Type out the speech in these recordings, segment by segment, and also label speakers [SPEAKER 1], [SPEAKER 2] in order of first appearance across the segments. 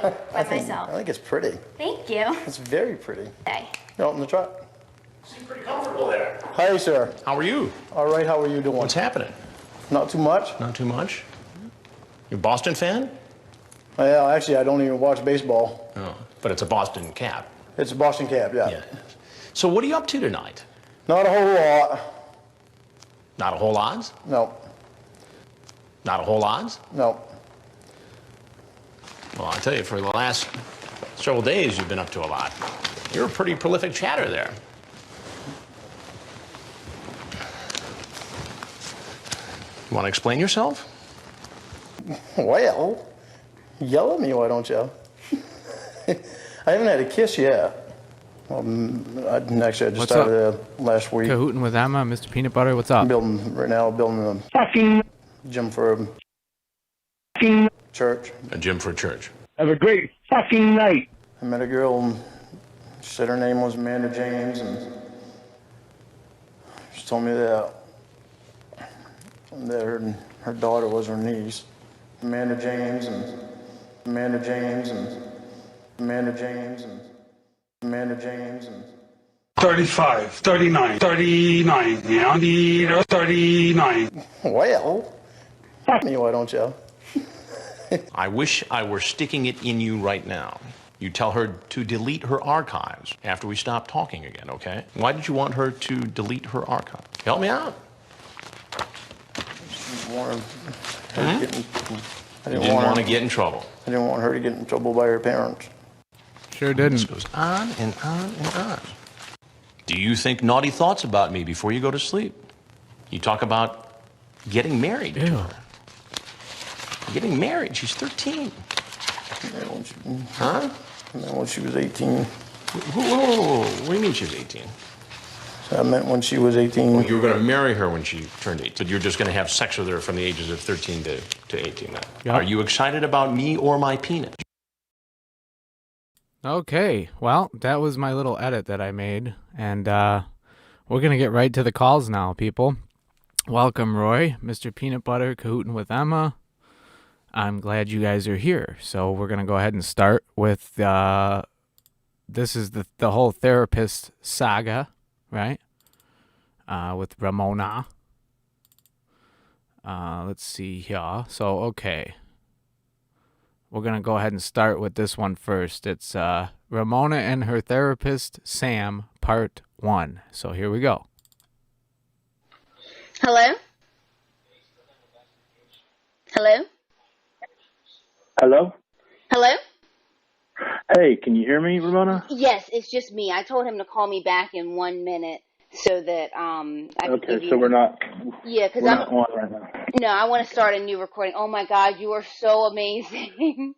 [SPEAKER 1] by myself.
[SPEAKER 2] I think it's pretty.
[SPEAKER 1] Thank you.
[SPEAKER 2] It's very pretty.
[SPEAKER 1] Okay.
[SPEAKER 2] You out in the truck?
[SPEAKER 3] Seem pretty comfortable there.
[SPEAKER 2] Hi, sir.
[SPEAKER 3] How are you?
[SPEAKER 2] All right, how are you doing?
[SPEAKER 3] What's happening?
[SPEAKER 2] Not too much?
[SPEAKER 3] Not too much? You a Boston fan?
[SPEAKER 2] Yeah, actually, I don't even watch baseball.
[SPEAKER 3] Oh, but it's a Boston Cap.
[SPEAKER 2] It's a Boston Cab, yeah.
[SPEAKER 3] Yeah. So what are you up to tonight?
[SPEAKER 2] Not a whole lot.
[SPEAKER 3] Not a whole lot?
[SPEAKER 2] No,
[SPEAKER 3] Not a whole lot?
[SPEAKER 2] no.
[SPEAKER 3] Well, I tell you, for the last several days, you've been up to a lot. You're a pretty prolific chatter there. You want to explain yourself?
[SPEAKER 2] Well, yell at me, why don't you? I haven't had a kiss yet. Actually, I just started last week.
[SPEAKER 4] Cahooting with Emma, Mr. Peanut Butter, what's up?
[SPEAKER 2] Building a gym for a church.
[SPEAKER 3] A gym for a church.
[SPEAKER 5] Have a great fucking night.
[SPEAKER 2] I met a girl, and she said her name was Amanda James, and she told me that her daughter was her niece. Amanda James and Amanda James and Amanda James and Amanda James and
[SPEAKER 5] 35, 39, 39, yeah, 39.
[SPEAKER 2] Well, fuck me, why don't you?
[SPEAKER 3] I wish I were sticking it in you right now. You tell her to delete her archives after we stop talking again, okay? Why did you want her to delete her archive? Help me out.
[SPEAKER 2] I
[SPEAKER 3] didn't want to get in trouble.
[SPEAKER 2] I didn't want her to get in trouble by her parents.
[SPEAKER 4] Sure didn't.
[SPEAKER 3] This goes on and on and on. Do you think naughty thoughts about me before you go to sleep? You talk about getting married to her. Getting married. She's 13. Huh?
[SPEAKER 2] When she was 18.
[SPEAKER 3] Whoa. What do you mean she was 18?
[SPEAKER 2] So I meant when she was 18.
[SPEAKER 3] Well, you were going to marry her when she turned 18. So you're just going to have sex with her from the ages of 13 to 18 now. Yep. Are you excited about me or my penis?
[SPEAKER 4] Okay, well, that was my little edit that I made, and we're going to get right to the calls now, people. Welcome, Roy, Mr. Peanut Butter, Cahooting with Emma. I'm glad you guys are here. So we're going to go ahead and start with, this is the whole therapist saga, right? With Ramona. Let's see here. So, okay. We're going to go ahead and start with this one first. It's Ramona and her therapist, Sam, part 1. So here we go.
[SPEAKER 1] Hello? Hello?
[SPEAKER 5] Hello?
[SPEAKER 1] Hello?
[SPEAKER 5] Hey, can you hear me, Ramona?
[SPEAKER 1] Yes, it's just me. I told him to call me back in 1 minute so that I could give you...
[SPEAKER 5] so we're not
[SPEAKER 1] not
[SPEAKER 5] on right now.
[SPEAKER 1] No, I want to start a new recording. Oh my God, you are so amazing.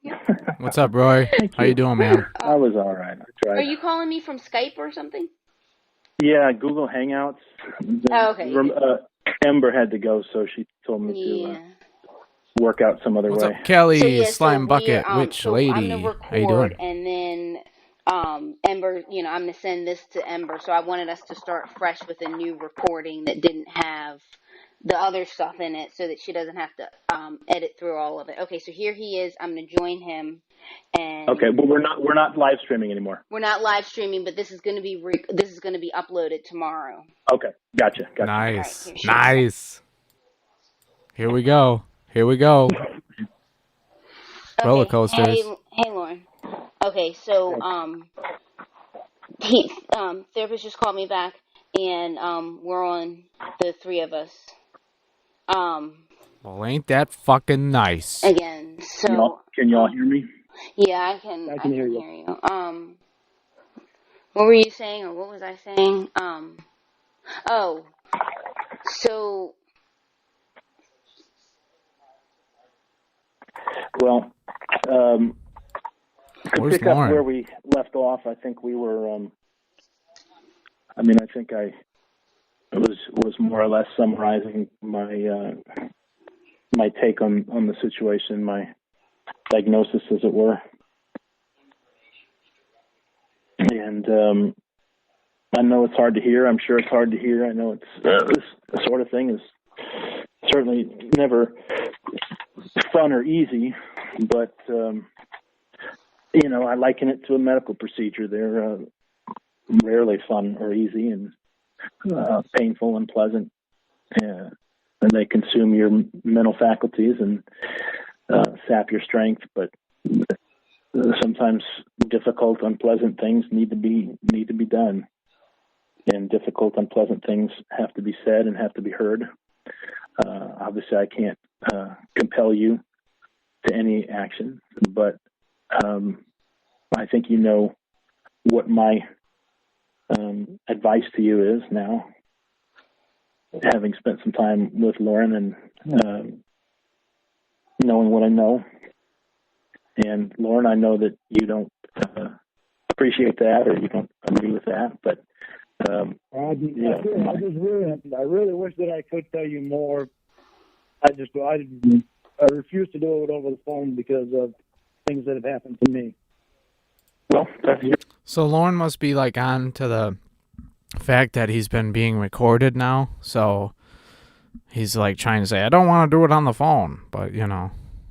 [SPEAKER 4] What's up, Roy? How you doing, man?
[SPEAKER 5] I was all right. I tried.
[SPEAKER 1] Are you calling me from Skype or something?
[SPEAKER 5] Yeah, Google Hangouts.
[SPEAKER 1] Oh, okay.
[SPEAKER 5] Ember had to go, so she told me to work out some other
[SPEAKER 4] What's
[SPEAKER 5] way.
[SPEAKER 4] up, Kelly, Slime Bucket, Witch Lady?
[SPEAKER 1] I'm gonna record,
[SPEAKER 4] how you doing?
[SPEAKER 1] And then Ember, I'm going to send this to Ember. So I wanted us to start fresh with a new recording that didn't have the other stuff in it so that she doesn't have to edit through all of it. Okay, so here he is. I'm going to join him. And
[SPEAKER 5] okay, but we're not live streaming anymore.
[SPEAKER 1] We're not live streaming, but this is going to be uploaded tomorrow.
[SPEAKER 5] Okay, gotcha.
[SPEAKER 4] Nice,
[SPEAKER 1] right,
[SPEAKER 4] nice. Here we go.
[SPEAKER 1] Okay.
[SPEAKER 4] Roller coasters.
[SPEAKER 1] Hey, Lauren. Okay, so therapist just called me back, and we're on the three of us.
[SPEAKER 4] Well, ain't that fucking nice?
[SPEAKER 1] Again, so
[SPEAKER 5] can y'all hear me?
[SPEAKER 1] Yeah, I can hear you. What were you saying, or what was I saying? So.
[SPEAKER 5] Well, to
[SPEAKER 4] Where's
[SPEAKER 5] pick up
[SPEAKER 4] Lauren?
[SPEAKER 5] where we left off, I think we were. I think I was more or less summarizing my my take on the situation, my diagnosis, as it were. And I know it's hard to hear. I'm sure it's hard to hear. I know it's this sort of thing is certainly never fun or easy, but I liken it to a medical procedure. They're rarely fun or easy, and painful and pleasant, and they consume your mental faculties and sap your strength. But sometimes difficult, unpleasant things need to be done, and difficult, unpleasant things have to be said and have to be heard. Obviously, I can't compel you to any action, but I think you know what my advice to you is now, having spent some time with Lauren and knowing what I know. And Lauren, I know that you don't appreciate that, or you don't agree with that, but
[SPEAKER 6] I really wish that I could tell you more. I refuse to do it over the phone because of things that have happened to me.
[SPEAKER 5] Well,
[SPEAKER 4] So Lauren must be like on to the fact that he's been being recorded now. So he's like trying to say, I don't want to do it on the phone. But,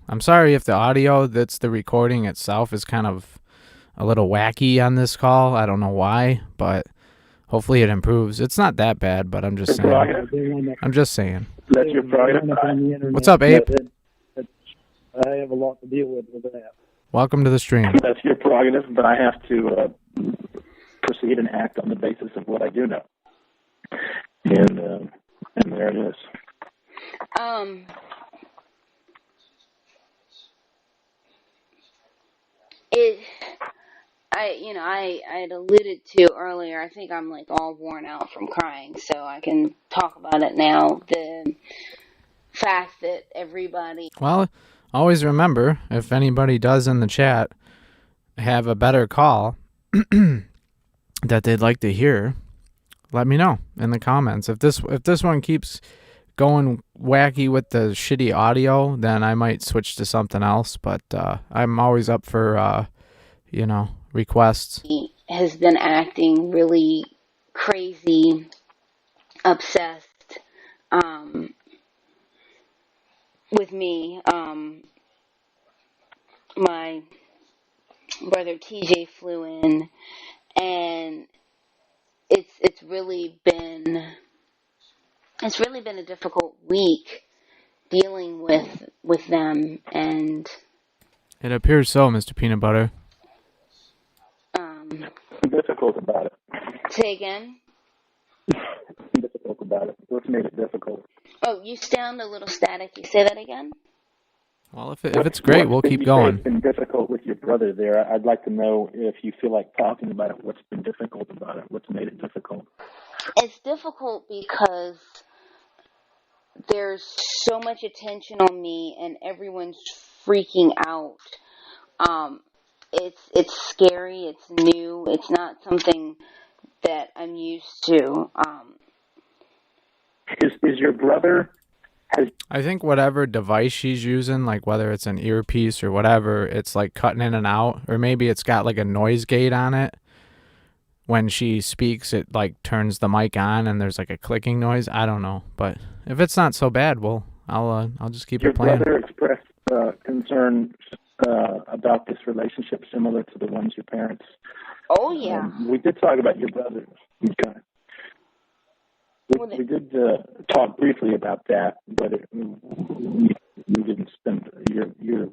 [SPEAKER 4] I'm sorry if the audio that's the recording itself is kind of a little wacky on this call. I don't know why, but hopefully it improves. It's not that bad, but I'm just saying. I'm just saying.
[SPEAKER 5] That's your prerogative.
[SPEAKER 4] What's up, Abe?
[SPEAKER 6] I have a lot to deal with that.
[SPEAKER 4] Welcome to the stream.
[SPEAKER 5] That's your prerogative, but I have to proceed and act on the basis of what I do know. And there it is.
[SPEAKER 1] I had alluded to earlier, I think I'm like all worn out from crying, so I can talk about it now. The fact that everybody...
[SPEAKER 4] Well, always remember, if anybody does in the chat have a better call that they'd like to hear, let me know in the comments. If this one keeps going wacky with the shitty audio, then I might switch to something else, but I'm always up for requests.
[SPEAKER 1] He has been acting really crazy, obsessed with me. My brother TJ flew in, and it's really been a difficult week dealing with them, and
[SPEAKER 4] It appears so, Mr. Peanut Butter.
[SPEAKER 5] Difficult about it.
[SPEAKER 1] Say again?
[SPEAKER 5] Difficult about it. What's made it difficult?
[SPEAKER 1] Oh, you sound a little staticky. Say that again?
[SPEAKER 4] Well, if it's great, we'll keep going.
[SPEAKER 5] It's been difficult with your brother there. I'd like to know if you feel like talking about it. What's been difficult about it? What's made it difficult?
[SPEAKER 1] It's difficult because there's so much attention on me, and everyone's freaking out. It's scary. It's new. It's not something that I'm used to.
[SPEAKER 5] Is your brother?
[SPEAKER 4] I think whatever device she's using, like whether it's an earpiece or whatever, it's like cutting in and out, or maybe it's got like a noise gate on it. When she speaks, it like turns the mic on and there's like a clicking noise. I don't know, but if it's not so bad, I'll just keep it playing.
[SPEAKER 5] Your brother expressed concern about this relationship similar to the ones your parents.
[SPEAKER 1] Oh yeah.
[SPEAKER 5] We did talk about your brother. Okay. We did talk briefly about that, but we didn't spend. Your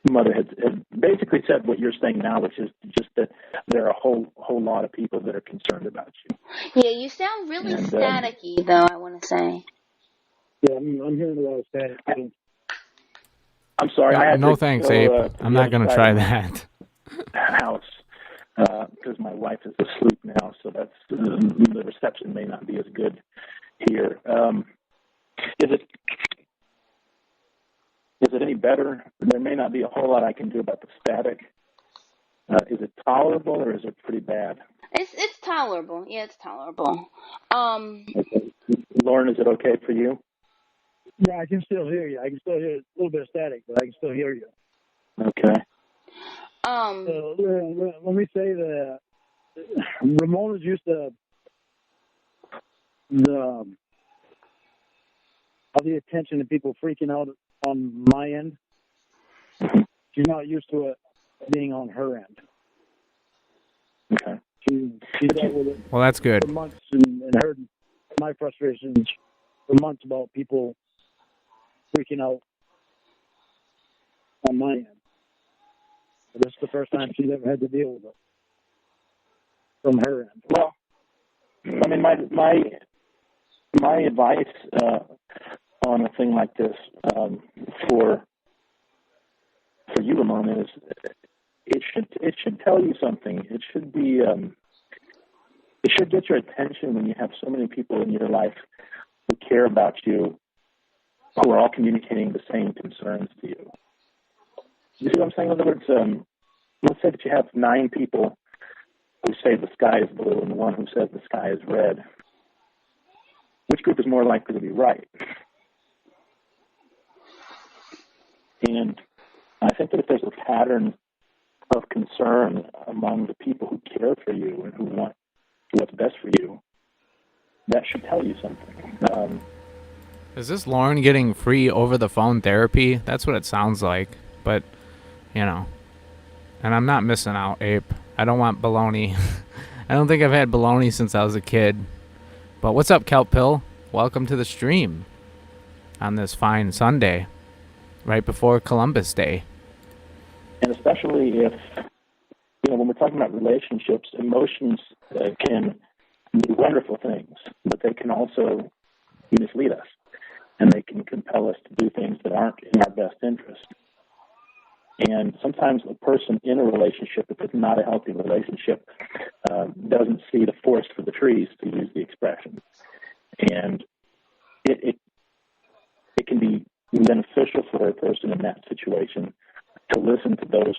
[SPEAKER 5] mother had basically said what you're saying now, which is just that there are a whole lot of people that are concerned about you.
[SPEAKER 1] Yeah, you sound really staticky, though, I want to say.
[SPEAKER 6] Yeah, I'm hearing a lot of static.
[SPEAKER 5] I'm sorry.
[SPEAKER 4] No thanks, Abe. I'm not going to try that.
[SPEAKER 5] House. Because my wife is asleep now, so that's the reception may not be as good here. Is it any better? There may not be a whole lot I can do about the static. Is it tolerable, or is it pretty bad?
[SPEAKER 1] It's tolerable. Yeah, it's tolerable.
[SPEAKER 5] Okay. Lauren, is it okay for you?
[SPEAKER 6] Yeah, I can still hear you. I can still hear a little bit of static, but I can still hear you.
[SPEAKER 5] Okay.
[SPEAKER 6] Let me say that Ramona's used to the attention and people freaking out on my end. She's not used to it being on her end.
[SPEAKER 5] Okay.
[SPEAKER 6] She dealt with it
[SPEAKER 4] Well, that's good.
[SPEAKER 6] for months and heard my frustrations for months about people freaking out on my end. But this is the first time she's ever had to deal with it from her end.
[SPEAKER 5] Well, I mean, my advice on a thing like this for you, Ramona, is it should tell you something. It should be it should get your attention when you have so many people in your life who care about you, who are all communicating the same concerns to you. You see what I'm saying? In other words, let's say that you have 9 people who say the sky is blue and one who says the sky is red. Which group is more likely to be right? And I think that if there's a pattern of concern among the people who care for you and who want what's best for you, that should tell you something.
[SPEAKER 4] Is this Lauren getting free over-the-phone therapy? That's what it sounds like. But, you know. And I'm not missing out, Ape. I don't want baloney. I don't think I've had baloney since I was a kid. But what's up, Kelp Pill? Welcome to the stream on this fine Sunday, right before Columbus Day.
[SPEAKER 5] And especially if, when we're talking about relationships, emotions can do wonderful things, but they can also mislead us, and they can compel us to do things that aren't in our best interest. And sometimes a person in a relationship, if it's not a healthy relationship, doesn't see the forest for the trees, to use the expression. And it can be beneficial for a person in that situation to listen to those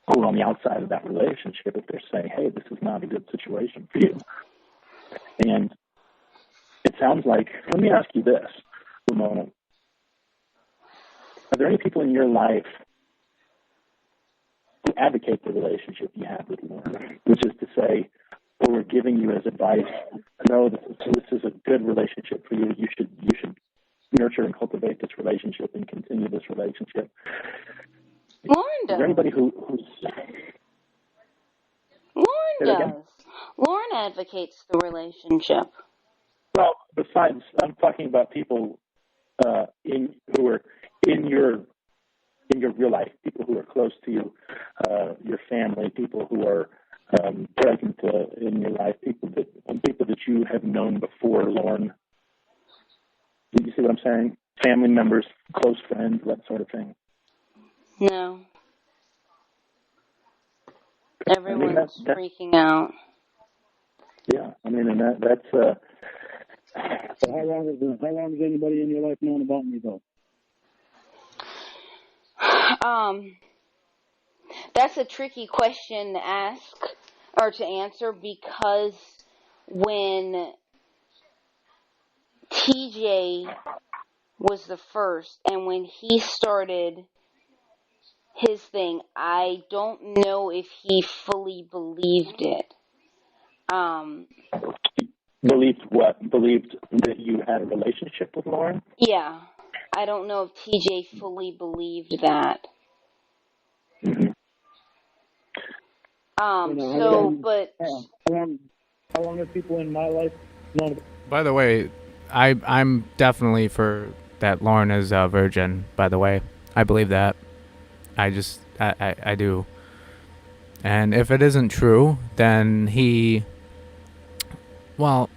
[SPEAKER 5] who are on the outside of that relationship if they're saying, hey, this is not a good situation for you. And it sounds like, let me ask you this, Ramona. Are there any people in your life who advocate the relationship you have with Lauren, which is to say, who are giving you as advice, no, this is a good relationship for you. You should nurture and cultivate this relationship and continue this relationship.
[SPEAKER 1] Lauren does.
[SPEAKER 5] Is there anybody who's...
[SPEAKER 1] Lauren does. Lauren advocates the relationship.
[SPEAKER 5] Well, besides, I'm talking about people who are in your real life, people who are close to you, your family, people who are present in your life, people that you have known before Lauren. Do you see what I'm saying? Family members, close friends, that sort of thing.
[SPEAKER 1] No. Everyone's freaking out.
[SPEAKER 5] Yeah, I mean, and that's.
[SPEAKER 6] So how long has anybody in your life known about me though?
[SPEAKER 1] That's a tricky question to ask or to answer, because when TJ was the first and when he started his thing, I don't know if he fully believed it.
[SPEAKER 5] Believed what? Believed that you had a relationship with Lauren?
[SPEAKER 1] Yeah. I don't know if TJ fully believed that.
[SPEAKER 5] Mm-hmm.
[SPEAKER 6] How long have people in my life known?
[SPEAKER 4] By the way, I'm definitely for that Lauren is a virgin, by the way. I believe that. I do. And if it isn't true, then well,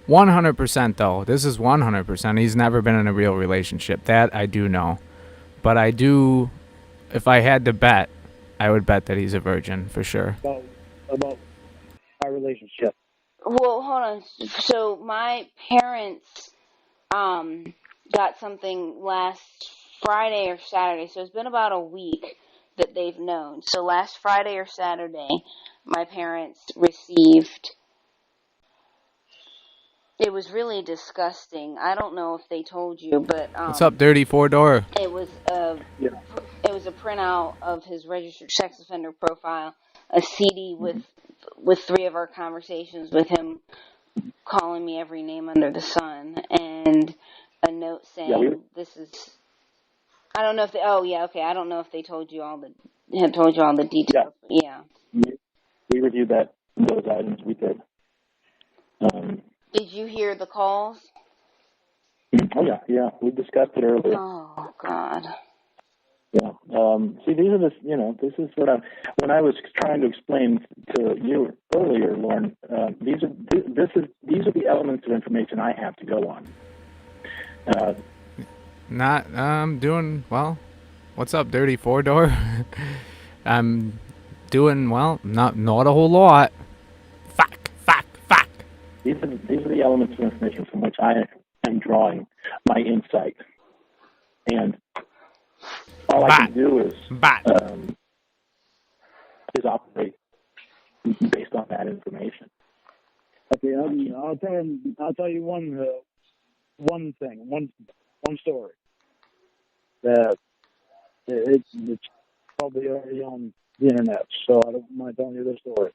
[SPEAKER 4] 100% though. This is 100%. He's never been in a real relationship. That I do know. But I do, if I had to bet, I would bet that he's a virgin for sure.
[SPEAKER 6] About our relationship.
[SPEAKER 1] Well, hold on. So my parents got something last Friday or Saturday. So it's been about a week that they've known. So last Friday or Saturday, my parents received... It was really disgusting. I don't know if they told you, but
[SPEAKER 4] What's up, Dirty Four Door?
[SPEAKER 1] It was a printout of his registered sex offender profile, a CD with 3 of our conversations with him calling me every name under the sun, and a note saying this is I don't know if they. Oh yeah, okay. I don't know if they told you all the details. Yeah.
[SPEAKER 5] We reviewed those items. We did.
[SPEAKER 1] Did you hear the calls?
[SPEAKER 5] Oh yeah. We discussed it earlier.
[SPEAKER 1] Oh God.
[SPEAKER 5] Yeah. See, this is what when I was trying to explain to you earlier, Lauren. These are the elements of information I have to go on.
[SPEAKER 4] Not doing well. What's up, Dirty Four Door? I'm doing well. Not a whole lot. Fuck.
[SPEAKER 5] These are the elements of information from which I am drawing my insight, and all I can do is operate based on that information.
[SPEAKER 6] Okay, I'll tell you one thing, one story that it's probably already on the internet, so I don't mind telling you the story.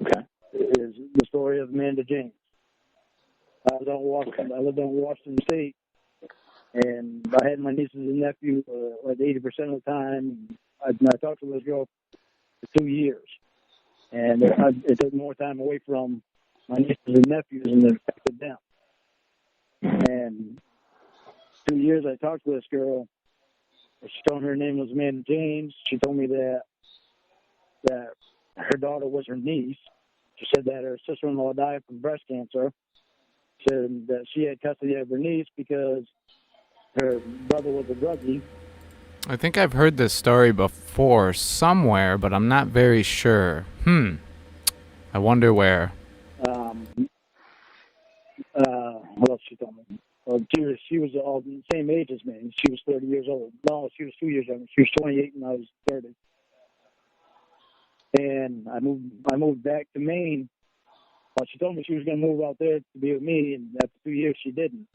[SPEAKER 5] Okay.
[SPEAKER 6] It is the story of Amanda James. I lived on Washington State, and I had my nieces and nephews like 80% of the time. I talked to this girl for 2 years, and it took more time away from my nieces and nephews than it affected them. And 2 years I talked to this girl. She told me her name was Amanda James. She told me that her daughter was her niece. She said that her sister-in-law died from breast cancer. She said that she had custody of her niece because her brother was a druggie.
[SPEAKER 4] I think I've heard this story before somewhere, but I'm not very sure. I wonder where.
[SPEAKER 6] What else she told me? She was all the same age as me. She was 30 years old. No, she was 2 years younger. She was 28 and I was 30. And I moved back to Maine. Well, she told me she was going to move out there to be with me, and after 2 years she didn't.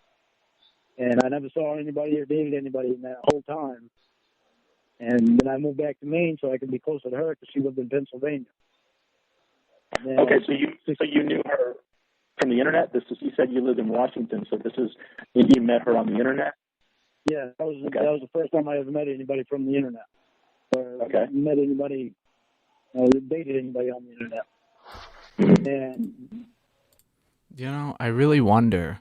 [SPEAKER 6] And I never saw anybody or dated anybody in that whole time. And then I moved back to Maine so I could be closer to her because she lived in Pennsylvania.
[SPEAKER 5] Okay, so you knew her from the internet. You said you lived in Washington, so you met her on the internet.
[SPEAKER 6] Yeah, that was the first time I ever met anybody from the internet, or met anybody, dated anybody on the internet. And
[SPEAKER 4] I really wonder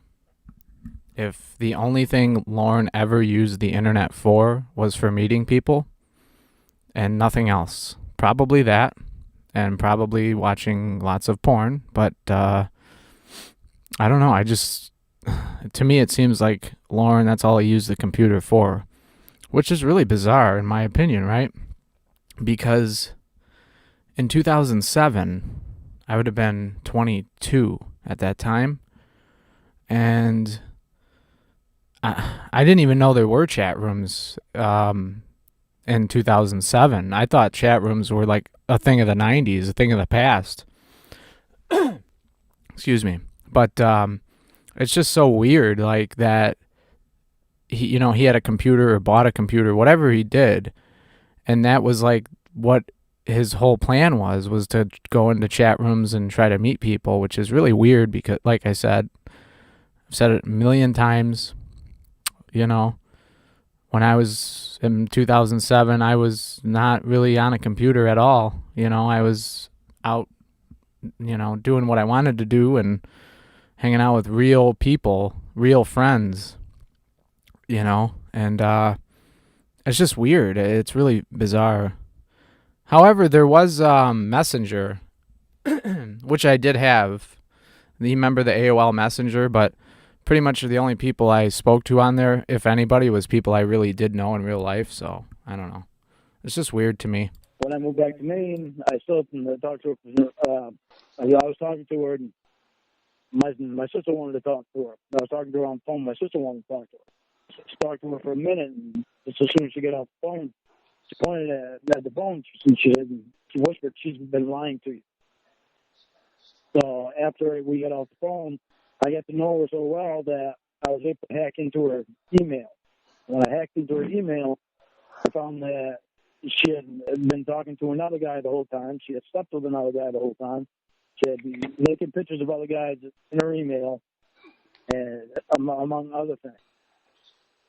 [SPEAKER 4] if the only thing Lauren ever used the internet for was for meeting people and nothing else. Probably that, and probably watching lots of porn, but I don't know. To me, it seems like Lauren, that's all he used the computer for, which is really bizarre in my opinion, right? Because in 2007, I would have been 22 at that time, and I didn't even know there were chat rooms in 2007. I thought chat rooms were like a thing of the 90s, a thing of the past. Excuse me. But it's just so weird, like that he had a computer or bought a computer, whatever he did, and that was like what his whole plan was to go into chat rooms and try to meet people, which is really weird because, like I said, I've said it a million times, when I was in 2007, I was not really on a computer at all. I was out, doing what I wanted to do and hanging out with real people, real friends, and it's just weird. It's really bizarre. However, there was Messenger, which I did have. You remember the AOL Messenger, but pretty much the only people I spoke to on there, if anybody, was people I really did know in real life. So I don't know. It's just weird to me.
[SPEAKER 6] When I moved back to Maine, I still talked to her. I was talking to her, and my sister wanted to talk to her. I was talking to her on the phone. My sister wanted to talk to her. So she talked to her for a minute, and just as soon as she got off the phone, she pointed at the phone. She whispered, "She's been lying to you." So after we got off the phone, I got to know her so well that I was able to hack into her email. When I hacked into her email, I found that she had been talking to another guy the whole time. She had slept with another guy the whole time. She had been making pictures of other guys in her email, and among other things.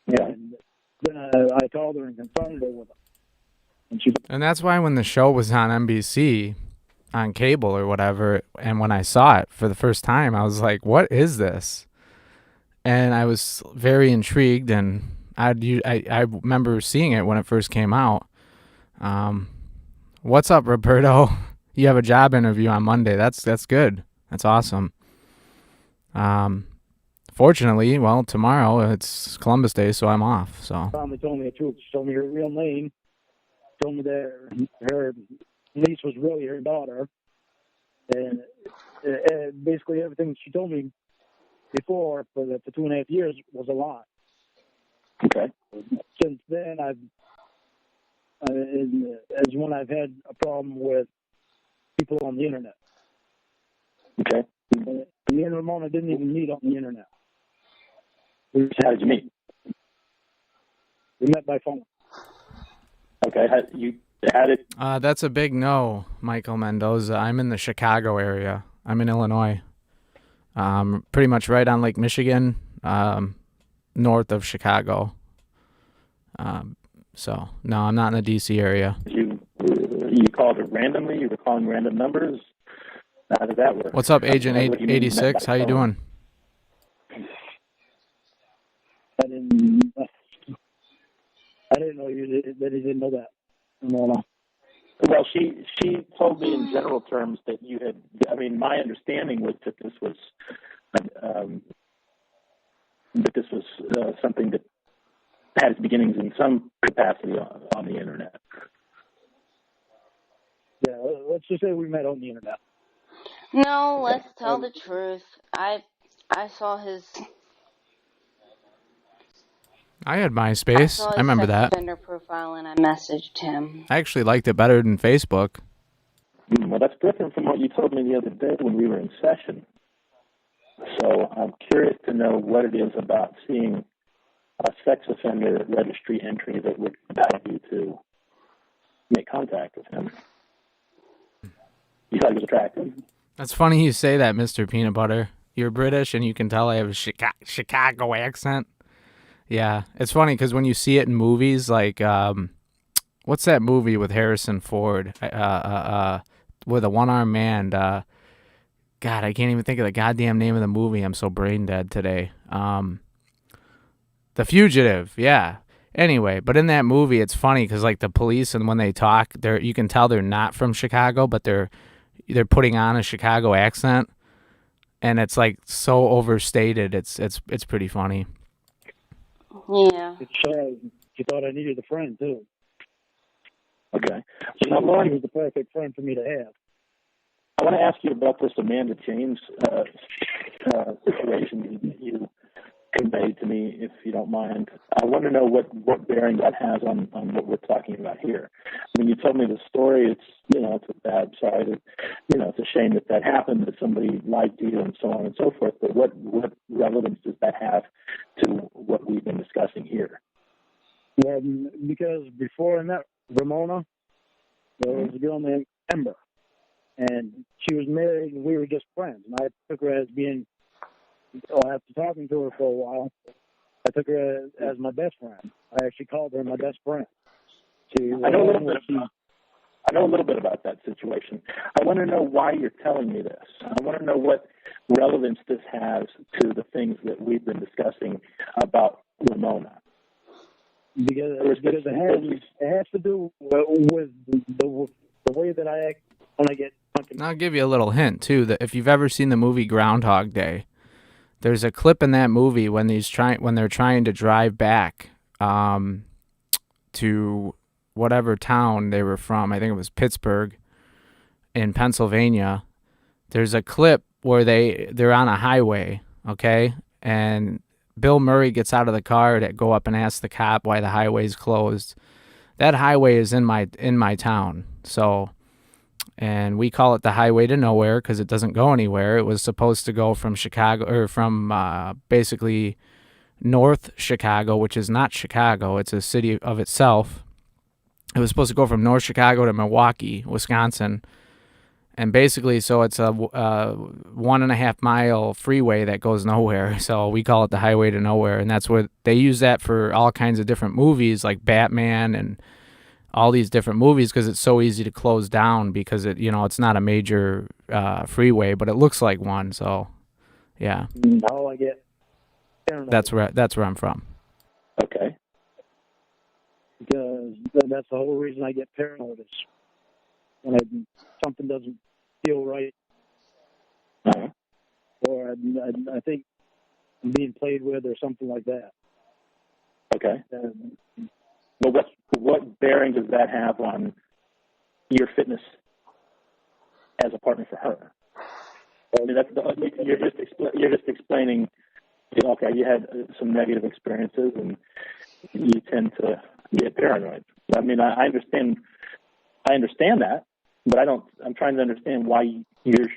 [SPEAKER 5] Yeah.
[SPEAKER 6] And then I called her and confronted her with it.
[SPEAKER 4] And that's why when the show was on NBC, on cable or whatever, and when I saw it for the first time, I was like, what is this? And I was very intrigued, and I remember seeing it when it first came out. What's up, Roberto? You have a job interview on Monday. That's good. That's awesome. Fortunately, well, tomorrow it's Columbus Day, so I'm off. So
[SPEAKER 6] Finally told me the truth. She told me her real name. Told me that her niece was really her daughter, and basically everything she told me before for 2.5 years was a lie.
[SPEAKER 5] Okay.
[SPEAKER 6] Since then, as when I've had a problem with people on the internet.
[SPEAKER 5] Okay.
[SPEAKER 6] Me and Ramona didn't even meet on the internet.
[SPEAKER 5] How did you meet?
[SPEAKER 6] We met by phone.
[SPEAKER 5] Okay. How did?
[SPEAKER 4] that's a big no, Michael Mendoza. I'm in the Chicago area. I'm in Illinois. Pretty much right on Lake Michigan, north of Chicago. So no, I'm not in the DC area.
[SPEAKER 5] You called it randomly? You were calling random numbers? How did that work?
[SPEAKER 4] What's up, Agent 86? How you doing?
[SPEAKER 6] I didn't know that he didn't know that. No.
[SPEAKER 5] Well, she told me in general terms that you had. I mean, my understanding was that this was something that had its beginnings in some capacity on the internet.
[SPEAKER 6] Yeah, let's just say we met on the internet.
[SPEAKER 1] No, let's tell the truth. I saw his.
[SPEAKER 4] I had MySpace. I remember that.
[SPEAKER 1] Offender profile, and I messaged him.
[SPEAKER 4] I actually liked it better than Facebook.
[SPEAKER 5] Well, that's different from what you told me the other day when we were in session. So I'm curious to know what it is about seeing a sex offender registry entry that would compel you to make contact with him. You thought he was attractive?
[SPEAKER 4] That's funny you say that, Mr. Peanut Butter. You're British, and you can tell I have a Chicago accent. Yeah, it's funny because when you see it in movies, like, what's that movie with Harrison Ford, with a one-armed man? God, I can't even think of the goddamn name of the movie. I'm so brain dead today. The Fugitive, yeah. Anyway, but in that movie, it's funny because like the police, and when they talk, you can tell they're not from Chicago, but they're putting on a Chicago accent, and it's like so overstated. It's pretty funny.
[SPEAKER 1] Yeah.
[SPEAKER 6] She thought I needed a friend too.
[SPEAKER 5] Okay.
[SPEAKER 6] She was the perfect friend for me to have.
[SPEAKER 5] I want to ask you about this Amanda James situation you conveyed to me, if you don't mind. I want to know what bearing that has on what we're talking about here. I mean, you told me the story. It's a bad side. It's a shame that happened, that somebody lied to you and so on and so forth. But what relevance does that have to what we've been discussing here?
[SPEAKER 6] Well, because before I met Ramona, there was a girl named Ember, and she was married, and we were just friends. And I took her as being, after talking to her for a while, I took her as my best friend. I actually called her my best friend.
[SPEAKER 5] I know a little bit about that situation. I want to know why you're telling me this. I want to know what relevance this has to the things that we've been discussing about Ramona.
[SPEAKER 6] Because it has to do with the way that I act when I get drunk.
[SPEAKER 4] I'll give you a little hint too. That if you've ever seen the movie Groundhog Day, there's a clip in that movie when they're trying to drive back to whatever town they were from. I think it was Pittsburgh in Pennsylvania. There's a clip where they're on a highway, okay? And Bill Murray gets out of the car to go up and ask the cop why the highway's closed. That highway is in my town. So, and we call it the highway to nowhere because it doesn't go anywhere. It was supposed to go from Chicago, or from basically North Chicago, which is not Chicago. It's a city of itself. It was supposed to go from North Chicago to Milwaukee, Wisconsin. And basically, so it's a 1.5 mile freeway that goes nowhere. So we call it the highway to nowhere. And that's what they use that for all kinds of different movies like Batman and all these different movies because it's so easy to close down because it's not a major freeway, but it looks like one. So, yeah.
[SPEAKER 6] How I get paranoid.
[SPEAKER 4] That's where I'm from.
[SPEAKER 5] Okay.
[SPEAKER 6] Because that's the whole reason I get paranoid is when something doesn't feel right, or I think I'm being played with or something like that.
[SPEAKER 5] Okay. Well, what bearing does that have on your fitness as a partner for her? I mean, you're just explaining. Okay, you had some negative experiences, and you tend to get paranoid. I mean, I understand that, but I'm trying to understand why you're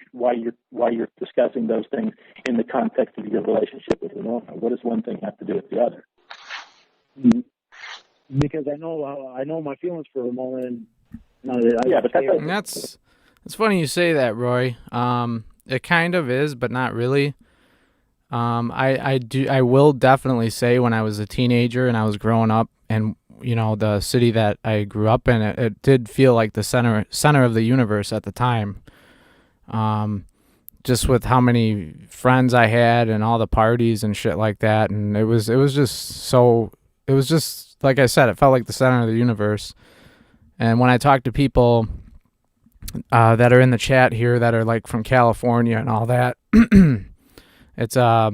[SPEAKER 5] discussing those things in the context of your relationship with Ramona. What does one thing have to do with the other?
[SPEAKER 6] Because I know my feelings for Ramona, and
[SPEAKER 4] it's funny you say that, Roy. It kind of is, but not really. I will definitely say when I was a teenager and I was growing up, and the city that I grew up in, it did feel like the center of the universe at the time. Just with how many friends I had and all the parties and shit like that, and it was just like I said, it felt like the center of the universe. And when I talk to people that are in the chat here that are like from California and all that, it's I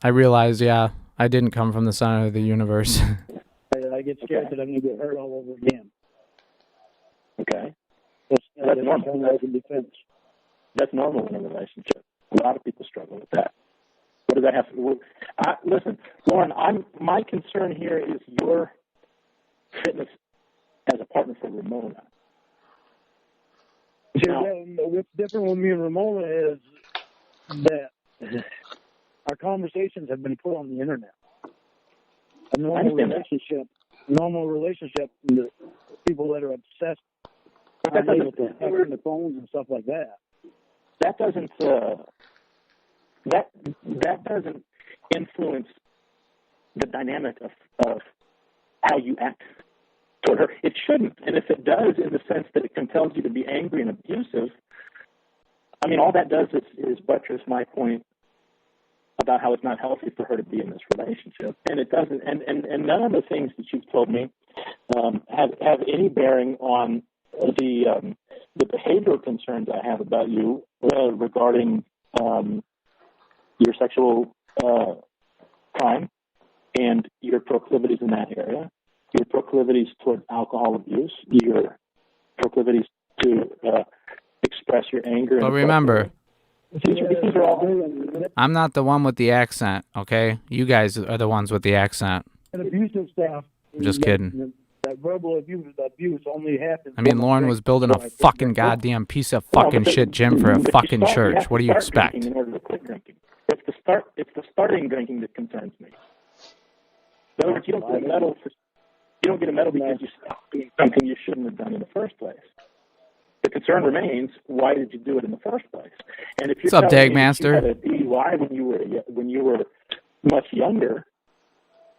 [SPEAKER 4] realized, I didn't come from the center of the universe.
[SPEAKER 6] I get scared that I'm going to get hurt all over again.
[SPEAKER 5] Okay.
[SPEAKER 6] That's normal.
[SPEAKER 5] That's normal in a relationship. A lot of people struggle with that. What does that have to do with? Listen, Lauren, my concern here is your fitness as a partner for Ramona.
[SPEAKER 6] What's different with me and Ramona is that our conversations have been put on the internet. A normal relationship, the people that are obsessed are able to hack on the phones and stuff like that.
[SPEAKER 5] That doesn't influence the dynamic of how you act toward her. It shouldn't, and if it does, in the sense that it compels you to be angry and abusive, I mean, all that does is buttress my point about how it's not healthy for her to be in this relationship, and it doesn't. And none of the things that you've told me have any bearing on the behavioral concerns I have about you regarding your sexual crime and your proclivities in that area, your proclivities toward alcohol abuse, your proclivities to express your anger.
[SPEAKER 4] But remember, I'm not the one with the accent, okay? You guys are the ones with the accent.
[SPEAKER 6] And abusive stuff.
[SPEAKER 4] I'm just kidding.
[SPEAKER 6] That verbal abuse only happens.
[SPEAKER 4] I mean, Lauren was building a fucking goddamn piece of fucking shit gym for a fucking church. What do you expect?
[SPEAKER 5] In order to quit drinking. It's the starting drinking that concerns me. In other words, you don't get a medal because you stopped doing something you shouldn't have done in the first place. The concern remains: why did you do it in the first place? And if you're
[SPEAKER 4] What's up,
[SPEAKER 5] telling me
[SPEAKER 4] Dagmaster?
[SPEAKER 5] that you had a DUI when you were much younger,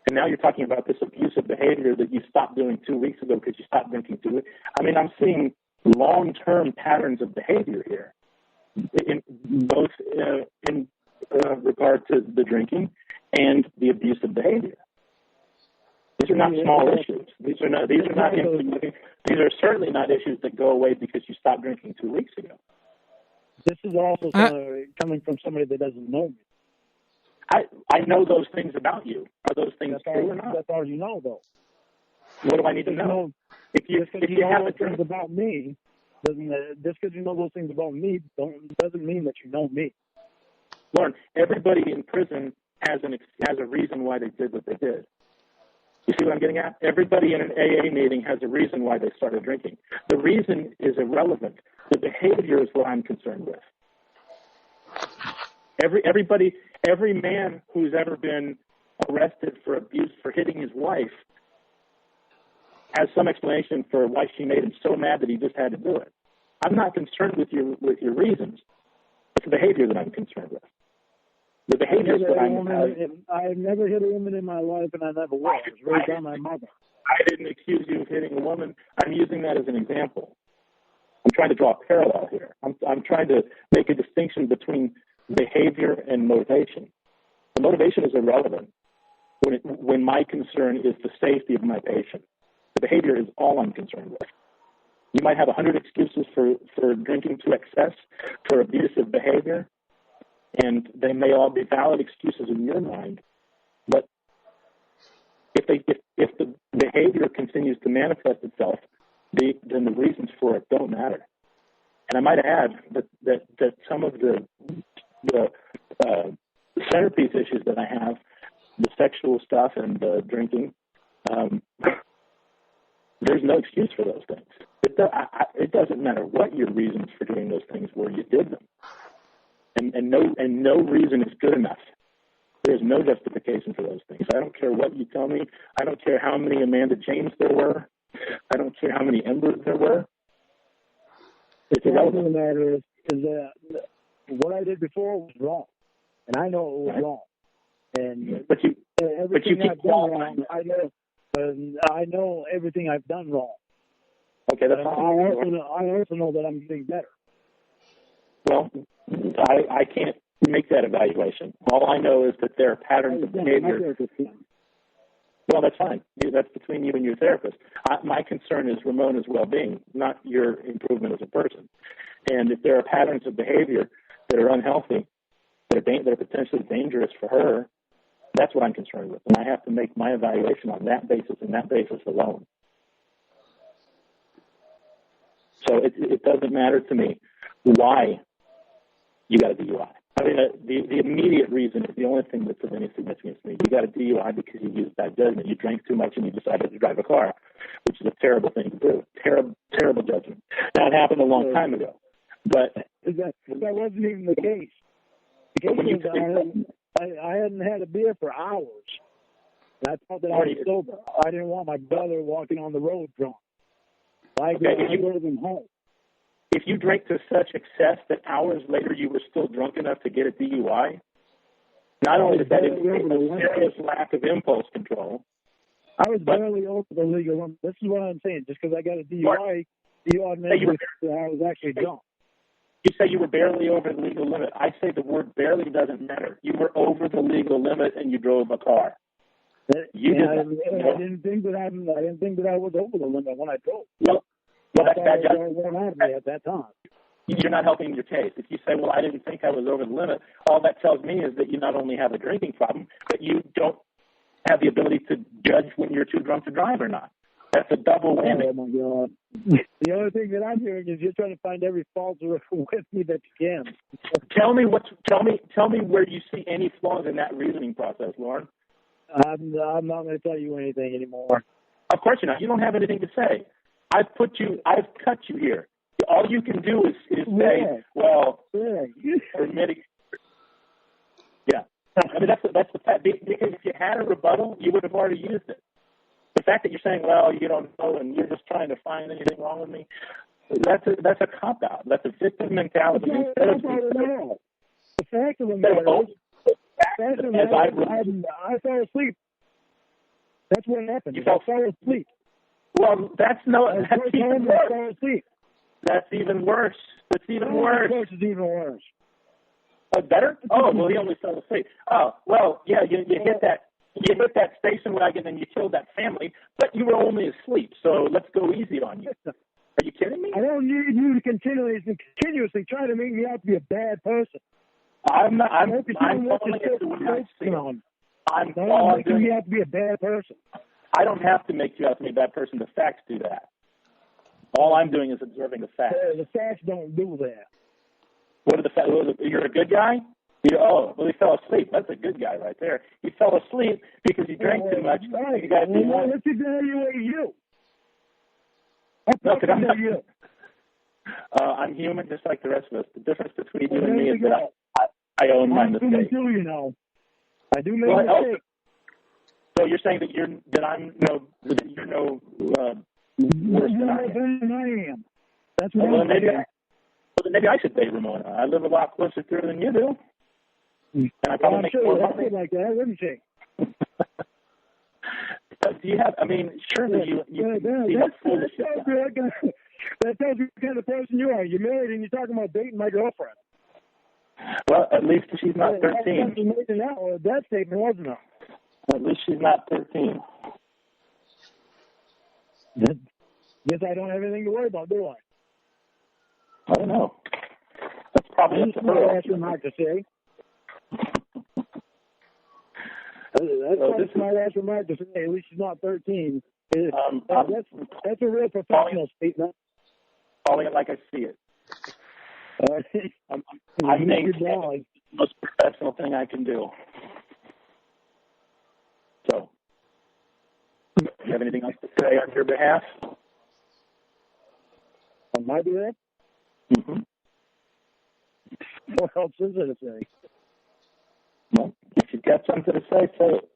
[SPEAKER 5] and now you're talking about this abusive behavior that you stopped doing 2 weeks ago because you stopped drinking 2 weeks. I mean, I'm seeing long-term patterns of behavior here, in regard to the drinking and the abusive behavior. These are not small issues. These are certainly not issues that go away because you stopped drinking 2 weeks ago.
[SPEAKER 6] This is also coming from somebody that doesn't know me.
[SPEAKER 5] I know those things about you. Are those things true or not?
[SPEAKER 6] That's all you know, though.
[SPEAKER 5] What do I need to know? If you have a drink
[SPEAKER 6] about me, just because you know those things about me doesn't mean that you know me.
[SPEAKER 5] Lauren, everybody in prison has a reason why they did what they did. You see what I'm getting at? Everybody in an AA meeting has a reason why they started drinking. The reason is irrelevant. The behavior is what I'm concerned with. Every man who's ever been arrested for abuse, for hitting his wife, has some explanation for why she made him so mad that he just had to do it. I'm not concerned with your reasons. It's the behavior that I'm concerned with. The behavior is what
[SPEAKER 6] I've never hit a woman in my life, and I never will. I was raised by my mother.
[SPEAKER 5] I didn't accuse you of hitting a woman. I'm using that as an example. I'm trying to draw a parallel here. I'm trying to make a distinction between behavior and motivation. The motivation is irrelevant when my concern is the safety of my patient. The behavior is all I'm concerned with. You might have 100 excuses for drinking to excess, for abusive behavior, and they may all be valid excuses in your mind. But if the behavior continues to manifest itself, then the reasons for it don't matter. And I might add that some of the centerpiece issues that I have, the sexual stuff and the drinking, there's no excuse for those things. It doesn't matter what your reasons for doing those things were, you did them. And no reason is good enough. There's no justification for those things. I don't care what you tell me. I don't care how many Amanda James there were. I don't care how many Embers there were. It's irrelevant.
[SPEAKER 6] The matter is that what I did before was wrong, and I know it was wrong. And
[SPEAKER 5] but you
[SPEAKER 6] everything
[SPEAKER 5] keep
[SPEAKER 6] I've done wrong, I know everything I've done wrong.
[SPEAKER 5] Okay, that's
[SPEAKER 6] I
[SPEAKER 5] fine.
[SPEAKER 6] also know that I'm getting better.
[SPEAKER 5] Well, I can't make that evaluation. All I know is that there are patterns of behavior. Well, that's fine. That's between you and your therapist. My concern is Ramona's well-being, not your improvement as a person. And if there are patterns of behavior that are unhealthy, that are potentially dangerous for her, that's what I'm concerned with. And I have to make my evaluation on that basis and that basis alone. So it doesn't matter to me why you got a DUI. I mean, the immediate reason is the only thing that's of any significance to me. You got a DUI because you used bad judgment. You drank too much and you decided to drive a car, which is a terrible thing to do. Terrible judgment. That happened a long time ago. But
[SPEAKER 6] that wasn't even the case. The case was I hadn't had a beer for hours. And I thought that I was sober. I didn't want my brother walking on the road drunk. I drove him home.
[SPEAKER 5] If you drank to such excess that hours later you were still drunk enough to get a DUI, not only does that indicate a serious lack of impulse control.
[SPEAKER 6] I was barely over the legal limit. This is what I'm saying. Just because I got a DUI, you automatically think that I was actually drunk.
[SPEAKER 5] You say you were barely over the legal limit. I say the word barely doesn't matter. You were over the legal limit and you drove a car.
[SPEAKER 6] I didn't think that I was over the limit when I drove.
[SPEAKER 5] Well, that's bad judgment.
[SPEAKER 6] At that time.
[SPEAKER 5] You're not helping your case. If you say, well, I didn't think I was over the limit, all that tells me is that you not only have a drinking problem, but you don't have the ability to judge when you're too drunk to drive or not. That's a double whammy.
[SPEAKER 6] Oh, my God. The other thing that I'm hearing is you're trying to find every fault with me that you can.
[SPEAKER 5] Tell me where you see any flaws in that reasoning process, Lauren.
[SPEAKER 6] I'm not going to tell you anything anymore.
[SPEAKER 5] Of course you're not. You don't have anything to say. I've cut you here. All you can do is say, well, admitting. Yeah. I mean, that's the fact. Because if you had a rebuttal, you would have already used it. The fact that you're saying, well, you don't know, and you're just trying to find anything wrong with me, that's a cop-out. That's a victim mentality.
[SPEAKER 6] The fact of the matter is, I fell asleep. That's what happened. I fell asleep.
[SPEAKER 5] Well, that's even worse.
[SPEAKER 6] I fell asleep.
[SPEAKER 5] That's even worse. That's even worse.
[SPEAKER 6] This is even worse.
[SPEAKER 5] Oh, better? Oh, well, he only fell asleep. Oh, well, yeah, you hit that station wagon and you killed that family, but you were only asleep, so let's go easy on you. Are you kidding me?
[SPEAKER 6] I don't need you to continuously try to make me out to be a bad person.
[SPEAKER 5] I'm not. I'm calling it to what I see. I'm
[SPEAKER 6] making you out to be a bad person.
[SPEAKER 5] I don't have to make you out to be a bad person. The facts do that. All I'm doing is observing the facts.
[SPEAKER 6] The facts don't do that.
[SPEAKER 5] What are the facts? You're a good guy? Well, he fell asleep. That's a good guy right there. He fell asleep because he drank too much.
[SPEAKER 6] Right. Let's evaluate you.
[SPEAKER 5] You. I'm human just like the rest of us. The difference between you and me is that I own my mistake.
[SPEAKER 6] I do make mistakes.
[SPEAKER 5] So you're saying that you're no worse than I am.
[SPEAKER 6] I am. That's that's what
[SPEAKER 5] Well,
[SPEAKER 6] I'm
[SPEAKER 5] maybe,
[SPEAKER 6] saying.
[SPEAKER 5] maybe I should date Ramona. I live a lot closer to her than you do. And I
[SPEAKER 6] Well,
[SPEAKER 5] probably
[SPEAKER 6] I'm
[SPEAKER 5] make
[SPEAKER 6] sure
[SPEAKER 5] more
[SPEAKER 6] that's
[SPEAKER 5] money.
[SPEAKER 6] like that, wouldn't she?
[SPEAKER 5] Do you have, I mean, surely you see how foolish you are.
[SPEAKER 6] That tells you what kind of person you are. You're married and you're talking about dating my girlfriend.
[SPEAKER 5] Well, at least she's not
[SPEAKER 6] That
[SPEAKER 5] 13.
[SPEAKER 6] that statement wasn't it?
[SPEAKER 5] At least she's not 13.
[SPEAKER 6] Guess I don't have anything to worry about, do I?
[SPEAKER 5] I don't know. That's probably up
[SPEAKER 6] That's
[SPEAKER 5] to
[SPEAKER 6] my
[SPEAKER 5] her.
[SPEAKER 6] last remark to say. That's my last remark to say. At least she's not 13. That's a real professional statement.
[SPEAKER 5] Calling it like I see it. I
[SPEAKER 6] You
[SPEAKER 5] think
[SPEAKER 6] you're
[SPEAKER 5] it's
[SPEAKER 6] drawing.
[SPEAKER 5] the most professional thing I can do. So, do you have anything else to say on your behalf?
[SPEAKER 6] On my behalf?
[SPEAKER 5] Mm-hmm.
[SPEAKER 6] What else is there to say?
[SPEAKER 5] Well, if you've got something to say, say it.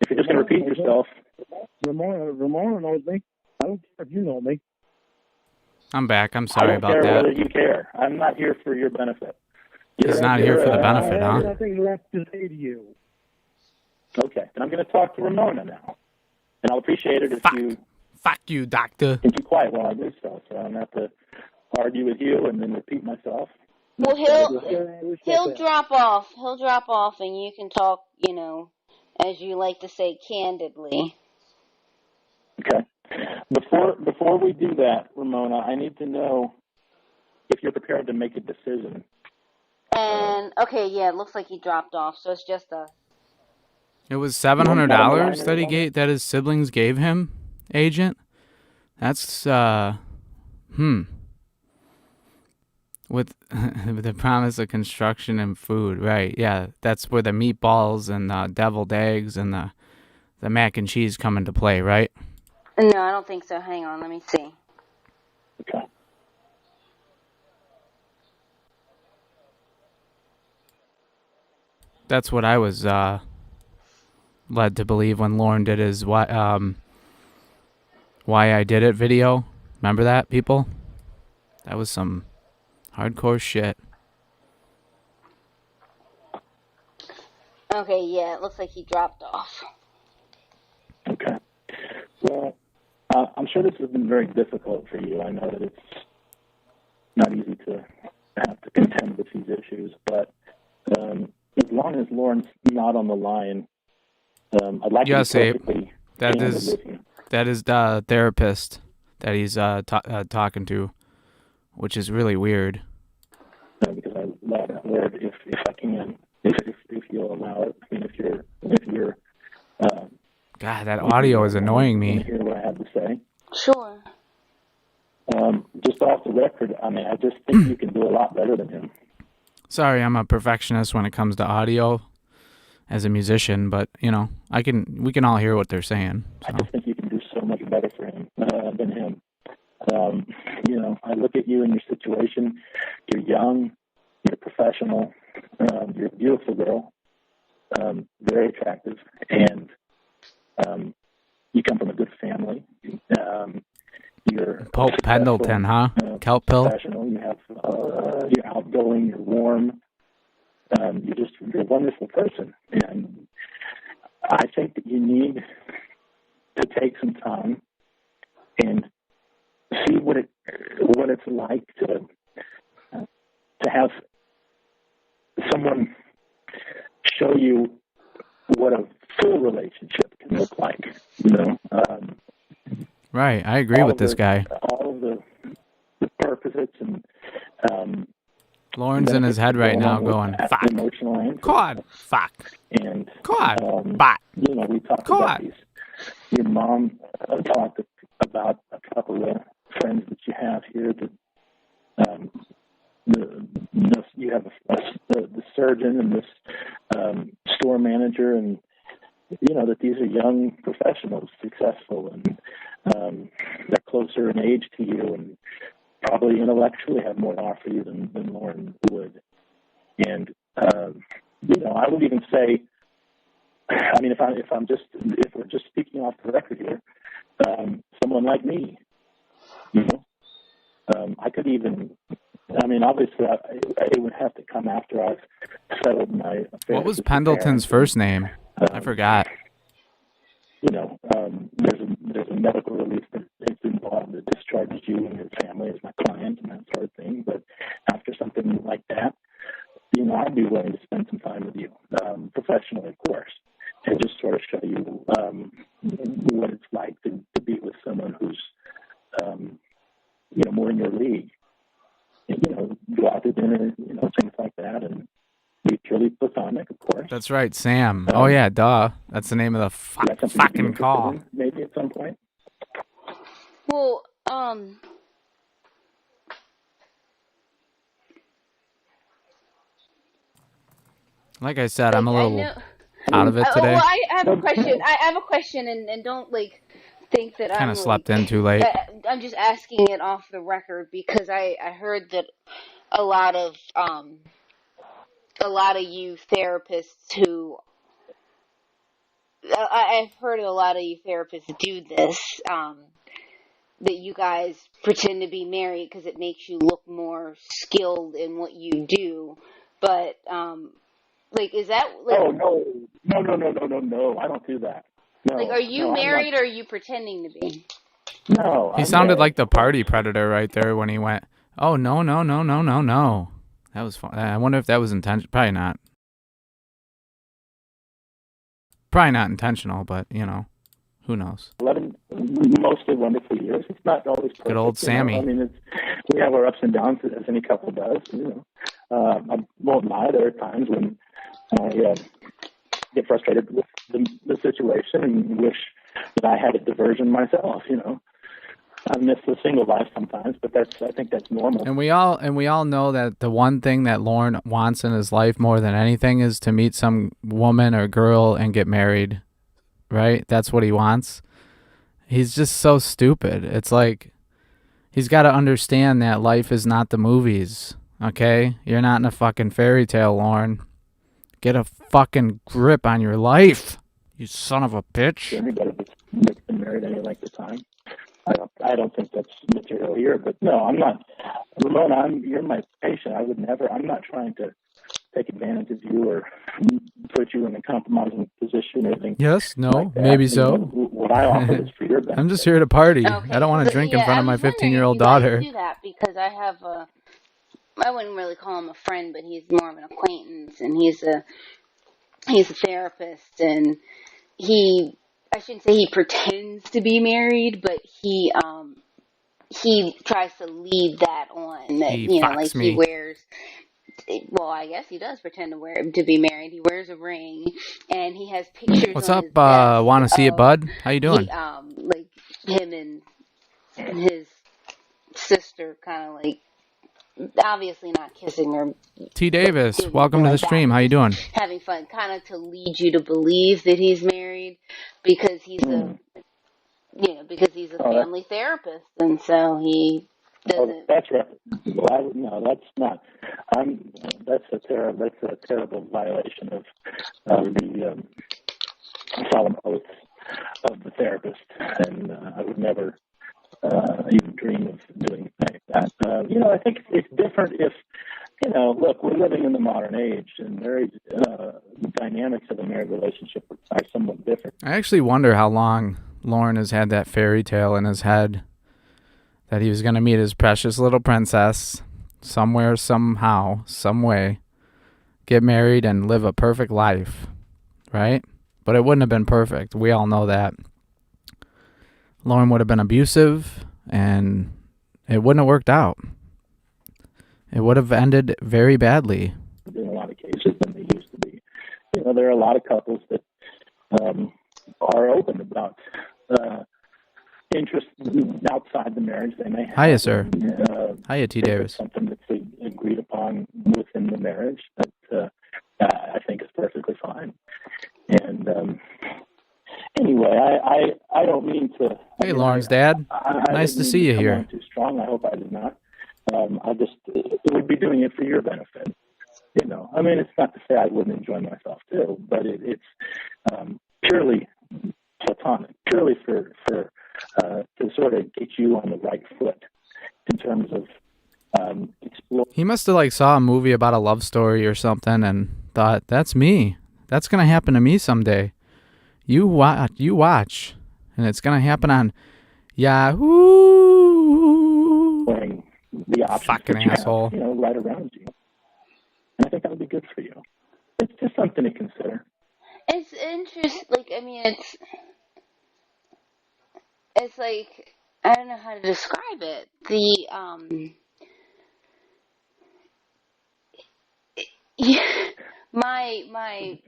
[SPEAKER 5] If you're just going to repeat yourself.
[SPEAKER 6] Ramona knows me. I don't care if you know me.
[SPEAKER 4] I'm back. I'm sorry about
[SPEAKER 5] I don't care
[SPEAKER 4] that.
[SPEAKER 5] whether you care. I'm not here for your benefit.
[SPEAKER 4] He's not here for the benefit,
[SPEAKER 6] I
[SPEAKER 4] huh?
[SPEAKER 6] have nothing left to say to you.
[SPEAKER 5] Okay, then I'm going to talk to Ramona now. And I'll appreciate it if you
[SPEAKER 4] Fuck you, doctor.
[SPEAKER 5] can keep quiet while I do so I don't have to argue with you and then repeat myself.
[SPEAKER 1] Well, he'll drop off. He'll drop off, and you can talk, as you like to say, candidly.
[SPEAKER 5] Okay. Before we do that, Ramona, I need to know if you're prepared to make a decision.
[SPEAKER 1] And okay, yeah, it looks like he dropped off. So it's just a.
[SPEAKER 4] It was $700 that he gave, that his siblings gave him, Agent. That's with the promise of construction and food, right? Yeah, that's where the meatballs and the deviled eggs and the mac and cheese come into play, right?
[SPEAKER 1] No, I don't think so. Hang on, let me see.
[SPEAKER 5] Okay.
[SPEAKER 4] That's what I was led to believe when Lauren did his Why I Did It video. Remember that, people? That was some hardcore shit.
[SPEAKER 1] Okay, yeah, it looks like he dropped off.
[SPEAKER 5] Okay. Well, I'm sure this has been very difficult for you. I know that it's not easy to have to contend with these issues, but as long as Lauren's not on the line, I'd like to be perfectly candid with you.
[SPEAKER 4] That is the therapist that he's talking to, which is really weird.
[SPEAKER 5] Because I love that word, if I can, if you'll allow it. I mean, if you're.
[SPEAKER 4] God, that audio is annoying me.
[SPEAKER 5] Hear what I have to say.
[SPEAKER 1] Sure.
[SPEAKER 5] Just off the record, I mean, I just think you can do a lot better than him.
[SPEAKER 4] Sorry, I'm a perfectionist when it comes to audio as a musician, but we can all hear what they're saying. So.
[SPEAKER 5] I just think you can do so much better for him than him. I look at you and your situation. You're young, you're professional, you're a beautiful girl, very attractive, and you come from a good family. You're
[SPEAKER 4] Pope Pendleton, huh? Kelp pill.
[SPEAKER 5] Professional. You have you're outgoing. You're warm. You're a wonderful person, and I think that you need to take some time and see what it's like to have someone show you what a full relationship can look like.
[SPEAKER 4] Right, I agree with this guy.
[SPEAKER 5] All of the purposes and
[SPEAKER 4] Lauren's in his head right now going, fuck. Cawd, fuck.
[SPEAKER 5] And
[SPEAKER 4] Cawd, bot.
[SPEAKER 5] We talked about these. Your mom talked about a couple of friends that you have here. You have the surgeon and this store manager, and that these are young professionals, successful, and they're closer in age to you, and probably intellectually have more to offer you than Lauren would. And I would even say, I mean, if we're just speaking off the record here, someone like me, I could even, I mean, obviously, it would have to come after I've settled my affairs.
[SPEAKER 4] What was Pendleton's first name? I forgot.
[SPEAKER 5] You know, there's a medical release that is involved that discharges you and your family as my client and that sort of thing. But after something like that, you know, I'd be willing to spend some time with you, professionally, of course, and just sort of show you what it's like to be with someone who's, you know, more in your league. And, you know, go out to dinner, you know, things like that, and be purely platonic, of course.
[SPEAKER 4] That's right, Sam. Oh yeah, duh. That's the name of the fucking call.
[SPEAKER 5] Maybe at some point.
[SPEAKER 1] Well,
[SPEAKER 4] like I said, I'm a little out of it today.
[SPEAKER 1] Well, I have a question. I have a question, and don't like think that
[SPEAKER 4] Kind
[SPEAKER 1] I'm
[SPEAKER 4] of slept in too late.
[SPEAKER 1] I'm just asking it off the record because I heard that a lot of you therapists who I've heard a lot of you therapists do this, that you guys pretend to be married because it makes you look more skilled in what you do. But, like, is that, like...
[SPEAKER 5] Oh, no, I don't do that. No,
[SPEAKER 1] like, are you married or are you pretending to be?
[SPEAKER 5] No.
[SPEAKER 4] He sounded like the party predator right there when he went, oh, no. That was fun. I wonder if that was intentional. Probably not. Probably not intentional, but, you know, who knows?
[SPEAKER 5] 11 mostly wonderful years. It's not always perfect.
[SPEAKER 4] Good old Sammy.
[SPEAKER 5] I mean, we have our ups and downs, as any couple does. You know, I won't lie. There are times when I get frustrated with the situation and wish that I had a diversion myself. You know, I miss the single life sometimes, but I think that's normal.
[SPEAKER 4] And we all know that the one thing that Lorne wants in his life more than anything is to meet some woman or girl and get married. Right? That's what he wants. He's just so stupid. It's like he's got to understand that life is not the movies. Okay? You're not in a fucking fairy tale, Lorne. Get a fucking grip on your life, you son of a bitch.
[SPEAKER 5] Anybody that's been married any length of time. I don't think that's material here, but no, I'm not. Ramona, you're my patient. I would never. I'm not trying to take advantage of you or put you in a compromising position or anything.
[SPEAKER 4] Yes, no,
[SPEAKER 5] like
[SPEAKER 4] maybe
[SPEAKER 5] you
[SPEAKER 4] so.
[SPEAKER 5] know, what I offer is for your benefit.
[SPEAKER 4] I'm just here to party.
[SPEAKER 1] Okay,
[SPEAKER 4] I don't want to drink in front of my 15-year-old
[SPEAKER 1] daughter.
[SPEAKER 4] daughter.
[SPEAKER 1] Do that because I have I wouldn't really call him a friend, but he's more of an acquaintance, and he's a therapist, and I shouldn't say he pretends to be married, but he tries to lead that on, that, you know, like he wears, well, I guess he does pretend to be married. He wears a ring, and he has pictures.
[SPEAKER 4] What's
[SPEAKER 1] on
[SPEAKER 4] up? Want to see it, bud? How you doing?
[SPEAKER 1] Like him and his sister, kind of like, obviously not kissing her.
[SPEAKER 4] T. Davis, welcome to the stream. How you doing?
[SPEAKER 1] Having fun, kind of to lead you to believe that he's married because he's a family therapist, and so he doesn't.
[SPEAKER 5] Oh, that's right. Well, no, that's not. That's a terrible violation of the solemn oath of the therapist, and I would never even dream of doing anything like that. You know, I think it's different if, you know, look, we're living in the modern age, and marriage dynamics of a married relationship are somewhat different.
[SPEAKER 4] I actually wonder how long Lorne has had that fairy tale in his head that he was going to meet his precious little princess somewhere, somehow, some way, get married and live a perfect life, right? But it wouldn't have been perfect. We all know that. Lorne would have been abusive, and it wouldn't have worked out. It would have ended very badly.
[SPEAKER 5] In a lot of cases than they used to be. You know, there are a lot of couples that are open about interest outside the marriage they may have.
[SPEAKER 4] Hiya, sir. Hiya, T. Davis.
[SPEAKER 5] Something that's agreed upon within the marriage that I think is perfectly fine. And anyway, I don't mean to.
[SPEAKER 4] Hey, Lorne's dad. Nice to see you here.
[SPEAKER 5] Too strong. I hope I did not. It would be doing it for your benefit. You know, I mean, it's not to say I wouldn't enjoy myself too, but it's purely platonic, purely for to sort of get you on the right foot in terms of explore.
[SPEAKER 4] He must have like saw a movie about a love story or something and thought, that's me. That's going to happen to me someday. You watch. And it's going to happen on Yahoo.
[SPEAKER 5] The options
[SPEAKER 4] Fucking
[SPEAKER 5] that you
[SPEAKER 4] asshole.
[SPEAKER 5] have, right around you. And I think that would be good for you. It's just something to consider.
[SPEAKER 1] It's interesting. Like, I mean, it's like, I don't know how to describe it. My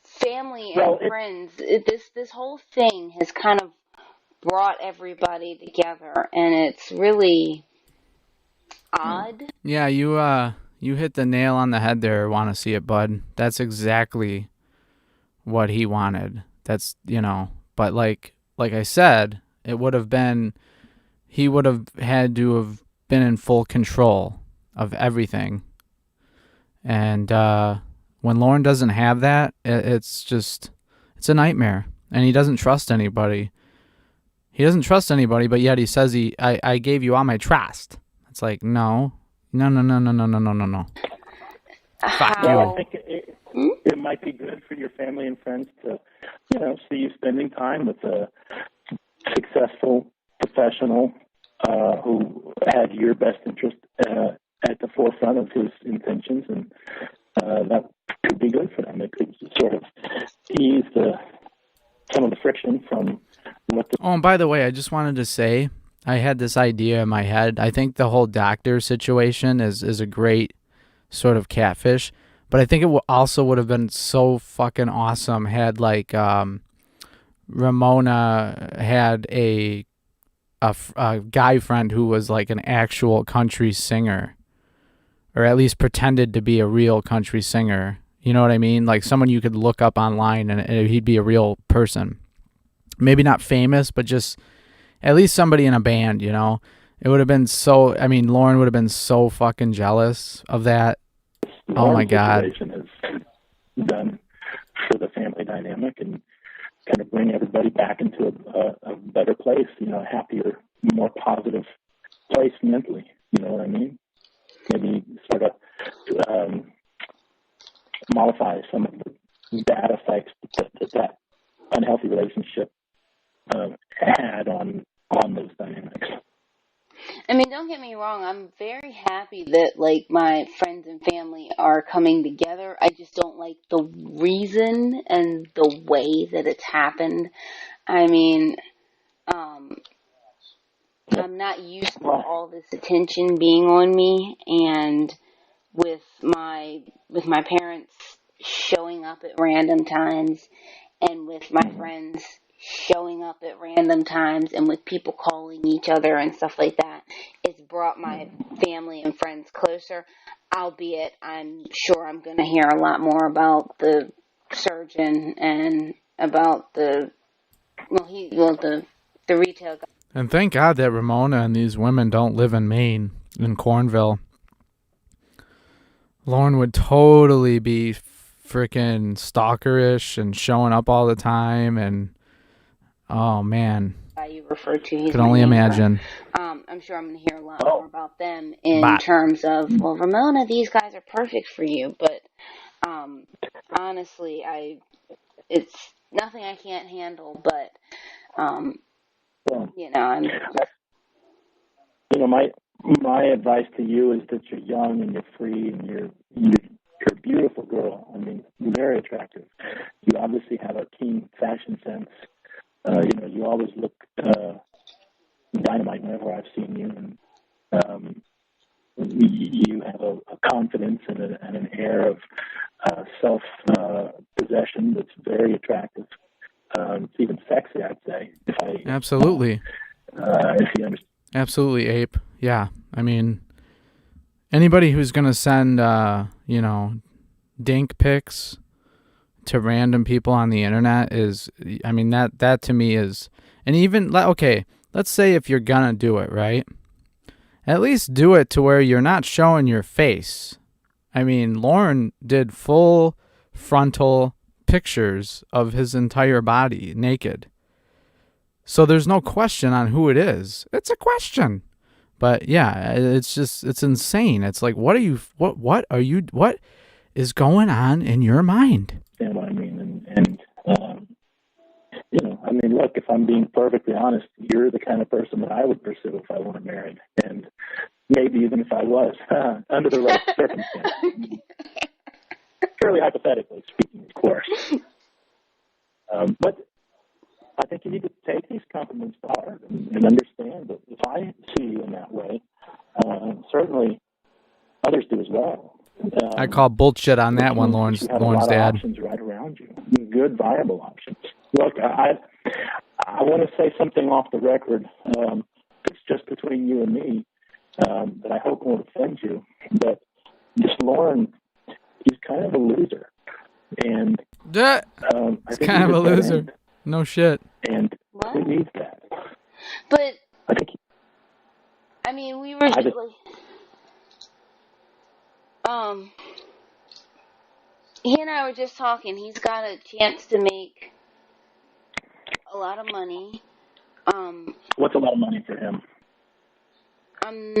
[SPEAKER 1] family and friends, this whole thing has kind of brought everybody together, and it's really odd.
[SPEAKER 4] Yeah, you hit the nail on the head there. Want to see it, bud? That's exactly what he wanted. That's but like I said, it would have been. He would have had to have been in full control of everything, and when Lauren doesn't have that, it's a nightmare, and he doesn't trust anybody. He doesn't trust anybody, but yet he says I gave you all my trust. It's like, no. Fuck
[SPEAKER 5] Well,
[SPEAKER 4] you.
[SPEAKER 5] I think it might be good for your family and friends to, see you spending time with a successful professional who had your best interest at the forefront of his intentions, and that could be good for them. It could sort of ease some of the friction from what the...
[SPEAKER 4] Oh, and by the way, I just wanted to say, I had this idea in my head. I think the whole doctor situation is a great sort of catfish, but I think it also would have been so fucking awesome had like Ramona had a guy friend who was like an actual country singer, or at least pretended to be a real country singer. You know what I mean? Like someone you could look up online and he'd be a real person. Maybe not famous, but just at least somebody in a band, It would have been so, Lauren would have been so fucking jealous of that. Oh my God.
[SPEAKER 5] Situation is done for the family dynamic and kind of bring everybody back into a better place, a happier, more positive place mentally. You know what I mean? Maybe sort of mollify some of the bad effects that unhealthy relationship had on those dynamics.
[SPEAKER 1] I mean, don't get me wrong. I'm very happy that, like, my friends and family are coming together. I just don't like the reason and the way that it's happened. I mean, I'm not used to all this attention being on me, and with my parents showing up at random times, and with my friends showing up at random times, and with people calling each other and stuff like that, it's brought my family and friends closer, albeit I'm sure I'm going to hear a lot more about the surgeon and about the retail guy.
[SPEAKER 4] And thank God that Ramona and these women don't live in Maine, in Cornville. Lauren would totally be freaking stalkerish and showing up all the time, and oh man,
[SPEAKER 1] you refer to, he's
[SPEAKER 4] could only imagine.
[SPEAKER 1] I'm sure I'm going to hear a lot more about them in terms of, well, Ramona, these guys are perfect for you, but honestly, it's nothing I can't handle, but
[SPEAKER 5] my advice to you is that you're young and you're free and you're a beautiful girl. I mean, you're very attractive. You obviously have a keen fashion sense. You always look dynamite whenever I've seen you, and you have a confidence and an air of self possession that's very attractive. It's even sexy, I'd say.
[SPEAKER 4] Absolutely.
[SPEAKER 5] If you understand.
[SPEAKER 4] Absolutely, Ape. Yeah, I mean, anybody who's gonna send dink pics to random people on the internet is, I mean, that to me is, and even, okay, let's say if you're gonna do it, right? At least do it to where you're not showing your face. I mean, Lauren did full frontal pictures of his entire body naked. So there's no question on who it is. It's a question. But yeah, it's insane. It's like, what is going on in your mind?
[SPEAKER 5] You know what I mean? I mean, look, if I'm being perfectly honest, you're the kind of person that I would pursue if I weren't married, and maybe even if I was, under the right circumstances. Purely hypothetically speaking, of course. But I think you need to take these compliments to heart and understand that if I see you in that way, certainly others do as well.
[SPEAKER 4] I call bullshit on that one, Lauren's
[SPEAKER 5] you have a lot of
[SPEAKER 4] dad.
[SPEAKER 5] options right around you, good, viable options. Look, I want to say something off the record. It's just between you and me that I hope won't offend you. But this Lauren, he's kind of a loser, and
[SPEAKER 4] he's kind of a loser.
[SPEAKER 5] End.
[SPEAKER 4] No shit.
[SPEAKER 5] And who needs that?
[SPEAKER 1] But
[SPEAKER 5] I think.
[SPEAKER 1] I mean, we were just, he and I were just talking. He's got a chance to make a lot of money.
[SPEAKER 5] What's a lot of money for him?
[SPEAKER 1] I don't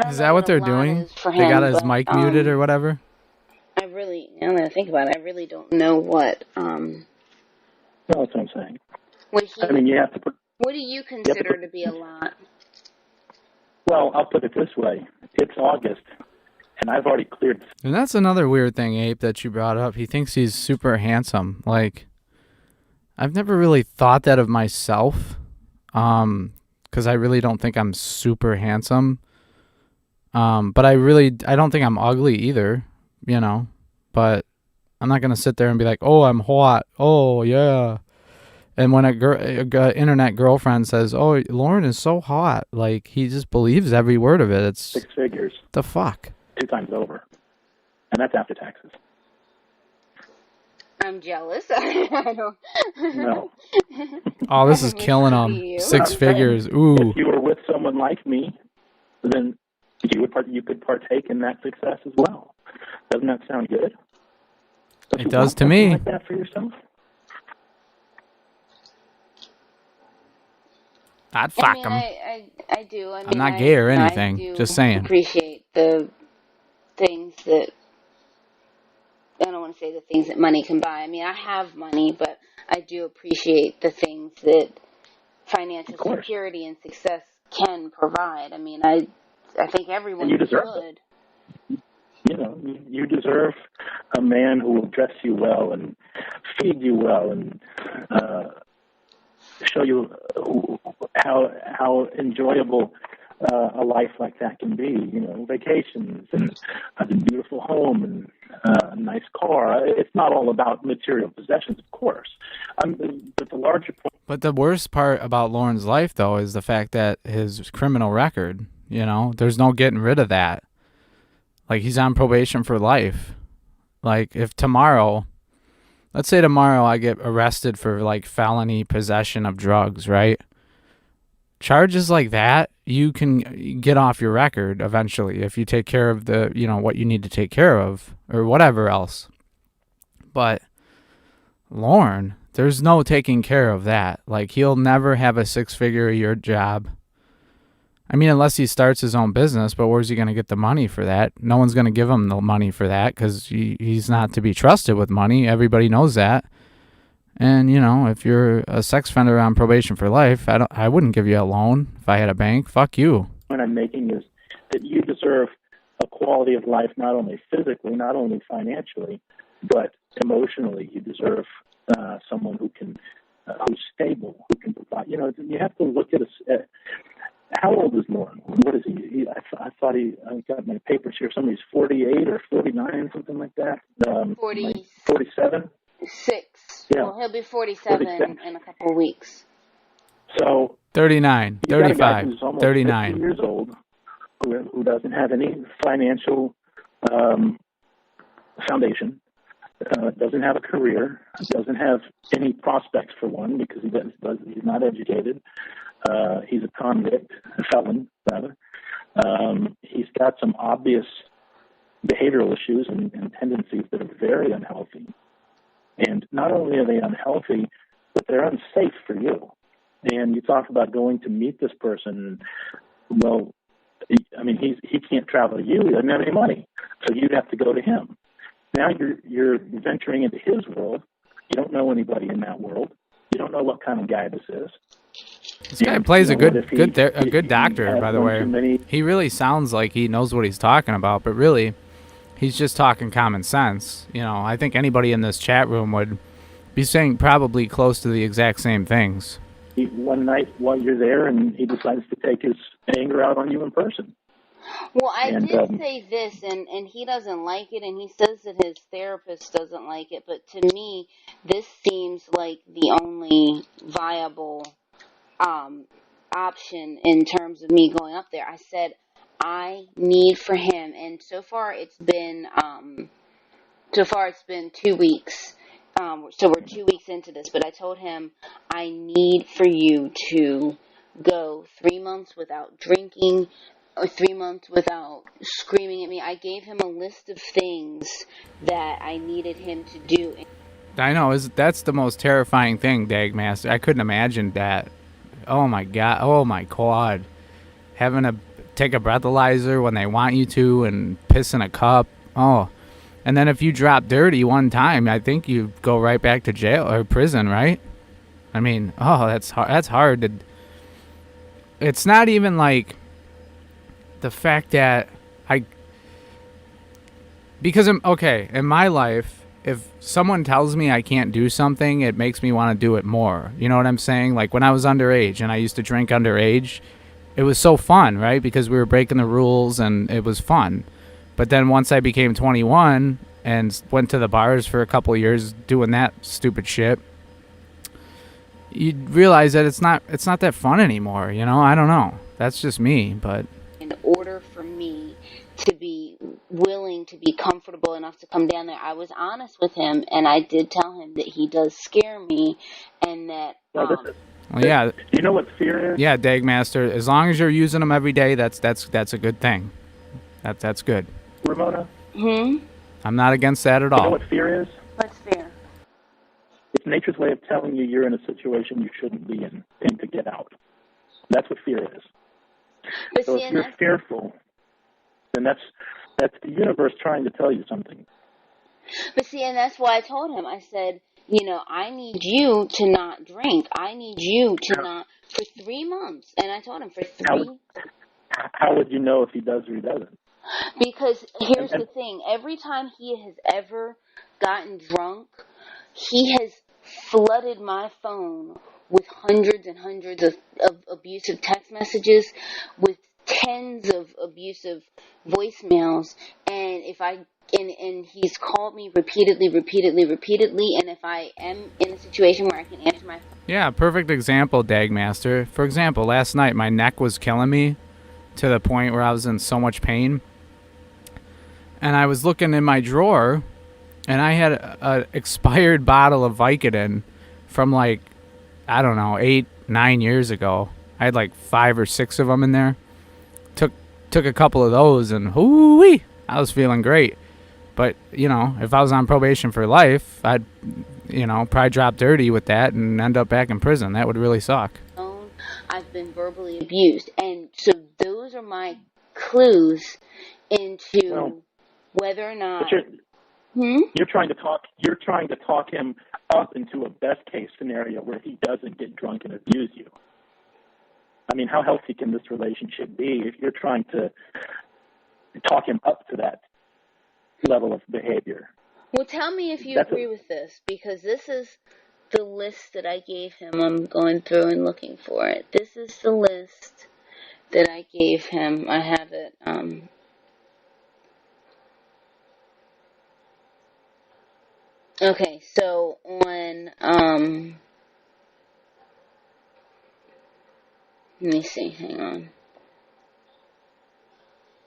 [SPEAKER 4] Is
[SPEAKER 1] know
[SPEAKER 4] that what they're doing? They got his mic muted or whatever?
[SPEAKER 1] I really, now that I think about it, I really don't know what.
[SPEAKER 5] No, that's what I'm saying.
[SPEAKER 1] I mean,
[SPEAKER 5] you have to put.
[SPEAKER 1] What do you consider to be a lot?
[SPEAKER 5] Well, I'll put it this way. It's August, and I've already cleared.
[SPEAKER 4] And that's another weird thing, Ape, that you brought up. He thinks he's super handsome. Like, I've never really thought that of myself, because I really don't think I'm super handsome. But I don't think I'm ugly either, you know. But I'm not gonna sit there and be like, "Oh, I'm hot. Oh, yeah." And when a internet girlfriend says, "Oh, Lauren is so hot," like, he just believes every word of it. It's
[SPEAKER 5] 6 figures.
[SPEAKER 4] The fuck?
[SPEAKER 5] 2 times over, and that's after taxes.
[SPEAKER 1] I'm jealous. I don't.
[SPEAKER 5] No.
[SPEAKER 4] Oh, this is killing him. 6 figures. Ooh.
[SPEAKER 5] If you were with someone like me, then you could partake in that success as well. Doesn't that sound good?
[SPEAKER 4] It does to me.
[SPEAKER 5] Like that for yourself?
[SPEAKER 4] I'd fuck him.
[SPEAKER 1] I do. I mean,
[SPEAKER 4] I'm not gay or anything.
[SPEAKER 1] I do
[SPEAKER 4] just saying.
[SPEAKER 1] Appreciate the things that, I don't want to say the things that money can buy. I mean, I have money, but I do appreciate the things that financial security and success can provide. I mean, I think everyone should.
[SPEAKER 5] You know, you deserve a man who will dress you well and feed you well and show you how enjoyable a life like that can be. You know, vacations and a beautiful home and a nice car. It's not all about material possessions, of course. But the larger point.
[SPEAKER 4] But the worst part about Lauren's life, though, is the fact that his criminal record. You know, there's no getting rid of that. Like, he's on probation for life. Like, if tomorrow, let's say tomorrow I get arrested for, like, felony possession of drugs, right? Charges like that, you can get off your record eventually if you take care of the, you know, what you need to take care of or whatever else. But Lauren, there's no taking care of that. Like, he'll never have a 6-figure-a-year job. I mean, unless he starts his own business, but where's he going to get the money for that? No one's going to give him the money for that because he's not to be trusted with money. Everybody knows that. And, you know, if you're a sex offender on probation for life, I wouldn't give you a loan if I had a bank. Fuck you.
[SPEAKER 5] The point I'm making is that you deserve a quality of life, not only physically, not only financially, but emotionally. You deserve someone who's stable, who can provide. You know, you have to look at how old is Lauren? What is he? I thought I got my papers here. Somebody's 48 or 49, something like that. 47?
[SPEAKER 1] 6. Yeah. Well, he'll be 47 in a couple of weeks.
[SPEAKER 5] So
[SPEAKER 4] 39, 35, 39.
[SPEAKER 5] 50 years old, who doesn't have any financial foundation, doesn't have a career, doesn't have any prospects for one because he's not educated. He's a convict, a felon, rather. He's got some obvious behavioral issues and tendencies that are very unhealthy. And not only are they unhealthy, but they're unsafe for you. and you talk about going to meet this person. Well, I mean, he can't travel to you. He doesn't have any money, so you'd have to go to him. Now you're venturing into his world. You don't know anybody in that world. You don't know what kind of guy this is.
[SPEAKER 4] This guy plays a good doctor, by the way. He really sounds like he knows what he's talking about, but really, he's just talking common sense. You know, I think anybody in this chat room would be saying probably close to the exact same things.
[SPEAKER 5] One night while you're there, and he decides to take his anger out on you in person.
[SPEAKER 1] Well, I did say this, and he doesn't like it, and he says that his therapist doesn't like it, but to me, this seems like the only viable option in terms of me going up there. I said, I need for him, and so far it's been 2 weeks. So we're 2 weeks into this, but I told him, I need for you to go 3 months without drinking, or 3 months without screaming at me. I gave him a list of things that I needed him to do.
[SPEAKER 4] I know, that's the most terrifying thing, Dagmaster. I couldn't imagine that. Oh my God, oh my Cawd. Having to take a breathalyzer when they want you to and piss in a cup. Oh. And then if you drop dirty one time, I think you go right back to jail or prison, right? I mean, oh, that's hard to... It's not even like the fact that because in my life, if someone tells me I can't do something, it makes me want to do it more. You know what I'm saying? Like when I was underage and I used to drink underage, it was so fun, right? Because we were breaking the rules and it was fun. But then once I became 21 and went to the bars for a couple of years doing that stupid shit, you realize that it's not that fun anymore, you know? I don't know. That's just me, but...
[SPEAKER 1] In order for me to be willing to be comfortable enough to come down there, I was honest with him, and I did tell him that he does scare me, and that...
[SPEAKER 4] Well, yeah.
[SPEAKER 5] You know what fear is?
[SPEAKER 4] Yeah, Dagmaster. As long as you're using them every day, that's a good thing. That's good.
[SPEAKER 5] Ramona?
[SPEAKER 4] I'm not against that at all.
[SPEAKER 5] You know what fear is?
[SPEAKER 1] What's fear?
[SPEAKER 5] It's nature's way of telling you you're in a situation you shouldn't be in and to get out. That's what fear is.
[SPEAKER 1] But
[SPEAKER 5] so
[SPEAKER 1] see,
[SPEAKER 5] if you're fearful, then that's the universe trying to tell you something.
[SPEAKER 1] But see, and that's why I told him, I said, you know, I need you to not drink. I need you to not, for 3 months. And I told him for 3.
[SPEAKER 5] How would you know if he does or he doesn't?
[SPEAKER 1] Because here's the thing. Every time he has ever gotten drunk, he has flooded my phone with hundreds and hundreds of abusive text messages, with tens of abusive voicemails, and and he's called me repeatedly, and if I am in a situation where I can answer my phone.
[SPEAKER 4] Yeah, perfect example, Dagmaster. For example, last night my neck was killing me to the point where I was in so much pain, and I was looking in my drawer, and I had an expired bottle of Vicodin from like, I don't know, 8-9 years ago. I had like 5 or 6 of them in there. Took a couple of those, and hoo-wee, I was feeling great. But, you know, if I was on probation for life, I'd, you know, probably drop dirty with that and end up back in prison. That would really suck.
[SPEAKER 1] I've been verbally abused, and so those are my clues into whether or not...
[SPEAKER 5] You're trying to talk him up into a best case scenario where he doesn't get drunk and abuse you. I mean, how healthy can this relationship be if you're trying to talk him up to that level of behavior?
[SPEAKER 1] Well, tell me if you agree with this, because this is the list that I gave him. I'm going through and looking for it. This is the list that I gave him. I have it. Okay, so on, let me see, hang on.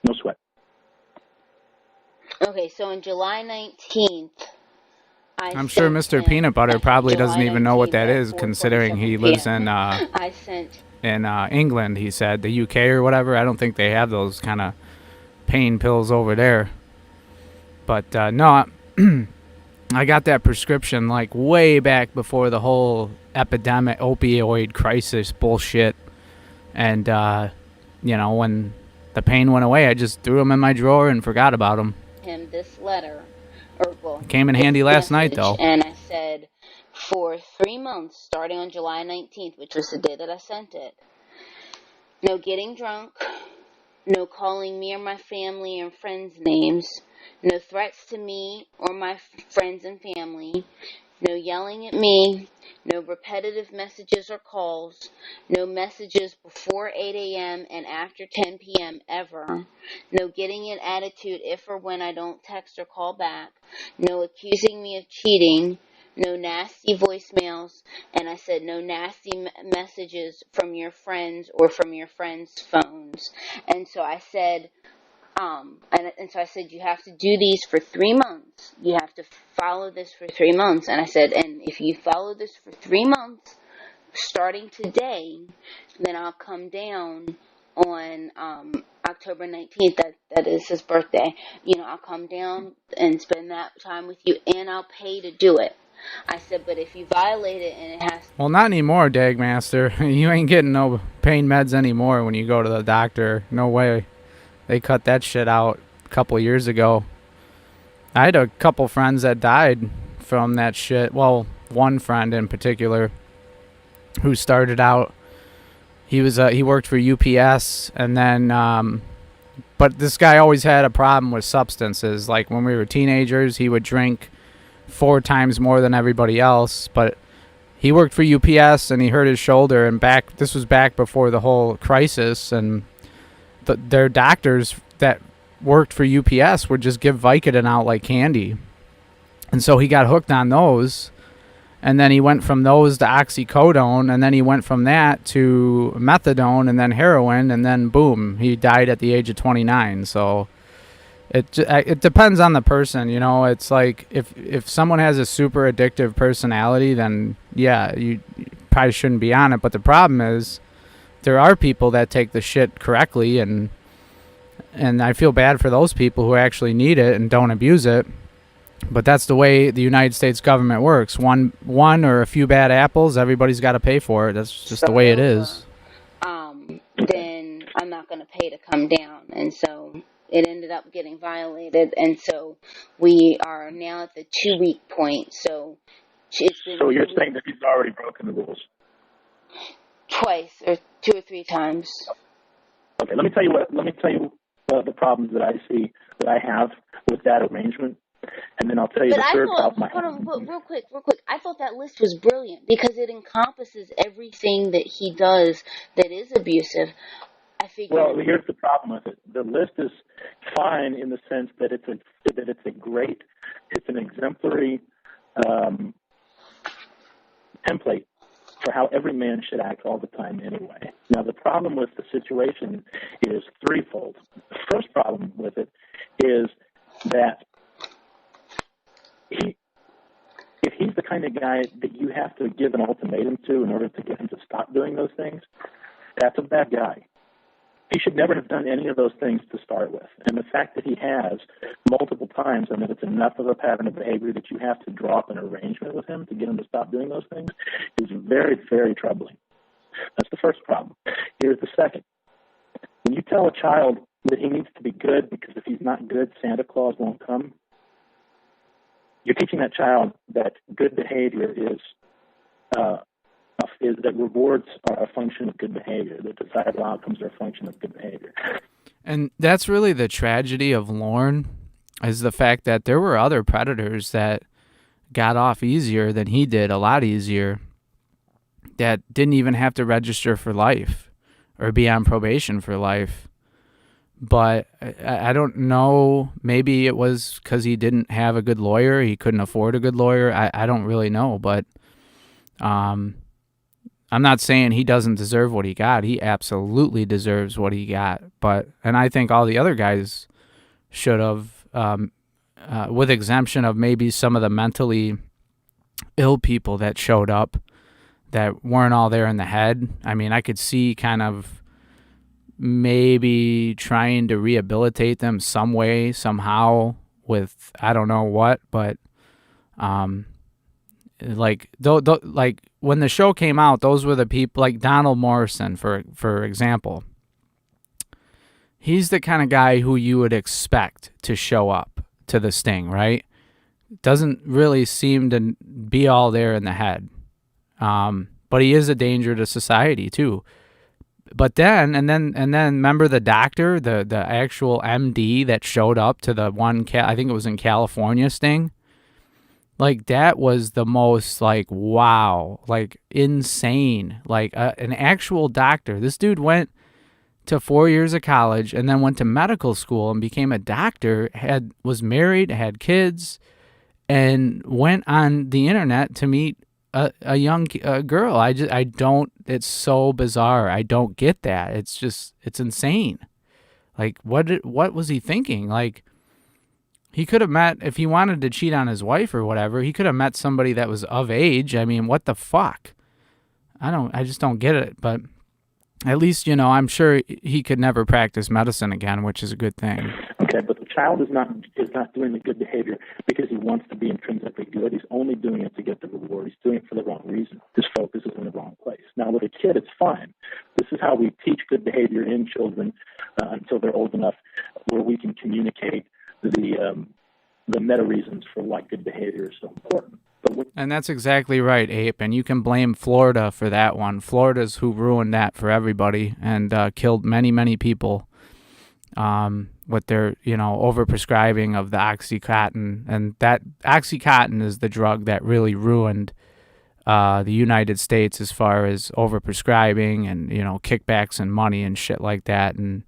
[SPEAKER 5] No sweat.
[SPEAKER 1] Okay, so on July 19th,
[SPEAKER 4] I'm sure Mr. Peanut Butter probably doesn't even know what that is, considering he lives in England, he said, the UK or whatever. I don't think they have those kind of pain pills over there. But, no, I got that prescription like way back before the whole epidemic opioid crisis bullshit. And, when the pain went away, I just threw them in my drawer and forgot about them.
[SPEAKER 1] Him this letter,
[SPEAKER 4] came in handy last night, though.
[SPEAKER 1] And I said, for 3 months, starting on July 19th, which was the day that I sent it, no getting drunk, no calling me or my family and friends' names, no threats to me or my friends and family, no yelling at me, no repetitive messages or calls, no messages before 8 a.m. and after 10 p.m. ever, no getting an attitude if or when I don't text or call back, no accusing me of cheating, no nasty voicemails, and I said no nasty messages from your friends or from your friends' phones. And so I said, so I said, you have to do these for 3 months. You have to follow this for 3 months. And I said, and if you follow this for 3 months, starting today, then I'll come down on October 19th. That is his birthday. I'll come down and spend that time with you, and I'll pay to do it. I said, but if you violate it and it has...
[SPEAKER 4] Well, not anymore, Dagmaster. You ain't getting no pain meds anymore when you go to the doctor. No way. They cut that shit out a couple of years ago. I had a couple friends that died from that shit. Well, one friend in particular who started out, he worked for UPS, and then but this guy always had a problem with substances. Like when we were teenagers, he would drink 4 times more than everybody else, but he worked for UPS and he hurt his shoulder, and this was back before the whole crisis, and their doctors that worked for UPS would just give Vicodin out like candy. And so he got hooked on those, and then he went from those to oxycodone, and then he went from that to methadone, and then heroin, and then boom, he died at the age of 29. So it depends on the person, It's like if someone has a super addictive personality, then yeah, you probably shouldn't be on it. But the problem is, there are people that take the shit correctly, and I feel bad for those people who actually need it and don't abuse it. But that's the way the United States government works. One or a few bad apples, everybody's got to pay for it. That's just the way it is.
[SPEAKER 1] Then I'm not going to pay to come down. And so it ended up getting violated. And so we are now at the 2-week point. So it's been...
[SPEAKER 5] So you're saying that he's already broken the rules?
[SPEAKER 1] Twice, or 2 or 3 times.
[SPEAKER 5] Okay, let me tell you the problems that I see that I have with that arrangement, and then I'll tell you the third problem I have.
[SPEAKER 1] Real quick. I thought that list was brilliant because it encompasses everything that he does that is abusive. I figured.
[SPEAKER 5] Well, here's the problem with it. The list is fine in the sense that it's an exemplary template for how every man should act all the time anyway. Now, the problem with the situation is threefold. The first problem with it is that if he's the kind of guy that you have to give an ultimatum to in order to get him to stop doing those things, that's a bad guy. He should never have done any of those things to start with. And the fact that he has multiple times and that it's enough of a pattern of behavior that you have to draw up an arrangement with him to get him to stop doing those things is very, very troubling. That's the first problem. Here's the second. When you tell a child that he needs to be good because if he's not good, Santa Claus won't come, you're teaching that child that good behavior is that rewards are a function of good behavior, that desirable outcomes are a function of good behavior.
[SPEAKER 4] And that's really the tragedy of Lorne, is the fact that there were other predators that got off easier than he did, a lot easier, that didn't even have to register for life or be on probation for life. But I don't know, maybe it was because he didn't have a good lawyer, he couldn't afford a good lawyer, I don't really know, but I'm not saying he doesn't deserve what he got. He absolutely deserves what he got. And I think all the other guys should have, with exemption of maybe some of the mentally ill people that showed up that weren't all there in the head. I mean, I could see kind of maybe trying to rehabilitate them some way, somehow, with I don't know what, but Like like when the show came out, those were the people like Donald Morrison, for example. He's the kind of guy who you would expect to show up to the sting, right? Doesn't really seem to be all there in the head. But he is a danger to society too. But then remember the doctor, the actual MD that showed up to the one, I think it was in California sting? Like, that was the most, like, wow, like, insane. Like, an actual doctor. This dude went to 4 years of college and then went to medical school and became a doctor, was married, had kids, and went on the internet to meet a young girl. I don't, it's so bizarre. I don't get that. It's insane. Like, what was he thinking? Like, he could have met, if he wanted to cheat on his wife or whatever, he could have met somebody that was of age. I mean, what the fuck? I just don't get it. But at least, I'm sure he could never practice medicine again, which is a good thing.
[SPEAKER 5] Okay, but the child is not doing the good behavior because he wants to be intrinsically good. He's only doing it to get the reward. He's doing it for the wrong reason. His focus is in the wrong place. Now, with a kid, it's fine. This is how we teach good behavior in children until they're old enough where we can communicate the meta reasons for why good behavior is so important.
[SPEAKER 4] And that's exactly right, Ape. And you can blame Florida for that one. Florida's who ruined that for everybody and killed many, many people with their, overprescribing of the OxyContin. And that OxyContin is the drug that really ruined the United States as far as overprescribing and, kickbacks and money and shit like that. And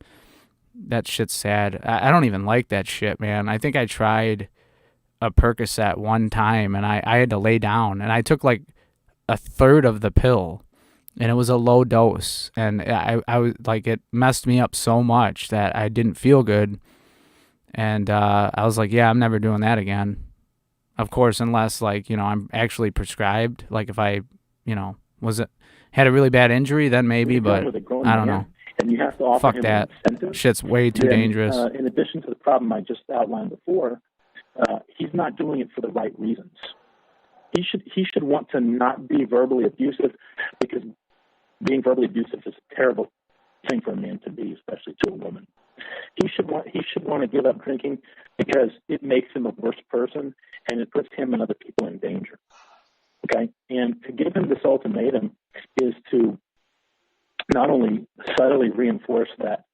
[SPEAKER 4] that shit's sad. I don't even like that shit, man. I think I tried a Percocet one time and I had to lay down and I took like a third of the pill and it was a low dose and I was like, it messed me up so much that I didn't feel good. And I was like, yeah, I'm never doing that again. Of course, unless like, I'm actually prescribed. Like if I, had a really bad injury, then maybe, but I don't know.
[SPEAKER 5] And you have to offer
[SPEAKER 4] Fuck
[SPEAKER 5] him
[SPEAKER 4] that.
[SPEAKER 5] an incentive.
[SPEAKER 4] Shit's way too dangerous.
[SPEAKER 5] In addition to the problem I just outlined before, he's not doing it for the right reasons. He should want to not be verbally abusive because being verbally abusive is a terrible thing for a man to be, especially to a woman. He should want to give up drinking because it makes him a worse person and it puts him and other people in danger. Okay? And to give him this ultimatum is to not only subtly reinforce that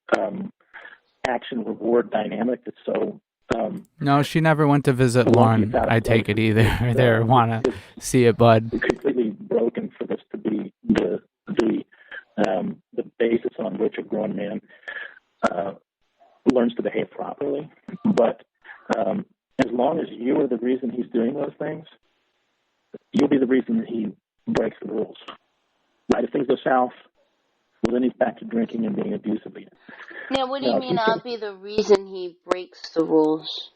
[SPEAKER 5] action-reward dynamic that's so...
[SPEAKER 4] no, she never went to visit Lauren, I take it either. They want to see it, bud.
[SPEAKER 5] It's completely broken for this to be the basis on which a grown man learns to behave properly. But as long as you are the reason he's doing those things, you'll be the reason that he breaks the rules. Right? If things go south, well, then he's back to drinking and being abusive again.
[SPEAKER 1] Now, what do you mean I'll be the reason he breaks the rules?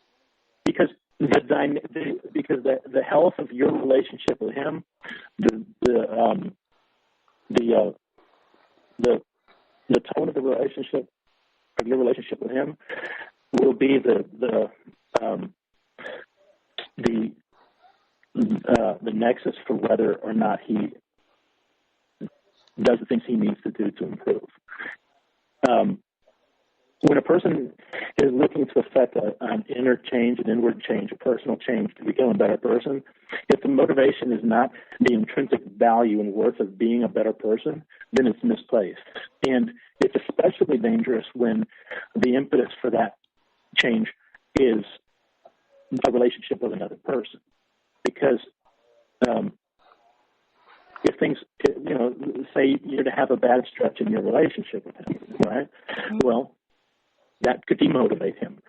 [SPEAKER 5] Because the health of your relationship with him, the tone of the relationship of your relationship with him will be the nexus for whether or not he does the things he needs to do to improve. When a person is looking to affect an inner change, an inward change, a personal change to become a better person, if the motivation is not the intrinsic value and worth of being a better person, then it's misplaced. And it's especially dangerous when the impetus for that change is a relationship with another person. Because if things, say you're to have a bad stretch in your relationship with him, right? Well, that could demotivate him,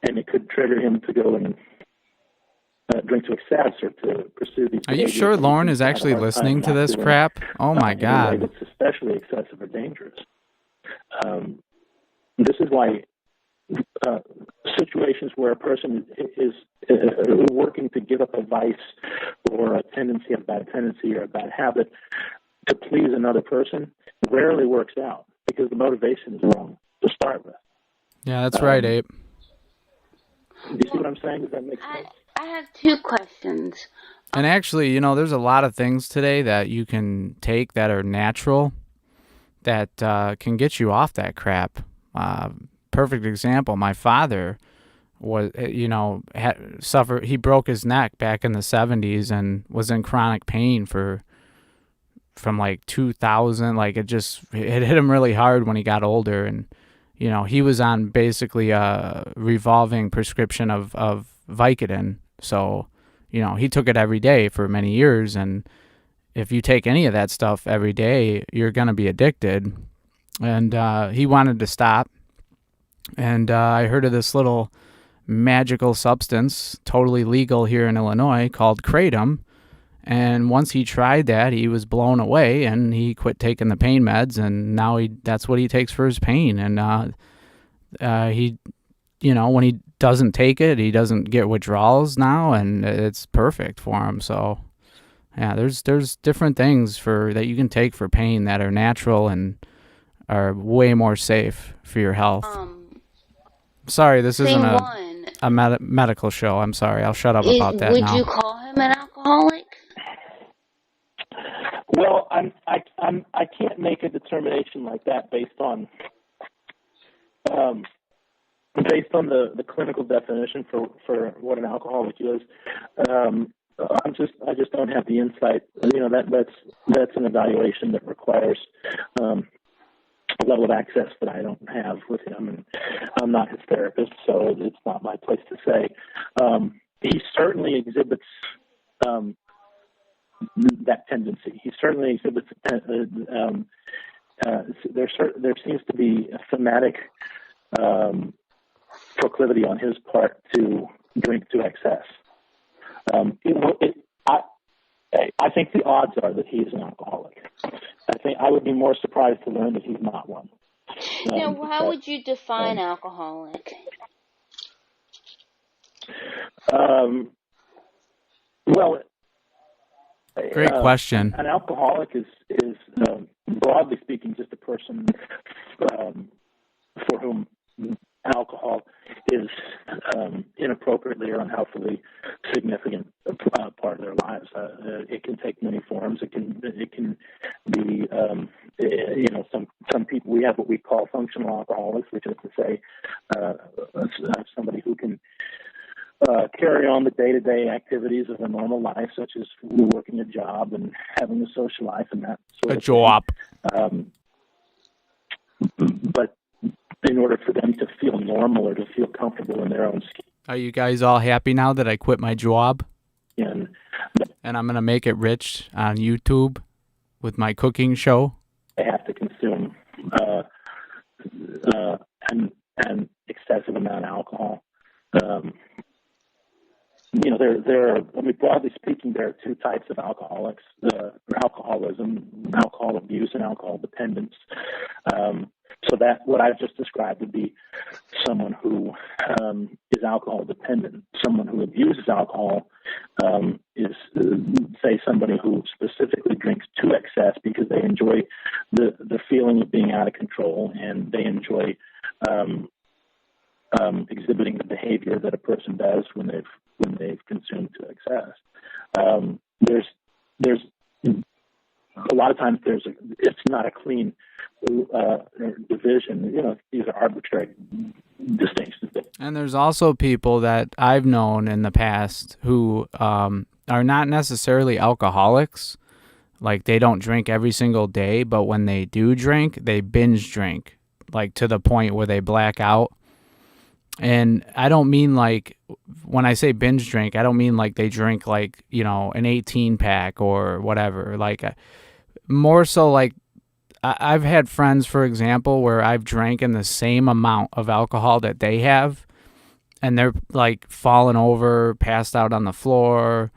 [SPEAKER 5] and it could trigger him to go and drink to excess or to pursue these.
[SPEAKER 4] Are you sure Lauren is actually listening to this crap? Oh my God!
[SPEAKER 5] It's especially excessive or dangerous. This is why situations where a person is working to give up a vice or a bad tendency or a bad habit to please another person rarely works out because the motivation is wrong to start with.
[SPEAKER 4] Yeah, that's right, Abe.
[SPEAKER 5] Do you see what I'm saying? Does that make sense?
[SPEAKER 1] I have two questions.
[SPEAKER 4] And actually, there's a lot of things today that you can take that are natural that can get you off that crap. Perfect example, my father was, suffered, he broke his neck back in the 70s and was in chronic pain from like 2000. Like it hit him really hard when he got older. And, he was on basically a revolving prescription of Vicodin. So, he took it every day for many years. And if you take any of that stuff every day, you're going to be addicted. And he wanted to stop. And I heard of this little magical substance, totally legal here in Illinois, called kratom. And once he tried that, he was blown away, and he quit taking the pain meds, and now that's what he takes for his pain. And he, when he doesn't take it, he doesn't get withdrawals now, and it's perfect for him. So, yeah, there's different things that you can take for pain that are natural and are way more safe for your health. Sorry, this isn't a medical show. I'm sorry. I'll shut up about that now.
[SPEAKER 1] Would you call him an alcoholic?
[SPEAKER 5] Well, I can't make a determination like that based on the clinical definition for what an alcoholic is. I just don't have the insight. That's an evaluation that requires a level of access that I don't have with him, and I'm not his therapist, so it's not my place to say. He certainly exhibits that tendency. He certainly exhibits. There seems to be a thematic proclivity on his part to drink to excess. I think the odds are that he is an alcoholic. I think I would be more surprised to learn that he's not one.
[SPEAKER 1] Now, how would you define alcoholic?
[SPEAKER 5] Well,
[SPEAKER 4] great question.
[SPEAKER 5] An alcoholic is broadly speaking just a person for whom alcohol is inappropriately or unhealthily significant part of their lives. It can take many forms. It can be some people. We have what we call functional alcoholics, which is to say somebody who can carry on the day-to-day activities of a normal life, such as working a job and having a social life and that sort of
[SPEAKER 4] job.
[SPEAKER 5] But in order for them to feel normal or to feel comfortable in their own skin.
[SPEAKER 4] Are you guys all happy now that I quit my job?
[SPEAKER 5] And
[SPEAKER 4] I'm going to make it rich on YouTube with my cooking show?
[SPEAKER 5] They have to consume an excessive amount of alcohol. Broadly speaking, there are two types of alcoholics: alcoholism, alcohol abuse, and alcohol dependence. So that what I've just described would be someone who is alcohol dependent. Someone who abuses alcohol is, say, somebody who specifically drinks to excess because they enjoy the feeling of being out of control, and they enjoy exhibiting the behavior that a person does when they've consumed to excess. There's a lot of times it's not a clean division. These are arbitrary distinctions.
[SPEAKER 4] And there's also people that I've known in the past who are not necessarily alcoholics. Like, they don't drink every single day, but when they do drink, they binge drink, like to the point where they black out. And I don't mean like, when I say binge drink, I don't mean like they drink like, an 18 pack or whatever. Like, more so like, I've had friends, for example, where I've drank in the same amount of alcohol that they have, and they're like falling over, passed out on the floor,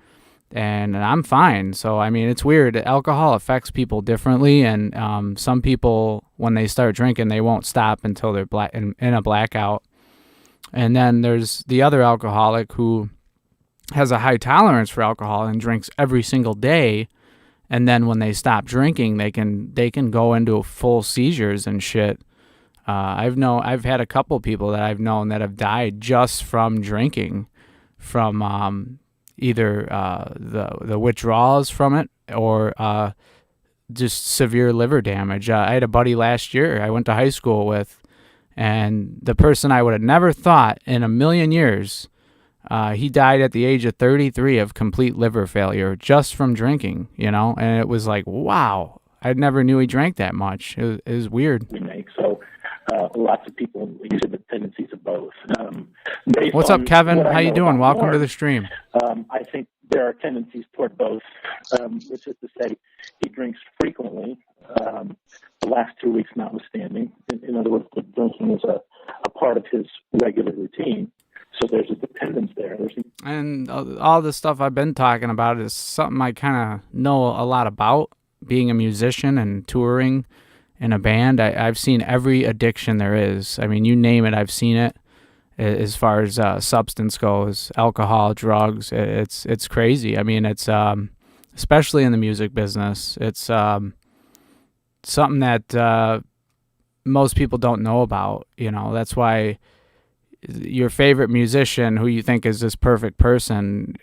[SPEAKER 4] and I'm fine. So, I mean, it's weird. Alcohol affects people differently, and some people, when they start drinking, they won't stop until they're in a blackout. And then there's the other alcoholic who has a high tolerance for alcohol and drinks every single day. And then when they stop drinking, they can go into full seizures and shit. I've had a couple people that I've known that have died just from drinking from either the withdrawals from it or just severe liver damage. I had a buddy last year I went to high school with, and the person I would have never thought in a million years, he died at the age of 33 of complete liver failure just from drinking, and it was like, wow, I never knew he drank that much. It was weird.
[SPEAKER 5] We make. So lots of people exhibit tendencies of both.
[SPEAKER 4] What's up, Kevin? How you doing? Welcome to the stream.
[SPEAKER 5] I think there are tendencies toward both, which is to say he drinks frequently, the last 2 weeks notwithstanding. In other words, drinking is a part of his regular routine. So there's a dependence there.
[SPEAKER 4] And all the stuff I've been talking about is something I kind of know a lot about, being a musician and touring in a band. I've seen every addiction there is. I mean, you name it, I've seen it. As far as substance goes, alcohol, drugs, it's crazy. I mean, it's especially in the music business, it's something that most people don't know about. That's why your favorite musician, who you think is this perfect person,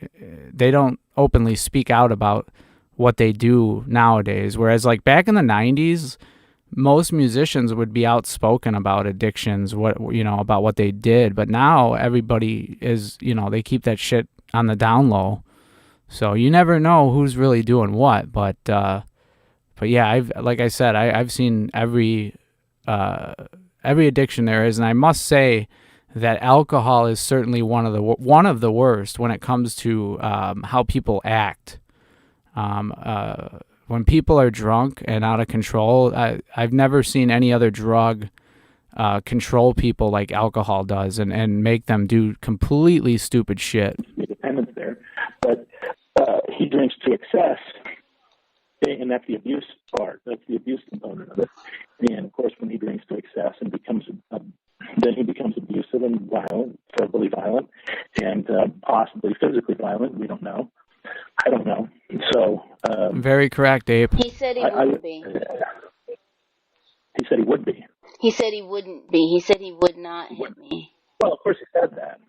[SPEAKER 4] they don't openly speak out about what they do nowadays. Whereas like back in the 90s, most musicians would be outspoken about addictions, about what they did. But now everybody is, they keep that shit on the down low. So you never know who's really doing what. But yeah, I've seen every addiction there is, and I must say that alcohol is certainly one of the worst when it comes to how people act. When people are drunk and out of control, I've never seen any other drug control people like alcohol does and make them do completely stupid shit.
[SPEAKER 5] Dependence there, but he drinks to excess, and that's the abuse part. That's the abuse component of it. And of course, when he drinks to excess and then he becomes abusive and violent, verbally violent, and possibly physically violent. We don't know. I don't know. So
[SPEAKER 4] very correct, Abe.
[SPEAKER 1] He said he wouldn't be.
[SPEAKER 5] He said he would be.
[SPEAKER 1] He said he wouldn't be. He said he would not hit me.
[SPEAKER 5] Well, of course he said that.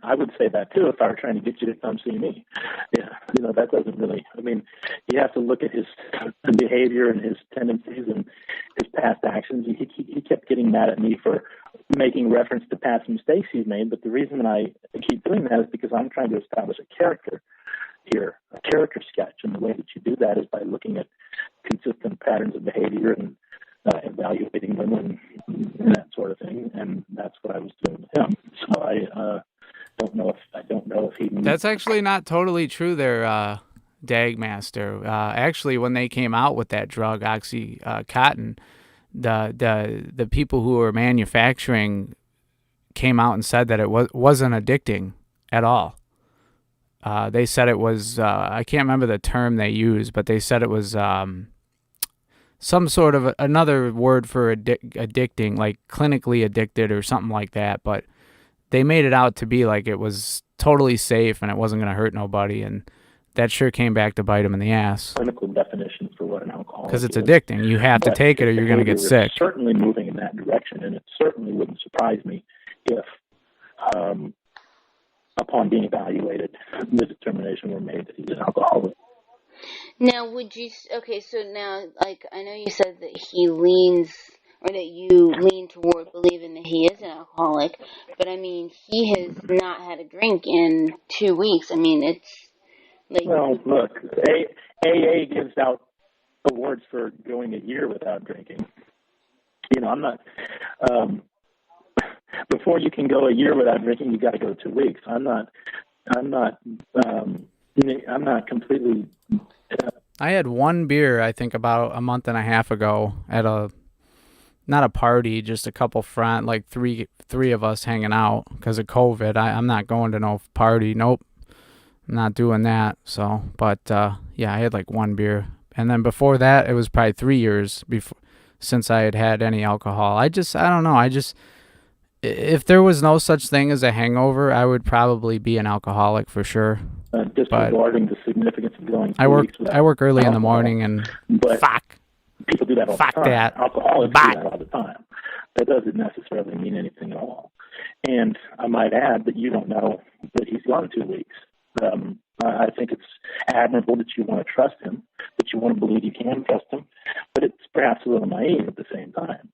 [SPEAKER 5] I would say that too if I were trying to get you to come see me. Yeah, that doesn't really. I mean, you have to look at his behavior and his tendencies and his past actions. He kept getting mad at me for making reference to past mistakes he's made. But the reason that I keep doing that is because I'm trying to establish a character here, a character sketch. And the way that you do that is by looking at consistent patterns of behavior and evaluating them and that sort of thing. And that's what I was doing with him. So I don't know if he.
[SPEAKER 4] That's actually not totally true there, Dagmaster. Actually, when they came out with that drug, Oxycontin, the people who were manufacturing came out and said that it wasn't addicting at all. They said it was, I can't remember the term they used, but they said it was some sort of another word for addicting, like clinically addicted or something like that. But they made it out to be like it was totally safe and it wasn't going to hurt nobody. And that sure came back to bite them in the ass.
[SPEAKER 5] Clinical definition for what an alcoholic
[SPEAKER 4] because it's
[SPEAKER 5] is.
[SPEAKER 4] addicting. You have to take it or you're going to get sick.
[SPEAKER 5] It's certainly moving in that direction, and it certainly wouldn't surprise me if, upon being evaluated, the determination were made that he's an alcoholic.
[SPEAKER 1] Now, so now, like, I know you said that he leans, or that you lean toward believing that he is an alcoholic, but I mean, he has not had a drink in 2 weeks. I mean, it's like...
[SPEAKER 5] Well, look, AA gives out awards for going a year without drinking. I'm not... before you can go a year without drinking, you got to go 2 weeks. I'm not completely...
[SPEAKER 4] I had one beer, I think, about a month and a half ago at not a party, just a couple like three of us hanging out because of COVID. I'm not going to no party. Nope. I'm not doing that. So, but yeah, I had like one beer. And then before that, it was probably 3 years since I had any alcohol. I don't know. If there was no such thing as a hangover, I would probably be an alcoholic for sure.
[SPEAKER 5] Disregarding the significance of going.
[SPEAKER 4] I work early in the morning, and
[SPEAKER 5] but
[SPEAKER 4] fuck.
[SPEAKER 5] People do that all
[SPEAKER 4] fuck
[SPEAKER 5] the time.
[SPEAKER 4] That.
[SPEAKER 5] Alcoholics do that all the time. that doesn't necessarily mean anything at all. And I might add that you don't know that he's gone 2 weeks. I think it's admirable that you want to trust him, that you want to believe you can trust him, but it's perhaps a little naive at the same time.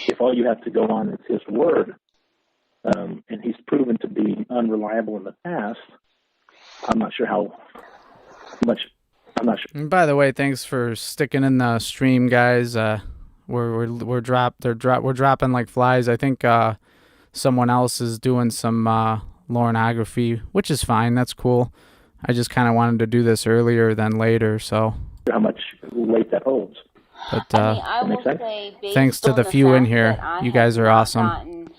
[SPEAKER 5] If all you have to go on is his word, and he's proven to be unreliable in the past, I'm not sure how much. I'm not sure.
[SPEAKER 4] And by the way, thanks for sticking in the stream, guys. We're dropping like flies. I think someone else is doing some Laurenography, which is fine. That's cool. I just kind of wanted to do this earlier than later, so.
[SPEAKER 5] How much weight that holds.
[SPEAKER 4] But
[SPEAKER 1] I will say,
[SPEAKER 4] thanks to the few in here. You guys are awesome.
[SPEAKER 1] Gotten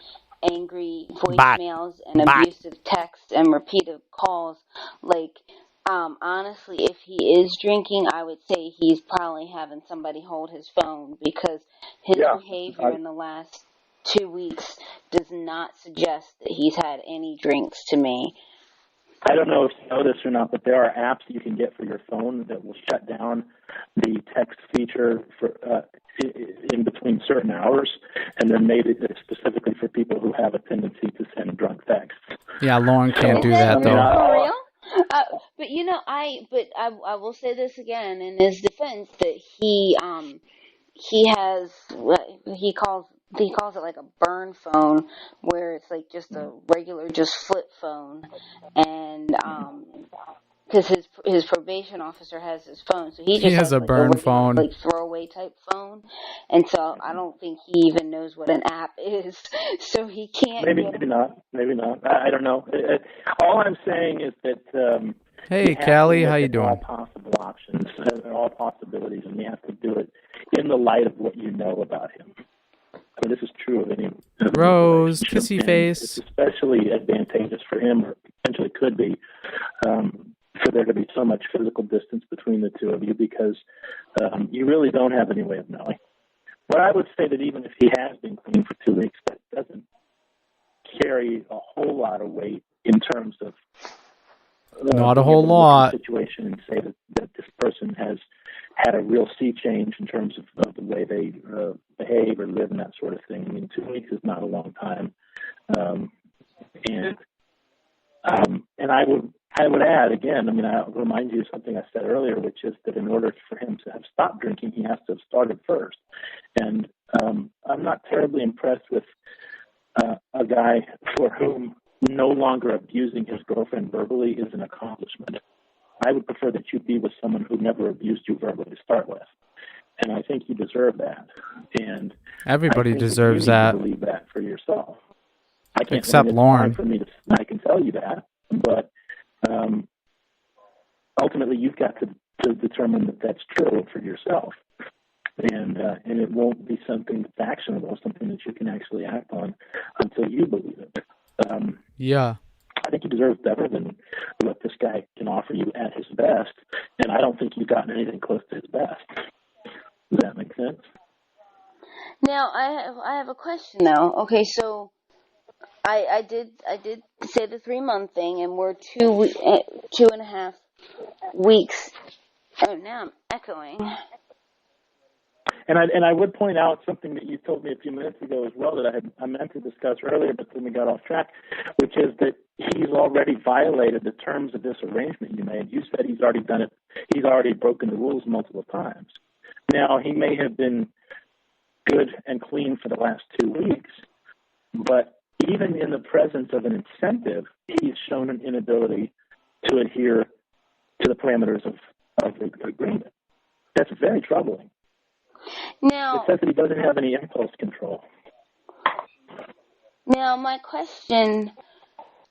[SPEAKER 1] angry voicemails and abusive texts and repeated calls. Like, honestly, if he is drinking, I would say he's probably having somebody hold his phone, because his behavior in the last 2 weeks does not suggest that he's had any drinks to me.
[SPEAKER 5] I don't know if you know this or not, but there are apps you can get for your phone that will shut down the text feature for in between certain hours, and they're made specifically for people who have a tendency to send drunk texts.
[SPEAKER 4] Yeah, Lauren can't do that, though.
[SPEAKER 1] For real? But you know, I will say this again in his defense, that he has he calls it like a burn phone, where it's like just a regular flip phone, and because his probation officer has his phone, so he just
[SPEAKER 4] has a
[SPEAKER 1] like
[SPEAKER 4] burn
[SPEAKER 1] regular,
[SPEAKER 4] phone,
[SPEAKER 1] like throwaway type phone, and so I don't think he even knows what an app is, so he can't.
[SPEAKER 5] Maybe not. I don't know. All I'm saying is that.
[SPEAKER 4] Hey, Callie, how you doing?
[SPEAKER 5] All possible options, all possibilities, and you have to do it in the light of what you know about him. I mean, this is true of any
[SPEAKER 4] Rose, kissy face.
[SPEAKER 5] It's especially advantageous for him, or potentially could be, for there to be so much physical distance between the two of you, because you really don't have any way of knowing. But I would say that even if he has been clean for 2 weeks, that doesn't carry a whole lot of weight in terms of
[SPEAKER 4] not a whole lot
[SPEAKER 5] situation, and say that this person has had a real sea change in terms of the way they behave or live and that sort of thing. I mean, 2 weeks is not a long time, and I would add again. I mean, I'll remind you of something I said earlier, which is that in order for him to have stopped drinking, he has to have started first. And I'm not terribly impressed with a guy for whom no longer abusing his girlfriend verbally is an accomplishment. I would prefer that you be with someone who never abused you verbally to start with. And I think you deserve that. And
[SPEAKER 4] everybody deserves that.
[SPEAKER 5] You believe that for yourself.
[SPEAKER 4] Except Lauren.
[SPEAKER 5] I can tell you that, but ultimately you've got to determine that that's true for yourself. And it won't be something that's actionable, something that you can actually act on until you believe it.
[SPEAKER 4] Yeah.
[SPEAKER 5] I think he deserves better than what this guy can offer you at his best, and I don't think you've gotten anything close to his best. Does that make sense?
[SPEAKER 1] Now I have a question though. Okay, so I did say the 3-month thing, and we're 2.5 weeks. Oh, now I'm echoing.
[SPEAKER 5] And I would point out something that you told me a few minutes ago as well that I meant to discuss earlier, but then we got off track, which is that he's already violated the terms of this arrangement you made. You said he's already done it. He's already broken the rules multiple times. Now, he may have been good and clean for the last 2 weeks, but even in the presence of an incentive, he's shown an inability to adhere to the parameters of the agreement. That's very troubling.
[SPEAKER 1] Now,
[SPEAKER 5] it says that he doesn't have any impulse control.
[SPEAKER 1] Now, my question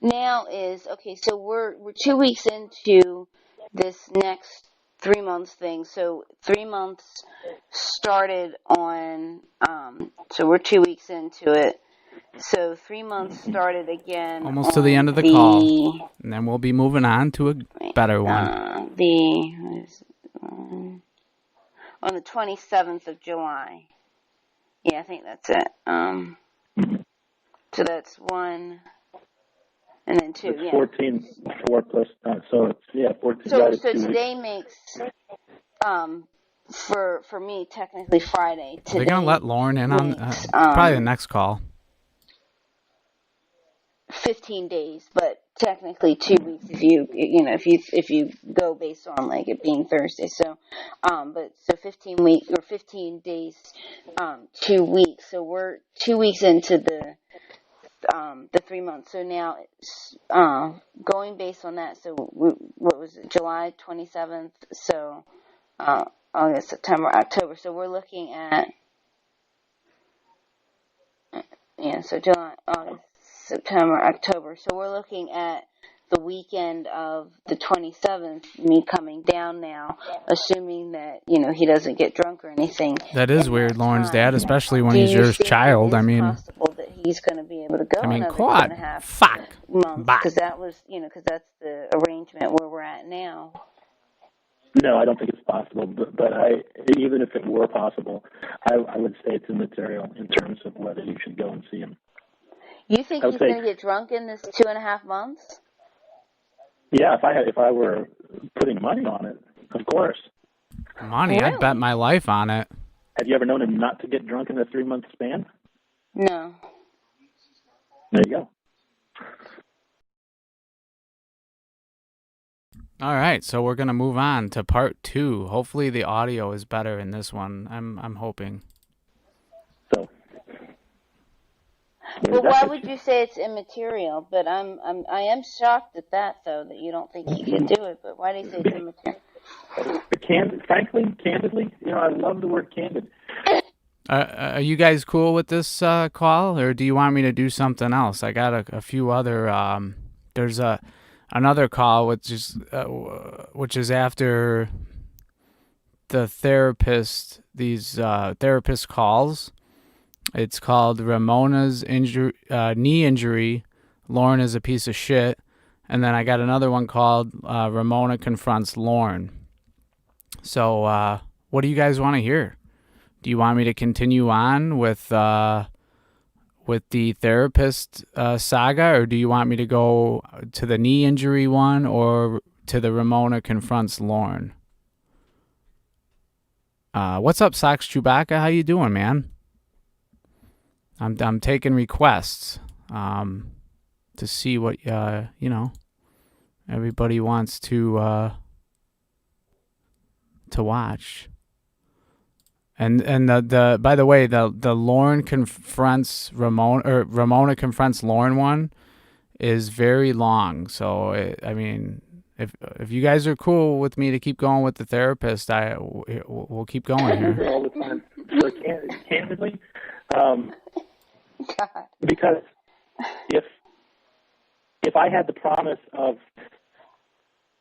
[SPEAKER 1] now is, okay, so we're 2 weeks into this next 3 months thing. So 3 months started on, so we're 2 weeks into it. So 3 months started again.
[SPEAKER 4] Almost to the end of the call. And then we'll be moving on to a better one.
[SPEAKER 1] On the 27th of July. Yeah, I think that's it. So that's 1, and then 2.
[SPEAKER 5] It's 14, 4 plus, so it's, 14.
[SPEAKER 1] So today makes for me, technically Friday.
[SPEAKER 4] Are they gonna let Lauren in on probably the next call?
[SPEAKER 1] 15 days, but technically 2 weeks if you go based on like it being Thursday. So, but so 15 days, 2 weeks. So we're 2 weeks into the 3 months. So now, going based on that. So what was it? July 27th. So, August, September, October. So we're looking at, so July, August, September, October. So we're looking at the weekend of the 27th, me coming down now, assuming that, he doesn't get drunk or anything.
[SPEAKER 4] That is weird, Lauren's dad, especially when he's your child.
[SPEAKER 1] I mean, possible that he's going to be able to go another
[SPEAKER 4] Cawd,
[SPEAKER 1] 2.5 months, because that was, because that's the arrangement where we're at now.
[SPEAKER 5] No, I don't think it's possible. But even if it were possible, I would say it's immaterial in terms of whether you should go and see him.
[SPEAKER 1] You think he's going to get drunk in this 2.5 months?
[SPEAKER 5] Yeah, if I were putting money on it, of course.
[SPEAKER 4] Money? Really? I'd bet my life on it.
[SPEAKER 5] Have you ever known him not to get drunk in a 3-month span?
[SPEAKER 1] No.
[SPEAKER 5] There you go.
[SPEAKER 4] All right, so we're gonna move on to part 2. Hopefully, the audio is better in this one. I'm hoping.
[SPEAKER 5] So.
[SPEAKER 1] Well, why would you say it's immaterial? But I am shocked at that, though, that you don't think he could do it. But why do you say it's immaterial?
[SPEAKER 5] Candidly, I love the word candid.
[SPEAKER 4] Are you guys cool with this call, or do you want me to do something else? I got a few other. There's another call which is after the therapist. These therapist calls. It's called Ramona's knee injury. Lauren is a piece of shit. And then I got another one called Ramona confronts Lauren. So what do you guys want to hear? Do you want me to continue on with the therapist saga, or do you want me to go to the knee injury one or to the Ramona confronts Lauren? What's up, Sox Chewbacca? How you doing, man? I'm taking requests to see what everybody wants to watch. And the by the way, the Lauren confronts Ramona, or Ramona confronts Lauren one is very long. So if you guys are cool with me to keep going with the therapist, we'll keep going here.
[SPEAKER 5] All the time. So candidly, because if I had the promise of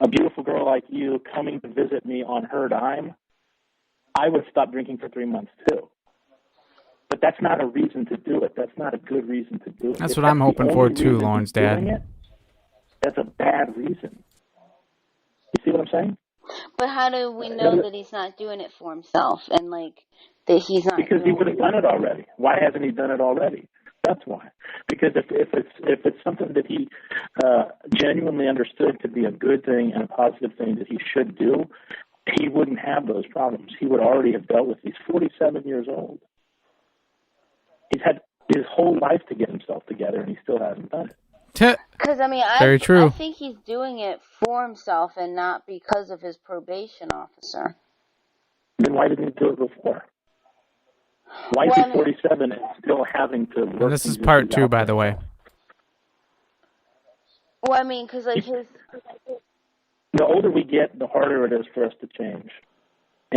[SPEAKER 5] a beautiful girl like you coming to visit me on her dime, I would stop drinking for 3 months too. But that's not a reason to do it. That's not a good reason to do it.
[SPEAKER 4] That's what I'm hoping for too, Lauren's dad.
[SPEAKER 5] That's a bad reason. You see what I'm saying?
[SPEAKER 1] But how do we know that he's not doing it for himself, and that he's not?
[SPEAKER 5] Because he would have done it already. Why hasn't he done it already? That's why. Because if it's something that he genuinely understood to be a good thing and a positive thing that he should do, he wouldn't have those problems. He would already have dealt with these. 47 years old. He's had his whole life to get himself together, and he still hasn't done it.
[SPEAKER 1] Because
[SPEAKER 4] Very true.
[SPEAKER 1] I think he's doing it for himself and not because of his probation officer.
[SPEAKER 5] Then why didn't he do it before? Why is he 47 and still having to work?
[SPEAKER 4] And this is part 2, by the way.
[SPEAKER 1] Well, because his...
[SPEAKER 5] The older we get, the harder it is for us to change.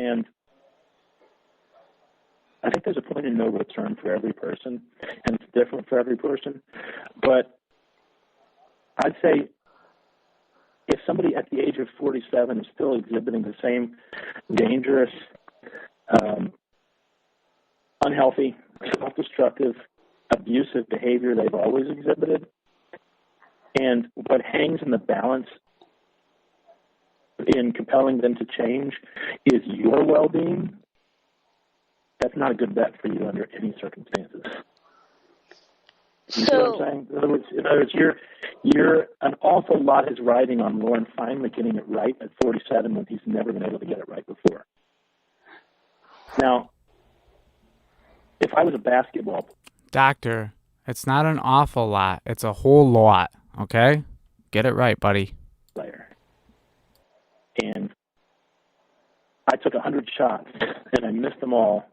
[SPEAKER 5] And I think there's a point in no return for every person, and it's different for every person. But I'd say if somebody at the age of 47 is still exhibiting the same dangerous, unhealthy, self-destructive, abusive behavior they've always exhibited, and what hangs in the balance in compelling them to change is your well-being, that's not a good bet for you under any circumstances. You see what I'm saying? In other words, you're an awful lot is riding on Lauren finally getting it right at 47 when he's never been able to get it right before. Now, if I was a basketball
[SPEAKER 4] Doctor, it's not an awful lot. It's a whole lot, okay? Get it right, buddy.
[SPEAKER 5] player, and I took 100 shots, and I missed them all,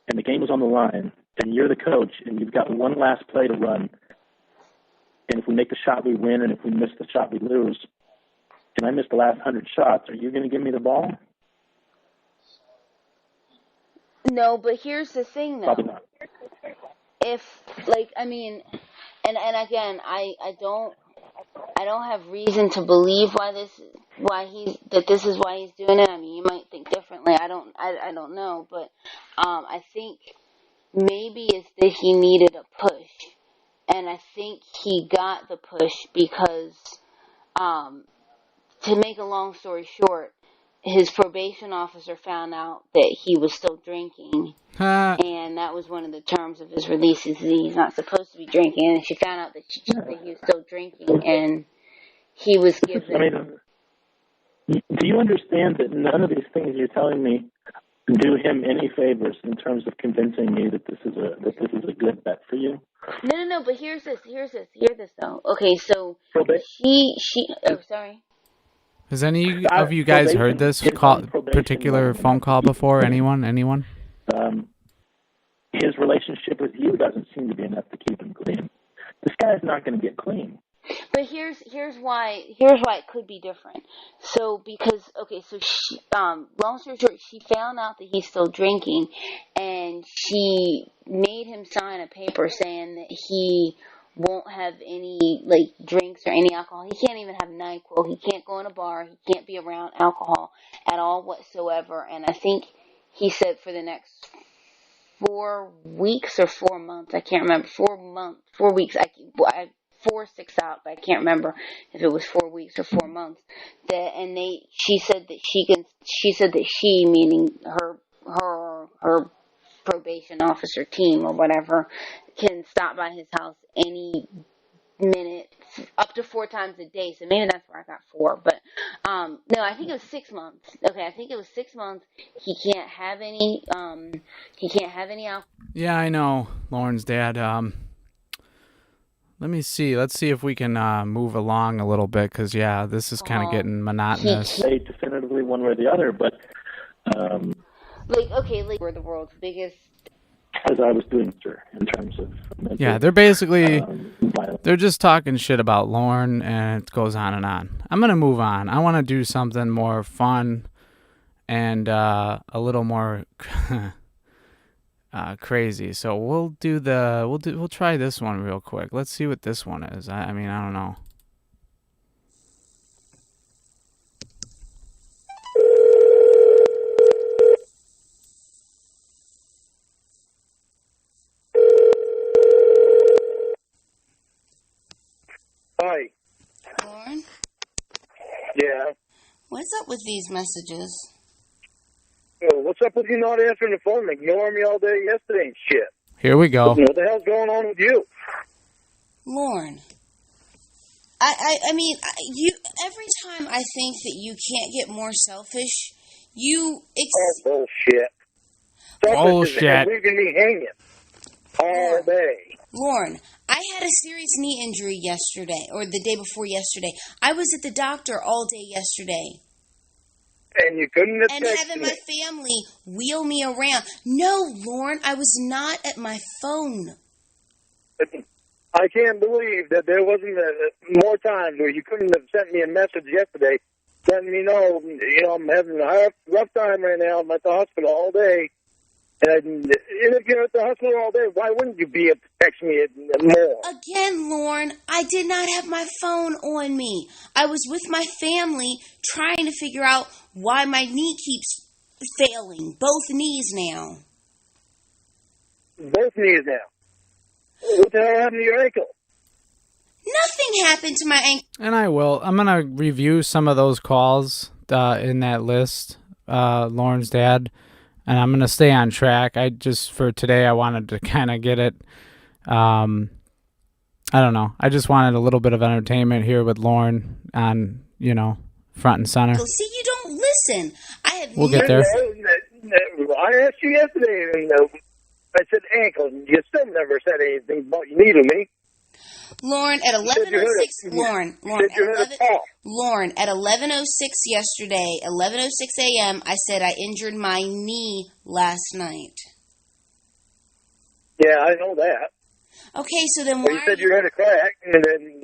[SPEAKER 5] and the game was on the line, and you're the coach, and you've got one last play to run, and if we make the shot, we win, and if we miss the shot, we lose, and I missed the last 100 shots, are you going to give me the ball?
[SPEAKER 1] No, but here's the thing, though.
[SPEAKER 5] Probably not.
[SPEAKER 1] If, like, I mean, and again, I don't have reason to believe that this is why he's doing it. I mean, you might think differently. I don't know, but I think maybe it's that he needed a push, and I think he got the push because, to make a long story short, his probation officer found out that he was still drinking, and that was one of the terms of his release, is that he's not supposed to be drinking, and she found out that he was still drinking, and he was given...
[SPEAKER 5] I mean, do you understand that none of these things you're telling me do him any favors in terms of convincing me that this is a good bet for you?
[SPEAKER 1] No, but hear this though. Okay, so she oh, sorry.
[SPEAKER 4] Has any of you guys heard this particular phone call before? Anyone?
[SPEAKER 5] His relationship with you doesn't seem to be enough to keep him clean. This guy's not going to get clean.
[SPEAKER 1] But here's why it could be different. So so she, long story short, she found out that he's still drinking, and she made him sign a paper saying that he won't have any drinks or any alcohol. He can't even have NyQuil. He can't go in a bar. He can't be around alcohol at all whatsoever. And I think he said for the next 4 weeks or 4 months, I can't remember. 4 weeks. I 4 6 out, but I can't remember if it was 4 weeks or 4 months. She said that she, meaning her probation officer team or whatever, can stop by his house any minute, up to 4 times a day. So maybe that's where I got 4. But no, I think it was 6 months. Okay, I think it was 6 months. He can't have any alcohol.
[SPEAKER 4] Yeah, I know, Lauren's dad. Let me see. Let's see if we can move along a little bit, because, yeah, this is kind of getting monotonous.
[SPEAKER 5] Say definitively one way or the other, but...
[SPEAKER 1] we're the world's biggest...
[SPEAKER 5] As I was doing, sir, in terms of... mental,
[SPEAKER 4] yeah, they're basically...
[SPEAKER 5] violence.
[SPEAKER 4] they're just talking shit about Lauren, and it goes on and on. I'm going to move on. I want to do something more fun and a little more... crazy. So we'll try this one real quick. Let's see what this one is. I mean, I don't know.
[SPEAKER 6] Hi.
[SPEAKER 1] Lauren,
[SPEAKER 6] Yeah.
[SPEAKER 1] what's up with these messages?
[SPEAKER 6] Well, what's up with you not answering the phone, ignoring me all day yesterday and shit?
[SPEAKER 4] Here we go.
[SPEAKER 6] What the hell's going on with you?
[SPEAKER 1] Lauren, I mean, you. Every time I think that you can't get more selfish, you.
[SPEAKER 6] Oh, bullshit.
[SPEAKER 4] Bullshit.
[SPEAKER 6] Leaving me hanging all day.
[SPEAKER 1] Lauren, I had a serious knee injury yesterday, or the day before yesterday. I was at the doctor all day yesterday.
[SPEAKER 6] And you couldn't have
[SPEAKER 1] And
[SPEAKER 6] texted
[SPEAKER 1] having
[SPEAKER 6] me.
[SPEAKER 1] my family wheel me around. No, Lauren, I was not at my phone.
[SPEAKER 6] I can't believe that there wasn't more times where you couldn't have sent me a message yesterday letting me know, I'm having a rough time right now. I'm at the hospital all day. And if you're at the hospital all day, why wouldn't you be able to text me more?
[SPEAKER 1] Again, Lauren, I did not have my phone on me. I was with my family trying to figure out why my knee keeps failing. Both knees now.
[SPEAKER 6] Both knees now. What the hell happened to your ankle?
[SPEAKER 1] Nothing happened to my ankle.
[SPEAKER 4] And I will. I'm going to review some of those calls in that list, Lauren's dad. And I'm going to stay on track. For today, I wanted to kind of get it. I don't know. I just wanted a little bit of entertainment here with Lauren on, front and center.
[SPEAKER 1] See, you don't listen. I
[SPEAKER 4] We'll get there.
[SPEAKER 7] I asked you yesterday, I said ankle. You still never said anything about you needed me.
[SPEAKER 1] Lauren, at 11:06, Lauren, at 11:06 yesterday, 11:06 a.m., I said I injured my knee last night.
[SPEAKER 7] Yeah, I know that.
[SPEAKER 1] Okay, so then why?
[SPEAKER 7] You said you had a crack, and then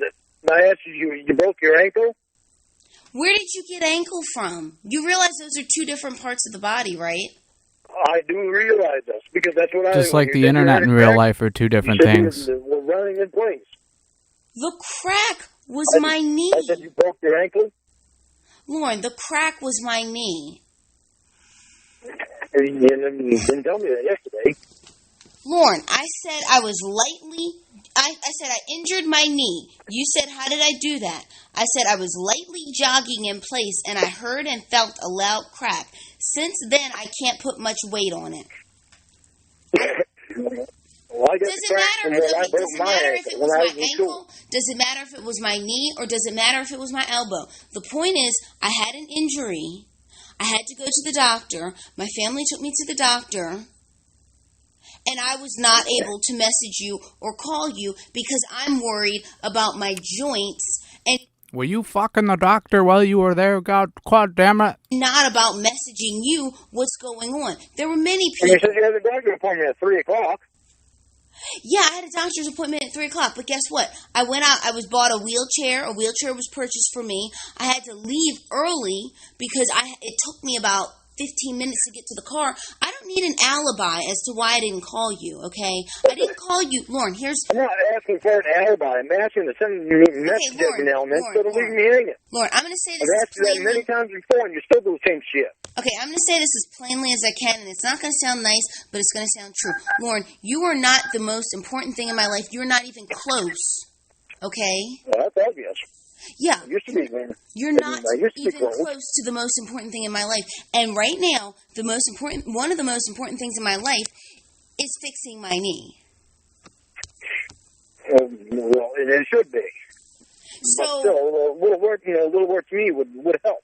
[SPEAKER 7] I asked you broke your ankle?
[SPEAKER 1] Where did you get ankle from? You realize those are two different parts of the body, right?
[SPEAKER 7] I do realize this, because that's what
[SPEAKER 4] Just like the internet and real life are two different things.
[SPEAKER 7] We're running in place.
[SPEAKER 1] The crack was my knee.
[SPEAKER 7] I said you broke your ankle?
[SPEAKER 1] Lauren, the crack was my knee.
[SPEAKER 7] You didn't tell me that yesterday.
[SPEAKER 1] Lauren, I said I was I said I injured my knee. You said, how did I do that? I said I was lightly jogging in place and I heard and felt a loud crack. Since then, I can't put much weight on it.
[SPEAKER 7] Well,
[SPEAKER 1] does it matter if it was my ankle? Does it matter if it was my knee? Or does it matter if it was my elbow? The point is, I had an injury. I had to go to the doctor. My family took me to the doctor. And I was not able to message you or call you because I'm worried about my joints. And
[SPEAKER 4] were you fucking the doctor while you were there? God damn it.
[SPEAKER 1] Not about messaging you what's going on. There were many people.
[SPEAKER 7] You said you had a doctor appointment at 3 o'clock.
[SPEAKER 1] Yeah, I had a doctor's appointment at 3 o'clock, but guess what? I went out, I was bought a wheelchair was purchased for me. I had to leave early because it took me about 15 minutes to get to the car. I don't need an alibi as to why I didn't call you, okay? I didn't call you. Lauren, I'm
[SPEAKER 7] not asking for an alibi. I'm asking to send you a message every now and then instead of leaving me hanging.
[SPEAKER 1] Lauren, I'm going to say this
[SPEAKER 7] I've asked you that many times before and you still do the same shit.
[SPEAKER 1] Okay, I'm going to say this as plainly as I can, and it's not going to sound nice, but it's going to sound true. Lauren, you are not the most important thing in my life. You're not even close, okay?
[SPEAKER 7] Well, that's obvious.
[SPEAKER 1] Yeah,
[SPEAKER 7] you're
[SPEAKER 1] not even close to the most important thing in my life. And right now, one of the most important things in my life is fixing my knee.
[SPEAKER 7] Well, it should be.
[SPEAKER 1] So,
[SPEAKER 7] but still, a little work to me would help.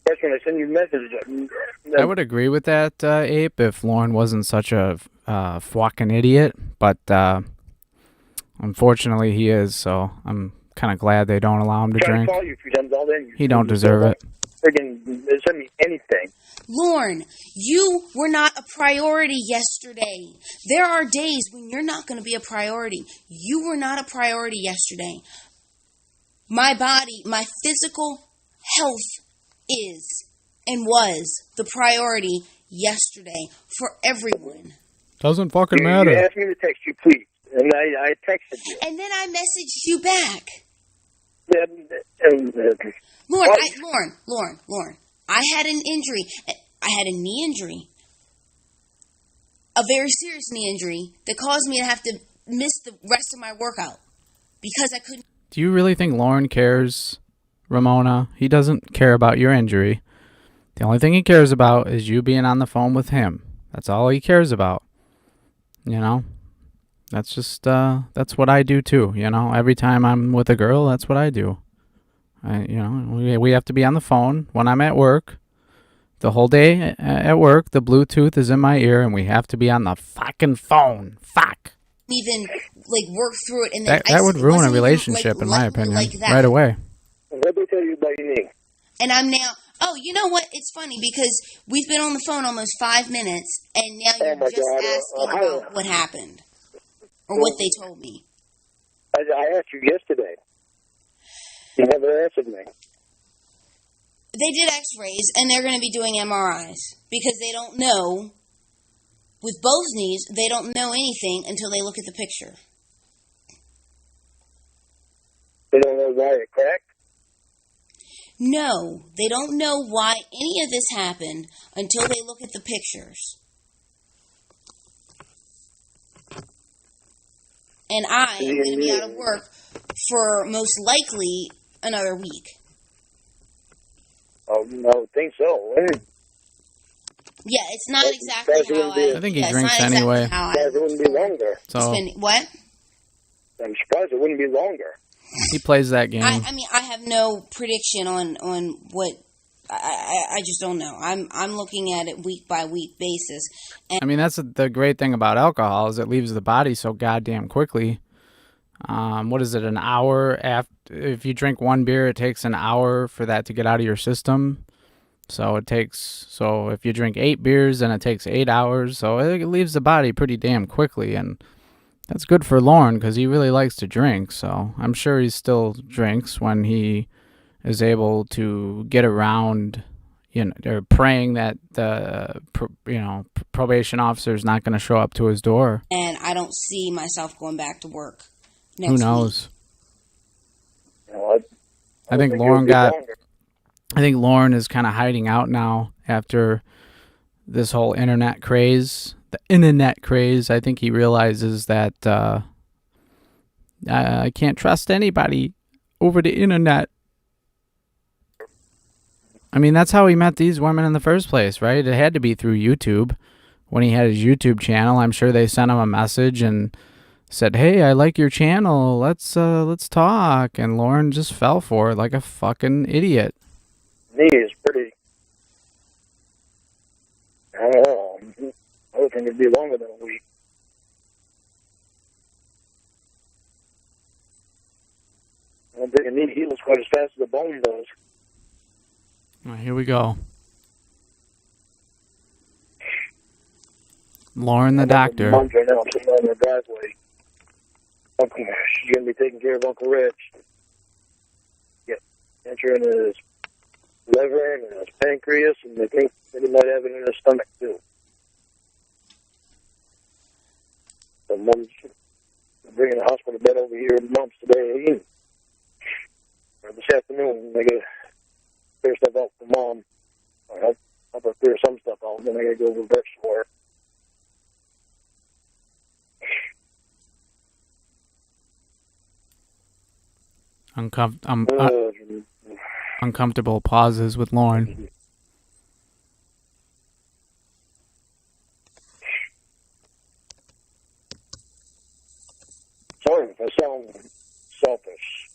[SPEAKER 7] First, when I send you messages,
[SPEAKER 4] I would agree with that, Ape, if Lauren wasn't such a fucking idiot, but unfortunately, he is, so I'm kind of glad they don't allow him to drink.
[SPEAKER 7] Call you a few times all day.
[SPEAKER 4] He don't deserve it.
[SPEAKER 7] Friggin' send me anything.
[SPEAKER 1] Lauren, you were not a priority yesterday. There are days when you're not going to be a priority. You were not a priority yesterday. My body, my physical health is and was the priority yesterday for everyone.
[SPEAKER 4] Doesn't fucking matter.
[SPEAKER 7] You asked me to text you, please. And I texted you.
[SPEAKER 1] And then I messaged you back. Lauren, I had an injury. I had a knee injury. A very serious knee injury that caused me to have to miss the rest of my workout because I couldn't.
[SPEAKER 4] Do you really think Lauren cares, Ramona? He doesn't care about your injury. The only thing he cares about is you being on the phone with him. That's all he cares about. You know? That's just, that's what I do too, you know? Every time I'm with a girl, that's what I do. We have to be on the phone when I'm at work. The whole day at work, the Bluetooth is in my ear, and we have to be on the fucking phone. Fuck.
[SPEAKER 1] Even, work through it. And then
[SPEAKER 4] that would ruin a relationship, in my opinion, right away.
[SPEAKER 7] What did they tell you about your knee?
[SPEAKER 1] And I'm now... Oh, you know what? It's funny because we've been on the phone almost 5 minutes, and now you're just asking about what happened. Or what they told me.
[SPEAKER 7] I asked you yesterday. You never answered me.
[SPEAKER 1] They did x-rays, and they're going to be doing MRIs. Because they don't know, with both knees, they don't know anything until they look at the picture.
[SPEAKER 7] They don't know why it cracked?
[SPEAKER 1] No, they don't know why any of this happened until they look at the pictures. And I am going to be out of work for most likely another week.
[SPEAKER 7] Oh, no, I think so.
[SPEAKER 1] Yeah, it's not exactly how I...
[SPEAKER 4] I think he drinks anyway.
[SPEAKER 7] It wouldn't be longer.
[SPEAKER 4] So,
[SPEAKER 1] what?
[SPEAKER 7] I'm surprised it wouldn't be longer.
[SPEAKER 4] He plays that game.
[SPEAKER 1] I mean, I have no prediction on what I just don't know. I'm looking at it week by week basis. And
[SPEAKER 4] I mean, that's the great thing about alcohol is it leaves the body so goddamn quickly. What is it, an hour after? If you drink one beer, it takes an hour for that to get out of your system. So if you drink 8 beers, then it takes 8 hours. So it leaves the body pretty damn quickly. And that's good for Lauren because he really likes to drink. So I'm sure he still drinks when he is able to get around, or praying that the probation officer is not going to show up to his door.
[SPEAKER 1] And I don't see myself going back to work next
[SPEAKER 4] Who knows?
[SPEAKER 1] week.
[SPEAKER 4] I think Lauren is kind of hiding out now after this whole internet craze. The internet craze. I think he realizes that I can't trust anybody over the internet. I mean, that's how he met these women in the first place, right? It had to be through YouTube. When he had his YouTube channel, I'm sure they sent him a message and said, "Hey, I like your channel. Let's talk." And Lauren just fell for it like a fucking idiot.
[SPEAKER 7] Me is pretty. I don't know. I would think it'd be longer than a week. I don't think a knee heals quite as fast as the bone does.
[SPEAKER 4] Well, here we go. Lauren the doctor.
[SPEAKER 7] Mom's right now sitting on the driveway. She's going to be taking care of Uncle Rich. Yeah, enter in his liver and his pancreas, and they think that he might have it in his stomach too. So Mom's bringing the hospital bed over here to Mom's today, or this afternoon. They got to clear stuff out for Mom. I'll help her clear some stuff out, then I got to go reverse for her.
[SPEAKER 4] Uncomfortable pauses with Lauren.
[SPEAKER 7] Sorry if I sound selfish.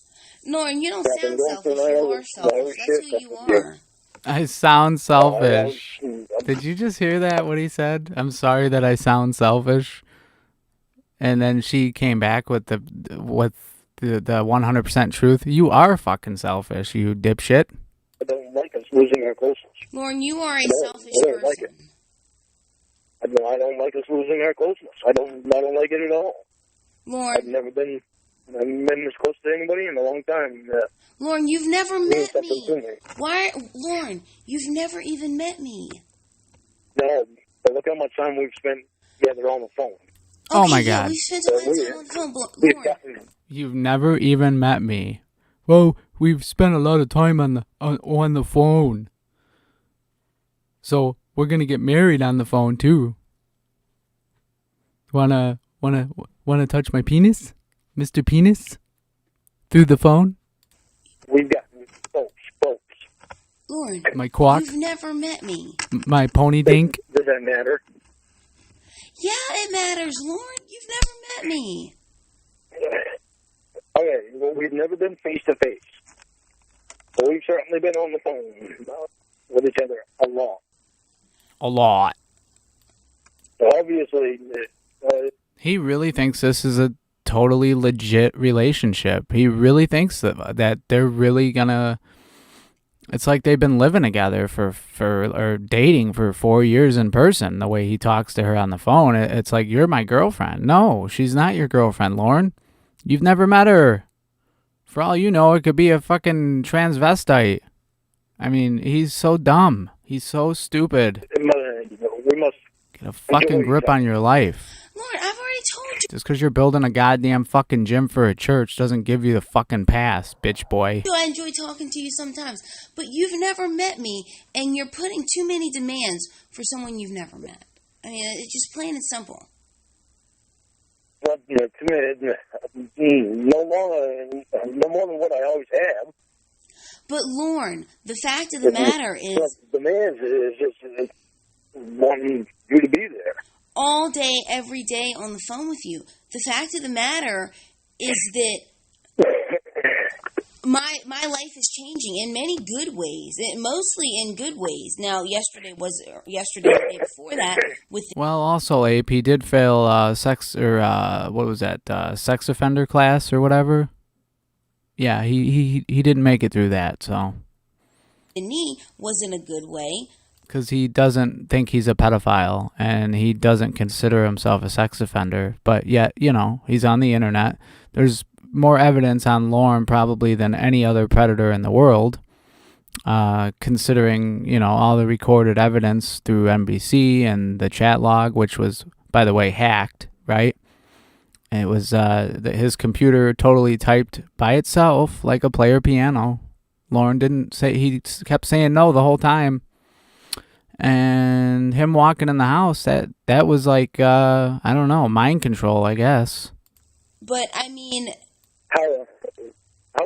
[SPEAKER 1] Lauren, you don't sound selfish. You are selfish. That's who you are.
[SPEAKER 4] I sound selfish. Did you just hear that, what he said? I'm sorry that I sound selfish. And then she came back with the 100% truth. You are fucking selfish, you dipshit.
[SPEAKER 7] I don't like us losing our closeness.
[SPEAKER 1] Lauren, you are a selfish
[SPEAKER 7] I don't
[SPEAKER 1] person.
[SPEAKER 7] like it. I don't like us losing our closeness. I don't like it at all.
[SPEAKER 1] Lauren,
[SPEAKER 7] I've never been this close to anybody in a long time.
[SPEAKER 1] Lauren, you've never met me. Why, Lauren? You've never even met me.
[SPEAKER 7] No, but look how much time we've spent together on the phone.
[SPEAKER 4] Oh my God.
[SPEAKER 1] We spent a lot of time on the phone, Lauren.
[SPEAKER 4] You've never even met me. Well, we've spent a lot of time on the phone. So we're gonna get married on the phone too. Wanna touch my penis, Mr. Penis, through the phone?
[SPEAKER 7] We've got folks.
[SPEAKER 1] Lauren,
[SPEAKER 4] my quack.
[SPEAKER 1] You've never met me.
[SPEAKER 4] My pony dink.
[SPEAKER 7] Does that matter?
[SPEAKER 1] Yeah, it matters, Lauren. You've never met me.
[SPEAKER 7] Okay, well, we've never been face to face, but we've certainly been on the phone with each other a lot.
[SPEAKER 4] A lot.
[SPEAKER 7] So obviously,
[SPEAKER 4] he really thinks this is a totally legit relationship. He really thinks that they're really gonna. It's like they've been living together or dating for 4 years in person. The way he talks to her on the phone, it's like, you're my girlfriend. No, she's not your girlfriend, Lauren. You've never met her. For all you know, it could be a fucking transvestite. I mean, he's so dumb. He's so stupid.
[SPEAKER 7] We must
[SPEAKER 4] get a fucking grip on your life.
[SPEAKER 1] Lauren, I've already told you.
[SPEAKER 4] Just because you're building a goddamn fucking gym for a church doesn't give you the fucking pass, bitch boy.
[SPEAKER 1] I enjoy talking to you sometimes, but you've never met me, and you're putting too many demands for someone you've never met. I mean, it's just plain and simple.
[SPEAKER 7] But no more than what I always have.
[SPEAKER 1] But Lauren, the fact of the matter is,
[SPEAKER 7] the demands is just wanting you to be there
[SPEAKER 1] all day, every day on the phone with you. The fact of the matter is that my
[SPEAKER 8] my life is changing in many good ways, mostly in good ways. Now, yesterday or the day before that with.
[SPEAKER 4] Well, also, Ape, he did fail sex or what was that? Sex offender class or whatever. Yeah, he didn't make it through that, so.
[SPEAKER 8] The knee was in a good way.
[SPEAKER 4] Because he doesn't think he's a pedophile, and he doesn't consider himself a sex offender, but yet, you know, he's on the internet. There's more evidence on Lauren probably than any other predator in the world, considering, you know, all the recorded evidence through NBC and the chat log, which was, by the way, hacked, right? It was his computer totally typed by itself like a player piano. Lauren didn't say, he kept saying no the whole time. And him walking in the house, that was like, I don't know, mind control, I guess.
[SPEAKER 8] But, I mean...
[SPEAKER 7] How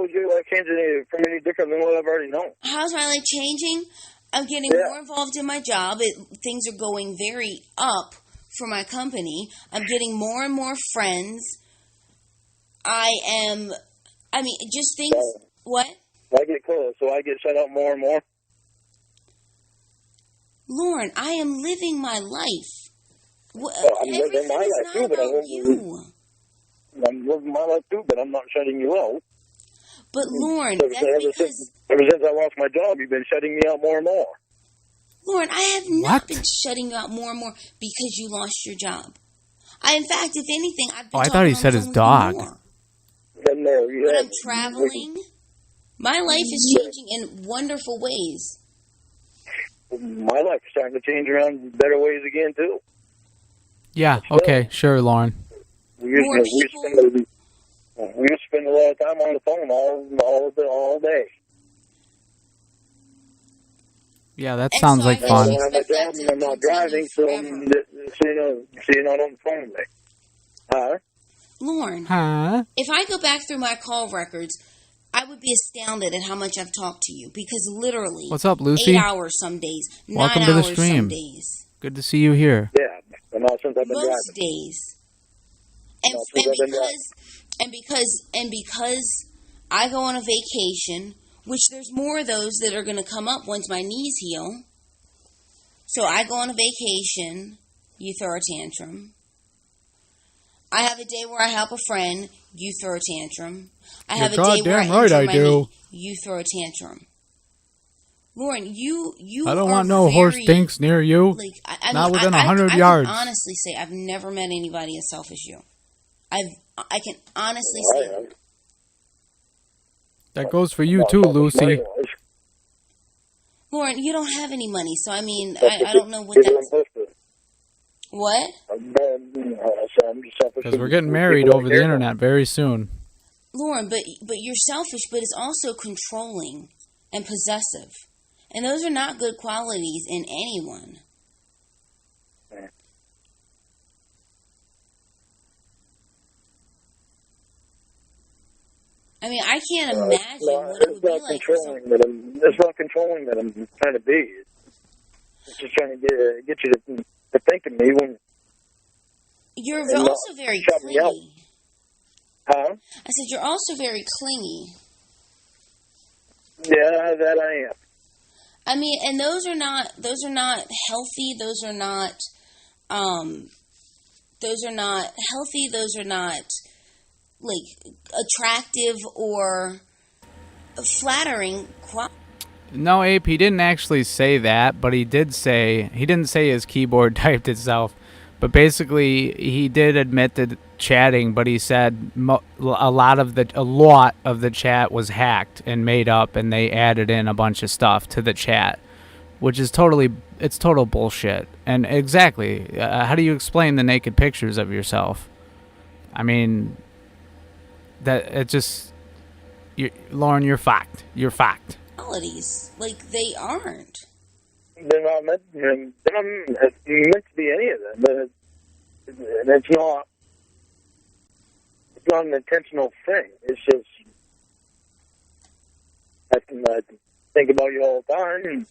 [SPEAKER 7] would your life change from any different than what I've already known?
[SPEAKER 8] How's my life changing? I'm getting more involved in my job. Things are going very up for my company. I'm getting more and more friends. Just things... What?
[SPEAKER 7] I get close, so I get shut out more and more.
[SPEAKER 8] Lauren, I am living my life.
[SPEAKER 7] I'm living my life too, but I'm living my life too, but I'm not shutting you out.
[SPEAKER 8] But Lauren,
[SPEAKER 7] ever since I lost my job, you've been shutting me out more and more.
[SPEAKER 8] Lauren, I have not been shutting you out more and more because you lost your job. In fact, if anything, I've been.
[SPEAKER 4] I thought he said his dog.
[SPEAKER 8] But I'm traveling. My life is changing in wonderful ways.
[SPEAKER 7] My life is starting to change around better ways again too.
[SPEAKER 4] Yeah. Okay. Sure, Lauren.
[SPEAKER 7] We used to spend a lot of time on the phone all day.
[SPEAKER 4] Yeah, that sounds like fun.
[SPEAKER 7] I'm not driving, so you're not on the phone with me. Huh?
[SPEAKER 8] Lauren, if I go back through my call records, I would be astounded at how much I've talked to you because literally,
[SPEAKER 4] what's up, Lucy?
[SPEAKER 8] 8 hours some days,
[SPEAKER 4] welcome
[SPEAKER 8] 9
[SPEAKER 4] to the
[SPEAKER 8] hours
[SPEAKER 4] stream.
[SPEAKER 8] some days.
[SPEAKER 4] Good to see you here.
[SPEAKER 7] Yeah, but not since I've been
[SPEAKER 8] most
[SPEAKER 7] driving.
[SPEAKER 8] Days, and because I go on a vacation, which there's more of those that are going to come up once my knees heal. So I go on a vacation, you throw a tantrum. I have a day where I help a friend, you throw a tantrum. I have a day where I injure my knee, you throw a tantrum. Lauren, you
[SPEAKER 4] I don't want no horse stinks near you. Not within 100 yards.
[SPEAKER 8] I can honestly say I've never met anybody as selfish as you. I can honestly say
[SPEAKER 4] that goes for you too, Lucy.
[SPEAKER 8] Lauren, you don't have any money, so I mean, I don't know what that's... What?
[SPEAKER 4] Because we're getting married over the internet very soon.
[SPEAKER 8] Lauren, but you're selfish, but it's also controlling and possessive. And those are not good qualities in anyone. I mean, I can't imagine what it would be like.
[SPEAKER 7] It's not controlling that I'm trying to be. It's just trying to get you to think of me when...
[SPEAKER 8] You're also very clingy.
[SPEAKER 7] Huh?
[SPEAKER 8] I said you're also very clingy.
[SPEAKER 7] Yeah, that I am.
[SPEAKER 8] I mean, and those are not healthy. Those are not healthy. Those are not like attractive or flattering.
[SPEAKER 4] No, Ape, he didn't actually say that, but he didn't say his keyboard typed itself. But basically, he did admit to chatting, but he said a lot of the chat was hacked and made up, and they added in a bunch of stuff to the chat, which is total bullshit. And exactly, how do you explain the naked pictures of yourself? I mean, that it just, Lauren, you're fucked. You're fucked.
[SPEAKER 8] Qualities like they aren't.
[SPEAKER 7] They're not meant to be any of them, but it's not an intentional thing. It's just I think about you all the time.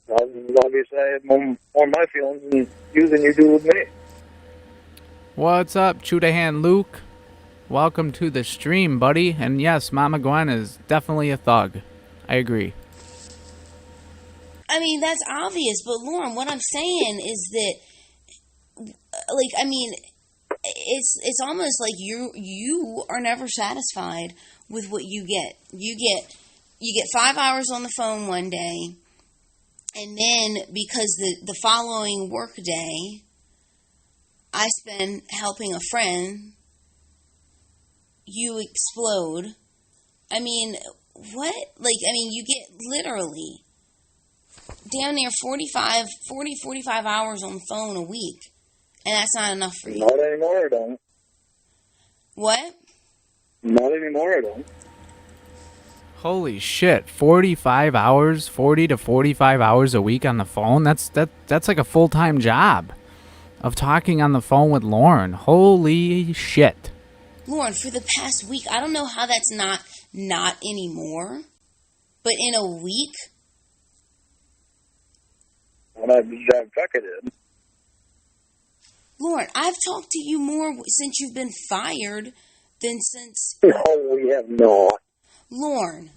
[SPEAKER 7] And obviously, I have more of my feelings than you do with me.
[SPEAKER 4] What's up, Chudahan Luke? welcome to the stream, buddy. And yes, Mama Gwen is definitely a thug. I agree.
[SPEAKER 8] I mean, that's obvious, but Lauren, what I'm saying is that, like, I mean, it's almost like you are never satisfied with what you get. You get 5 hours on the phone one day, and then because the following work day, I spend helping a friend, you explode. I mean, what? Like, I mean, you get literally down near 45 hours on the phone a week. And that's not enough for you.
[SPEAKER 7] Not anymore, I don't.
[SPEAKER 8] What?
[SPEAKER 7] Not anymore, I don't.
[SPEAKER 4] Holy shit, 45 hours, 40 to 45 hours a week on the phone? That's like a full-time job of talking on the phone with Lauren. Holy shit.
[SPEAKER 8] Lauren, for the past week, I don't know how that's not anymore, but in a week?
[SPEAKER 7] When I was driving truck, I did.
[SPEAKER 8] Lauren, I've talked to you more since you've been fired than since...
[SPEAKER 7] No, we have not.
[SPEAKER 8] Lauren,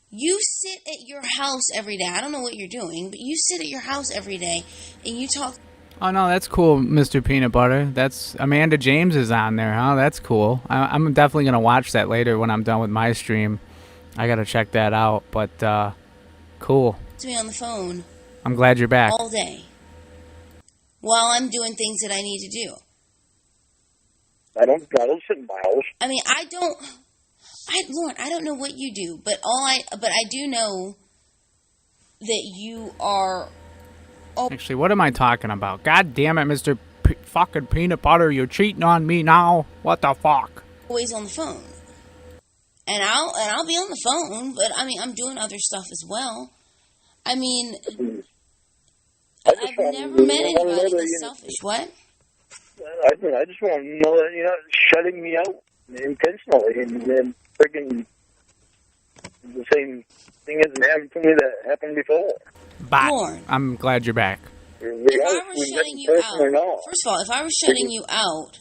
[SPEAKER 8] you sit at your house every day. I don't know what you're doing, but you sit at your house every day and you talk...
[SPEAKER 4] Oh, no, that's cool, Mr. Peanut Butter. That's Amanda James is on there, huh? That's cool. I'm definitely going to watch that later when I'm done with my stream. I got to check that out, but cool.
[SPEAKER 8] To me on the phone.
[SPEAKER 4] I'm glad you're back.
[SPEAKER 8] All day. While I'm doing things that I need to do.
[SPEAKER 7] I don't sit in my house.
[SPEAKER 8] I mean, Lauren, I don't know what you do, but I do know that you are...
[SPEAKER 4] Actually, what am I talking about? God damn it, Mr. Fucking Peanut Butter, you're cheating on me now. What the fuck?
[SPEAKER 8] Always on the phone. And I'll be on the phone, but I mean, I'm doing other stuff as well. I mean, I've never met anybody that's selfish. What?
[SPEAKER 7] I just want to know that you're not shutting me out intentionally and freaking the same thing hasn't happened to me that happened before.
[SPEAKER 4] Bye.
[SPEAKER 8] Lauren,
[SPEAKER 4] I'm glad you're back.
[SPEAKER 8] If I were shutting you out, first of all, if I were shutting you out,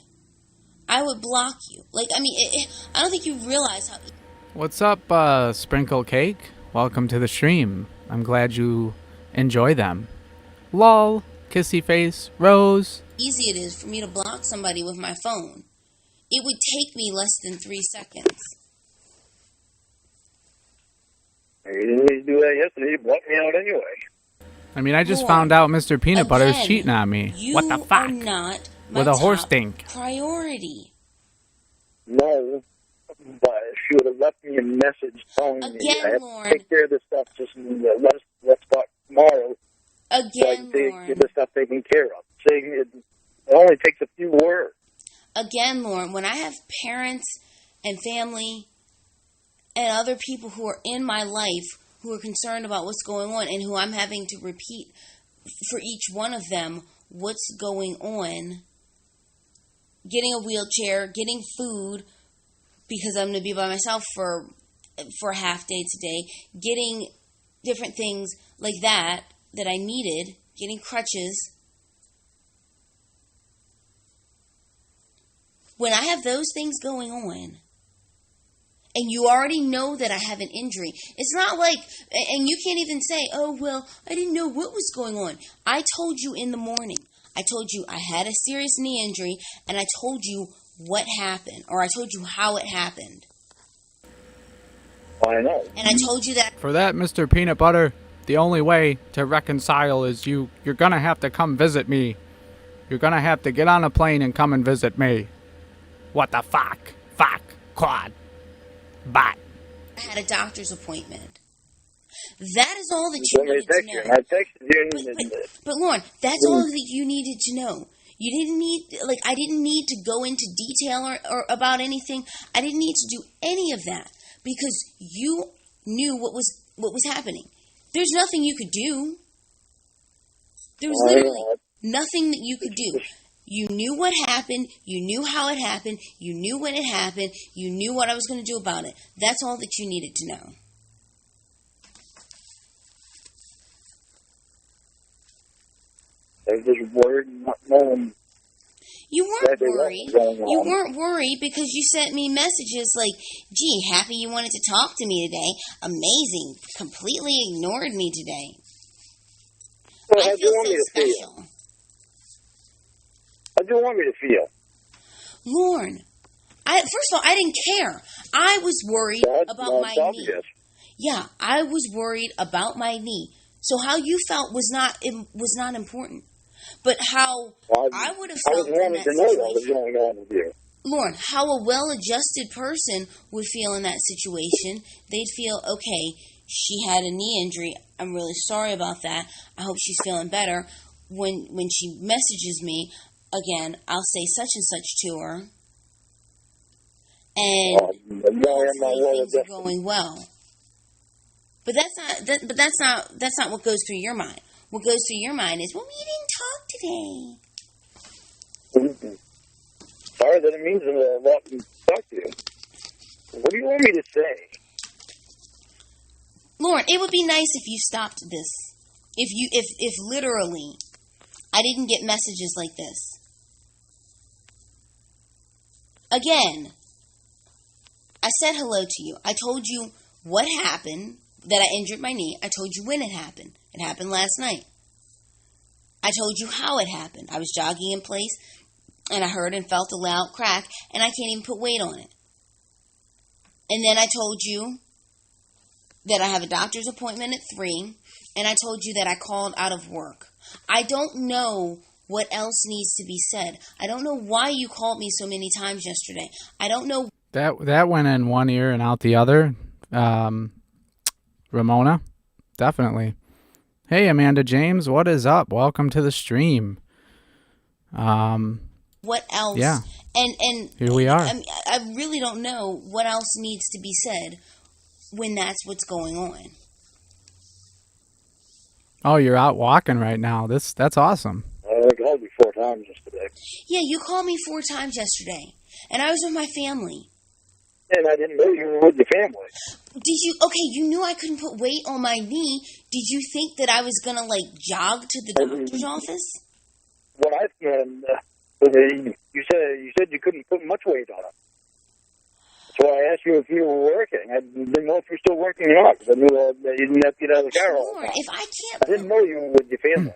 [SPEAKER 8] I would block you. Like, I mean, I don't think you realize how...
[SPEAKER 4] What's up, Sprinkle Cake? Welcome to the stream. I'm glad you enjoy them. Lol, kissy face, Rose.
[SPEAKER 8] Easy it is for me to block somebody with my phone. It would take me less than 3 seconds.
[SPEAKER 7] You didn't need to do that yesterday. You blocked me out anyway.
[SPEAKER 4] I mean, I just found out Mr. Peanut Butter is cheating on me. What the fuck?
[SPEAKER 8] You are not my
[SPEAKER 4] with a horse
[SPEAKER 8] top
[SPEAKER 4] stink.
[SPEAKER 8] priority.
[SPEAKER 7] No, but she would have left me a message telling me I have to take care of this stuff. Just let's talk tomorrow.
[SPEAKER 8] Again,
[SPEAKER 7] so I can get this stuff taken care of. Saying it only takes a few words.
[SPEAKER 8] Again, Lauren, when I have parents and family and other people who are in my life who are concerned about what's going on and who I'm having to repeat for each one of them what's going on, getting a wheelchair, getting food because I'm going to be by myself for a half day today, getting different things like that I needed, getting crutches. When I have those things going on, and you already know that I have an injury, it's not like, and you can't even say, oh, well, I didn't know what was going on. I told you in the morning. I told you I had a serious knee injury, and I told you what happened, or I told you how it happened.
[SPEAKER 7] I know.
[SPEAKER 8] And I told you that.
[SPEAKER 4] For that, Mr. Peanut Butter, the only way to reconcile is you're gonna have to come visit me. You're gonna have to get on a plane and come and visit me. What the fuck? Fuck. Cawd. Bye.
[SPEAKER 8] I had a doctor's appointment. That is all that you needed to know.
[SPEAKER 7] I texted you.
[SPEAKER 8] But Lauren, that's all that you needed to know. You didn't need, I didn't need to go into detail or about anything. I didn't need to do any of that because you knew what was happening. There's nothing you could do. There was literally nothing that you could do. You knew what happened. You knew how it happened. You knew when it happened. You knew what I was going to do about it. That's all that you needed to know.
[SPEAKER 7] There's this word not knowing.
[SPEAKER 8] You weren't worried. You weren't worried because you sent me messages like, gee, happy you wanted to talk to me today. Amazing. Completely ignored me today.
[SPEAKER 7] Well,
[SPEAKER 8] I feel so special.
[SPEAKER 7] How do you want me to feel?
[SPEAKER 8] Lorne, first of all, I didn't care. I was worried about my knee. Yeah, I was worried about my knee. So how you felt was not important. But how I would have felt in that situation. Lauren, how a well-adjusted person would feel in that situation. They'd feel, okay, she had a knee injury. I'm really sorry about that. I hope she's feeling better. When she messages me, again, I'll say such and such to her. And hopefully things are going well. But that's not what goes through your mind. What goes through your mind is, well, we didn't talk today.
[SPEAKER 7] Sorry, that it means a lot to talk to you. What do you want me to say?
[SPEAKER 8] Lauren, it would be nice if you stopped this. If literally I didn't get messages like this. Again, I said hello to you. I told you what happened, that I injured my knee. I told you when it happened. It happened last night. I told you how it happened. I was jogging in place, and I heard and felt a loud crack, and I can't even put weight on it. And then I told you that I have a doctor's appointment at 3, and I told you that I called out of work. I don't know what else needs to be said. I don't know why you called me so many times yesterday. I don't know.
[SPEAKER 4] That went in one ear and out the other. Ramona, definitely. Hey, Amanda James, what is up? Welcome to the stream.
[SPEAKER 8] What else?
[SPEAKER 4] Yeah.
[SPEAKER 8] And
[SPEAKER 4] here we are.
[SPEAKER 8] I really don't know what else needs to be said when that's what's going on.
[SPEAKER 4] Oh, you're out walking right now. That's awesome.
[SPEAKER 7] I called you 4 times yesterday.
[SPEAKER 8] Yeah, you called me 4 times yesterday, and I was with my family.
[SPEAKER 7] And I didn't know you were with your family.
[SPEAKER 8] Did you? Okay, you knew I couldn't put weight on my knee. Did you think that I was going to, jog to the doctor's office?
[SPEAKER 7] What you said you couldn't put much weight on it. So I asked you if you were working. I didn't know if you were still working or not, because I knew that you didn't have to get out of the car all the time.
[SPEAKER 8] If I can't...
[SPEAKER 7] I didn't know you were with your family.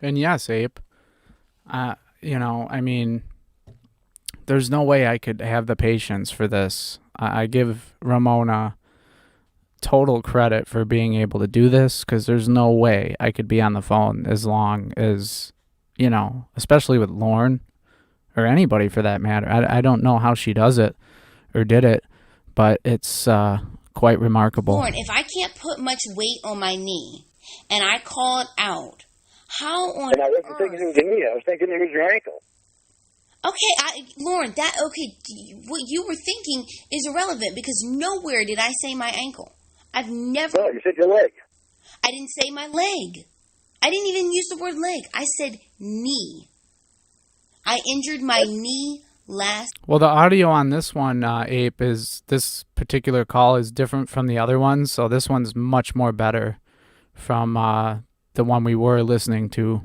[SPEAKER 4] And yes, Ape, there's no way I could have the patience for this. I give Ramona total credit for being able to do this, because there's no way I could be on the phone as long as, especially with Lauren or anybody for that matter. I don't know how she does it or did it, but it's quite remarkable.
[SPEAKER 8] Lauren, if I can't put much weight on my knee and I call it out, how on earth?
[SPEAKER 7] And I wasn't thinking it was your knee. I was thinking it was your ankle.
[SPEAKER 8] Okay, Lauren, what you were thinking is irrelevant, because nowhere did I say my ankle. I've never...
[SPEAKER 7] No, you said your leg.
[SPEAKER 8] I didn't say my leg. I didn't even use the word leg. I said knee. I injured my knee last...
[SPEAKER 4] Well, the audio on this one, Ape, this particular call is different from the other ones, so this one's much more better from the one we were listening to.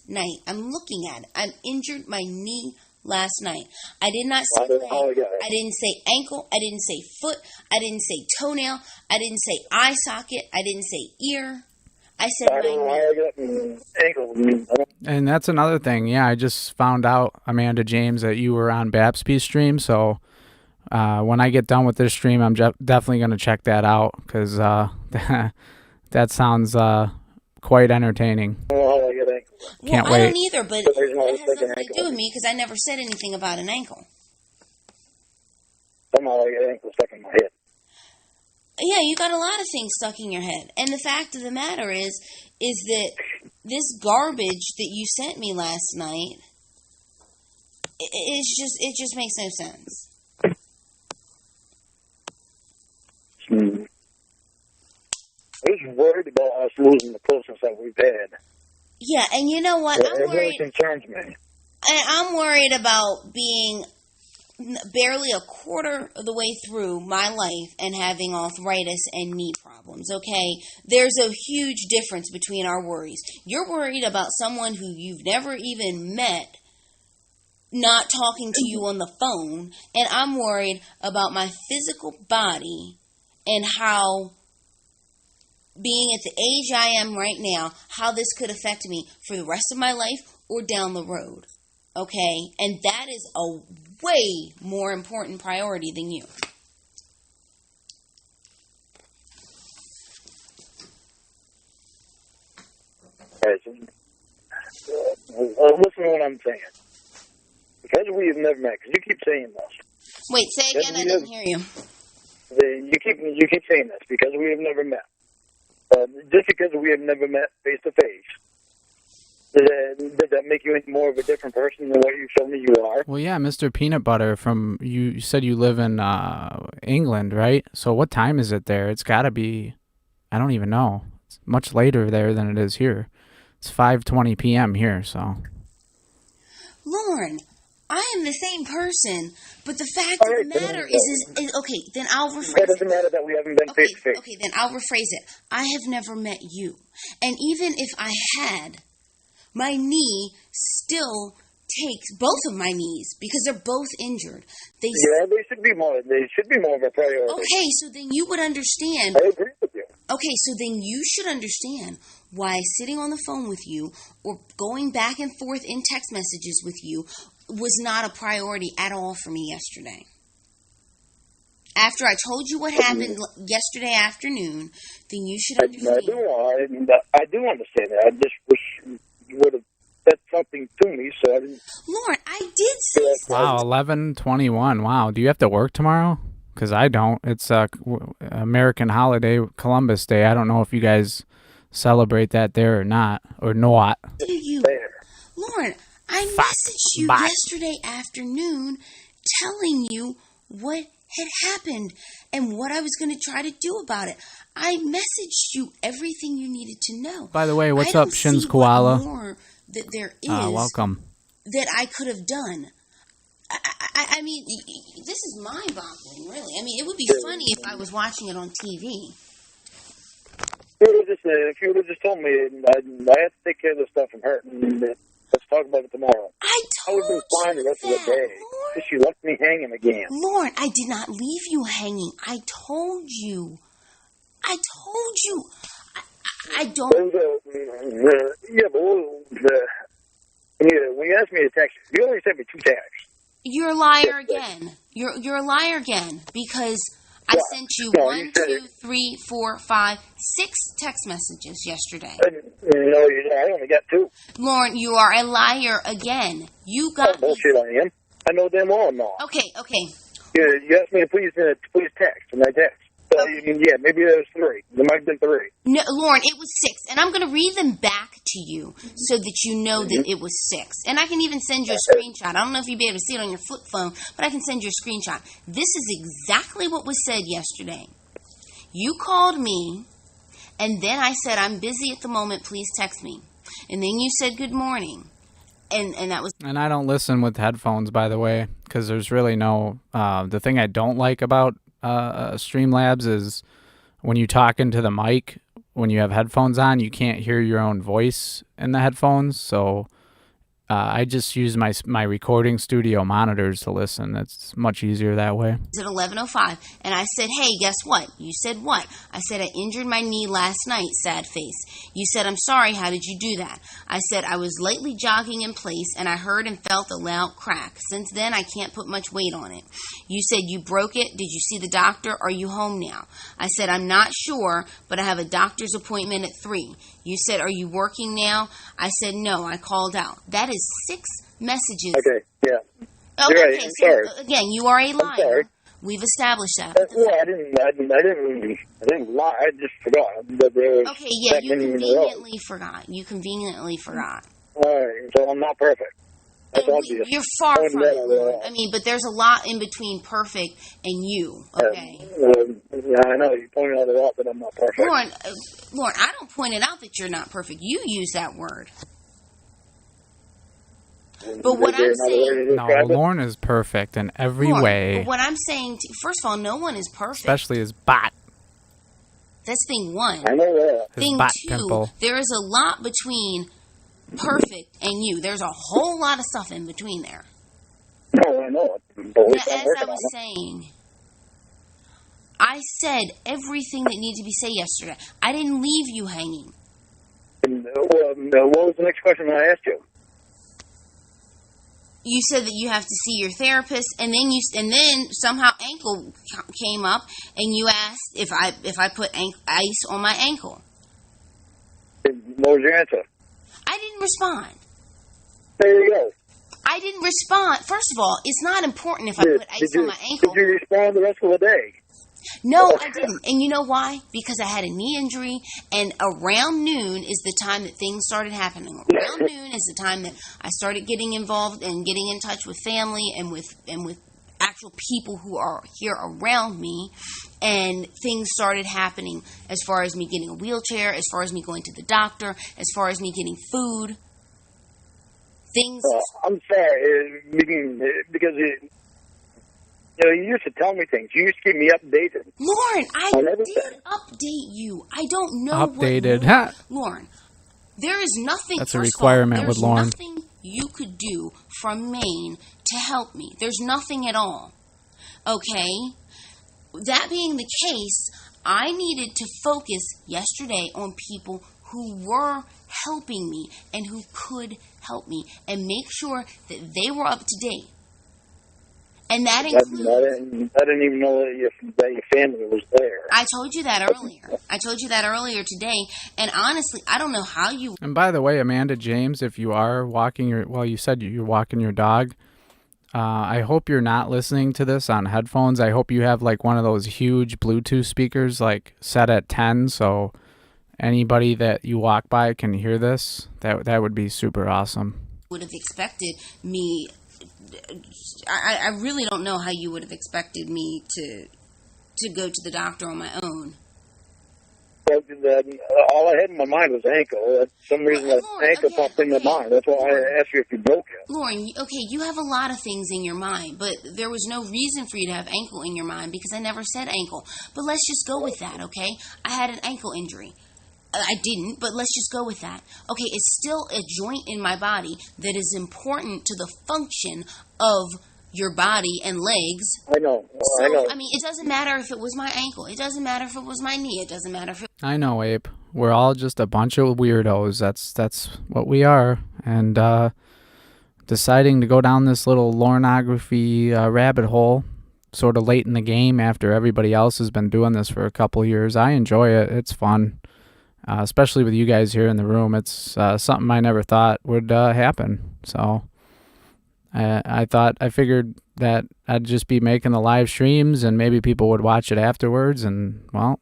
[SPEAKER 8] Night. I'm looking at it. I injured my knee last night. I did not say leg. I didn't say ankle. I didn't say foot. I didn't say toenail. I didn't say eye socket. I didn't say ear. I said my knee.
[SPEAKER 7] Ankle.
[SPEAKER 4] And that's another thing. Yeah, I just found out, Amanda James, that you were on Babsby's stream. So when I get done with this stream, I'm definitely going to check that out, because that sounds quite entertaining. Can't wait.
[SPEAKER 8] I don't either, but it has nothing to do with me, because I never said anything about an ankle.
[SPEAKER 7] Somehow I get ankle stuck in my head.
[SPEAKER 8] Yeah, you got a lot of things stuck in your head. And the fact of the matter is that this garbage that you sent me last night, it just makes no sense.
[SPEAKER 7] I was worried about us losing the closeness that we've had.
[SPEAKER 8] Yeah, and you know what?
[SPEAKER 7] It really concerns me.
[SPEAKER 8] I'm worried about being barely a quarter of the way through my life and having arthritis and knee problems, okay? There's a huge difference between our worries. You're worried about someone who you've never even met not talking to you on the phone, and I'm worried about my physical body and how being at the age I am right now, how this could affect me for the rest of my life or down the road. Okay? And that is a way more important priority than you.
[SPEAKER 7] Listen to what I'm saying. Because we have never met, because you keep saying this.
[SPEAKER 8] Wait, say again, I didn't hear you.
[SPEAKER 7] You keep saying this, because we have never met. Just because we have never met face to face, does that make you any more of a different person than what you showed me you are?
[SPEAKER 4] Well, yeah, Mr. Peanut Butter, you said you live in England, right? So what time is it there? It's got to be, I don't even know. It's much later there than it is here. It's 5:20 p.m. here, so.
[SPEAKER 8] Lauren, I am the same person, but the fact of the matter is okay, then I'll rephrase it.
[SPEAKER 7] It doesn't matter that we haven't been face to face.
[SPEAKER 8] Okay, then I'll rephrase it. I have never met you. And even if I had, my knee still takes both of my knees because they're both injured.
[SPEAKER 7] They should be more of a priority.
[SPEAKER 8] Okay, so then you would understand.
[SPEAKER 7] I agree with you.
[SPEAKER 8] Okay, so then you should understand why sitting on the phone with you or going back and forth in text messages with you was not a priority at all for me yesterday. After I told you what happened yesterday afternoon, then you should understand.
[SPEAKER 7] I do understand that. I just wish you would have said something to me, so I didn't.
[SPEAKER 8] Lauren, I did say something.
[SPEAKER 4] Wow, 11:21. Wow, do you have to work tomorrow? Because I don't. It's American holiday, Columbus Day. I don't know if you guys celebrate that there or not, or not.
[SPEAKER 8] Do you? Lauren, I messaged you yesterday afternoon telling you what had happened and what I was going to try to do about it. I messaged you everything you needed to know.
[SPEAKER 4] By the way, what's up, Shin's Koala?
[SPEAKER 8] More that there is
[SPEAKER 4] welcome.
[SPEAKER 8] That I could have done. I mean, this is mind-boggling, really. I mean, it would be funny if I was watching it on TV.
[SPEAKER 7] If you would have just told me, I have to take care of this stuff from her. Let's talk about it tomorrow.
[SPEAKER 8] I would have been fine the rest of the day.
[SPEAKER 7] Because she left me hanging again.
[SPEAKER 8] Lauren, I did not leave you hanging. I told you. I don't.
[SPEAKER 7] When you asked me to text you only sent me 2 texts.
[SPEAKER 8] You're a liar again. You're a liar again because I sent you 1, 2, 3, 4, 5, 6 text messages yesterday.
[SPEAKER 7] No, I only got 2.
[SPEAKER 8] Lauren, you are a liar again. You got
[SPEAKER 7] bullshit I am. I know them all now.
[SPEAKER 8] Okay.
[SPEAKER 7] You asked me to please text, and I text. So, maybe there was 3. There might have been 3.
[SPEAKER 8] No, Lauren, it was 6. And I'm going to read them back to you so that you know that it was 6. And I can even send you a screenshot. I don't know if you'll be able to see it on your flip phone, but I can send you a screenshot. This is exactly what was said yesterday. You called me, and then I said, I'm busy at the moment, please text me. And then you said good morning. And that was...
[SPEAKER 4] And I don't listen with headphones, by the way, because there's really no... the thing I don't like about Streamlabs is when you talk into the mic, when you have headphones on, you can't hear your own voice in the headphones. So I just use my recording studio monitors to listen. It's much easier that way.
[SPEAKER 8] It's at 11:05, and I said, hey, guess what? You said what? I said, I injured my knee last night, sad face. You said, I'm sorry, how did you do that? I said, I was lightly jogging in place, and I heard and felt a loud crack. Since then, I can't put much weight on it. You said, you broke it. Did you see the doctor? Are you home now? I said, I'm not sure, but I have a doctor's appointment at 3. You said, are you working now? I said, no, I called out. That is 6 messages.
[SPEAKER 7] Okay, yeah.
[SPEAKER 8] Okay,
[SPEAKER 7] You're right. I'm sorry.
[SPEAKER 8] Again, you are a liar.
[SPEAKER 7] Sorry.
[SPEAKER 8] We've established that.
[SPEAKER 7] I didn't lie. I just forgot that there was
[SPEAKER 8] okay, yeah, you conveniently forgot.
[SPEAKER 7] All right, so I'm not perfect. That's obvious.
[SPEAKER 8] You're far from it. I mean, but there's a lot in between perfect and you, okay?
[SPEAKER 7] Yeah, I know. You pointed out a lot that I'm not perfect.
[SPEAKER 8] Lauren, I don't point it out that you're not perfect. You use that word. But what I'm saying...
[SPEAKER 4] No, Lauren is perfect in every way.
[SPEAKER 8] But what I'm saying... First of all, no one is perfect.
[SPEAKER 4] Especially his bot.
[SPEAKER 8] That's thing 1.
[SPEAKER 7] I know that.
[SPEAKER 8] Thing 2, there is a lot between perfect and you. There's a whole lot of stuff in between there.
[SPEAKER 7] No, I know it. But at least
[SPEAKER 8] Now,
[SPEAKER 7] I'm
[SPEAKER 8] as
[SPEAKER 7] working
[SPEAKER 8] I
[SPEAKER 7] on
[SPEAKER 8] was
[SPEAKER 7] it.
[SPEAKER 8] saying, I said everything that needed to be said yesterday. I didn't leave you hanging.
[SPEAKER 7] And, what was the next question I asked you?
[SPEAKER 8] You said that you have to see your therapist, and then somehow ankle came up, and you asked if I put ice on my ankle.
[SPEAKER 7] What was your answer?
[SPEAKER 8] I didn't respond.
[SPEAKER 7] There you go.
[SPEAKER 8] I didn't respond. First of all, it's not important if I put ice on my ankle.
[SPEAKER 7] Did you respond the rest of the day?
[SPEAKER 8] No, I didn't. And you know why? Because I had a knee injury, and around noon is the time that things started happening. Around noon is the time that I started getting involved and getting in touch with family and with actual people who are here around me, and things started happening as far as me getting a wheelchair, as far as me going to the doctor, as far as me getting food. Things.
[SPEAKER 7] I'm sorry, because you used to tell me things. You used to keep me updated.
[SPEAKER 8] Lauren, I did update you. I don't know
[SPEAKER 4] Updated.
[SPEAKER 8] what Lauren, there is nothing.
[SPEAKER 4] That's a requirement with Lauren.
[SPEAKER 8] There's nothing you could do from Maine to help me. There's nothing at all. Okay? That being the case, I needed to focus yesterday on people who were helping me and who could help me and make sure that they were up to date. And that includes...
[SPEAKER 7] I didn't even know that your family was there.
[SPEAKER 8] I told you that earlier. I told you that earlier today. And honestly, I don't know how you...
[SPEAKER 4] And by the way, Amanda James, if you are walking you said you're walking your dog. I hope you're not listening to this on headphones. I hope you have like one of those huge Bluetooth speakers like set at 10 so anybody that you walk by can hear this. That would be super awesome.
[SPEAKER 8] Would have expected me... I really don't know how you would have expected me to go to the doctor on my own.
[SPEAKER 7] All I had in my mind was ankle. For some reason, that ankle popped in my mind. That's why I asked you if you broke it.
[SPEAKER 8] Lauren, okay, you have a lot of things in your mind, but there was no reason for you to have ankle in your mind because I never said ankle. But let's just go with that, okay? I had an ankle injury. I didn't, but let's just go with that. Okay, it's still a joint in my body that is important to the function of your body and legs.
[SPEAKER 7] I know.
[SPEAKER 8] I mean, it doesn't matter if it was my ankle. It doesn't matter if it was my knee. It doesn't matter if it...
[SPEAKER 4] I know, Abe. We're all just a bunch of weirdos. That's what we are. And deciding to go down this little Lornography rabbit hole sort of late in the game after everybody else has been doing this for a couple years, I enjoy it. It's fun. Especially with you guys here in the room. It's something I never thought would happen. So I figured that I'd just be making the live streams and maybe people would watch it afterwards. And, well,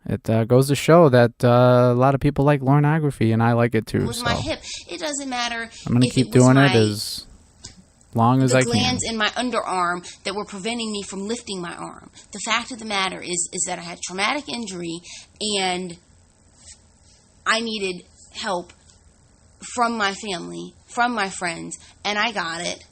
[SPEAKER 4] it goes to show that a lot of people like Lornography, and I like it too.
[SPEAKER 8] It was my hip. It doesn't matter.
[SPEAKER 4] I'm going to keep doing it as long as I can.
[SPEAKER 8] The glands in my underarm that were preventing me from lifting my arm. The fact of the matter is that I had traumatic injury and I needed help from my family, from my friends, and I got it.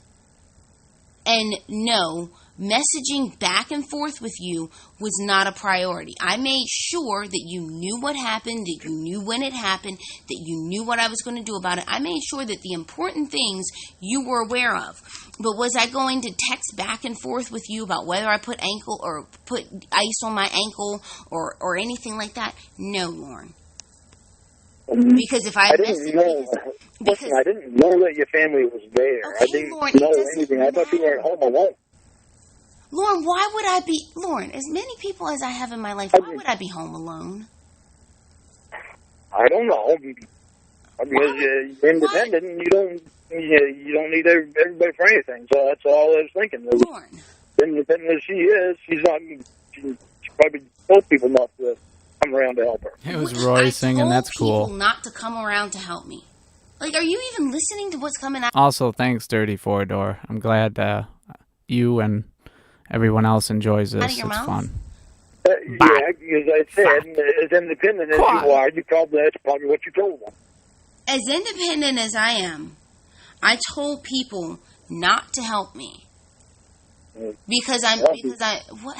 [SPEAKER 8] And no, messaging back and forth with you was not a priority. I made sure that you knew what happened, that you knew when it happened, that you knew what I was going to do about it. I made sure that the important things you were aware of. But was I going to text back and forth with you about whether I put ankle or put ice on my ankle or anything like that? No, Lauren. Because if I
[SPEAKER 7] didn't know that your family was there.
[SPEAKER 8] Okay,
[SPEAKER 7] I didn't
[SPEAKER 8] Lauren,
[SPEAKER 7] know anything. I thought you were at home alone.
[SPEAKER 8] Lauren, why would I be... Lauren, as many people as I have in my life, why would I be home alone?
[SPEAKER 7] I don't know. Because you're independent and you don't need everybody for anything. So that's all I was thinking.
[SPEAKER 8] Lauren.
[SPEAKER 7] Independent as she is, she probably told people not to come around to help her.
[SPEAKER 4] It was Roy singing. That's cool.
[SPEAKER 8] People not to come around to help me. Like, are you even listening to what's coming out?
[SPEAKER 4] Also, thanks, Dirty Four Door. I'm glad you and everyone else enjoys this. It's fun.
[SPEAKER 7] Yeah, because I said, as independent as you are, that's probably what you told them.
[SPEAKER 8] As independent as I am, I told people not to help me. Because what?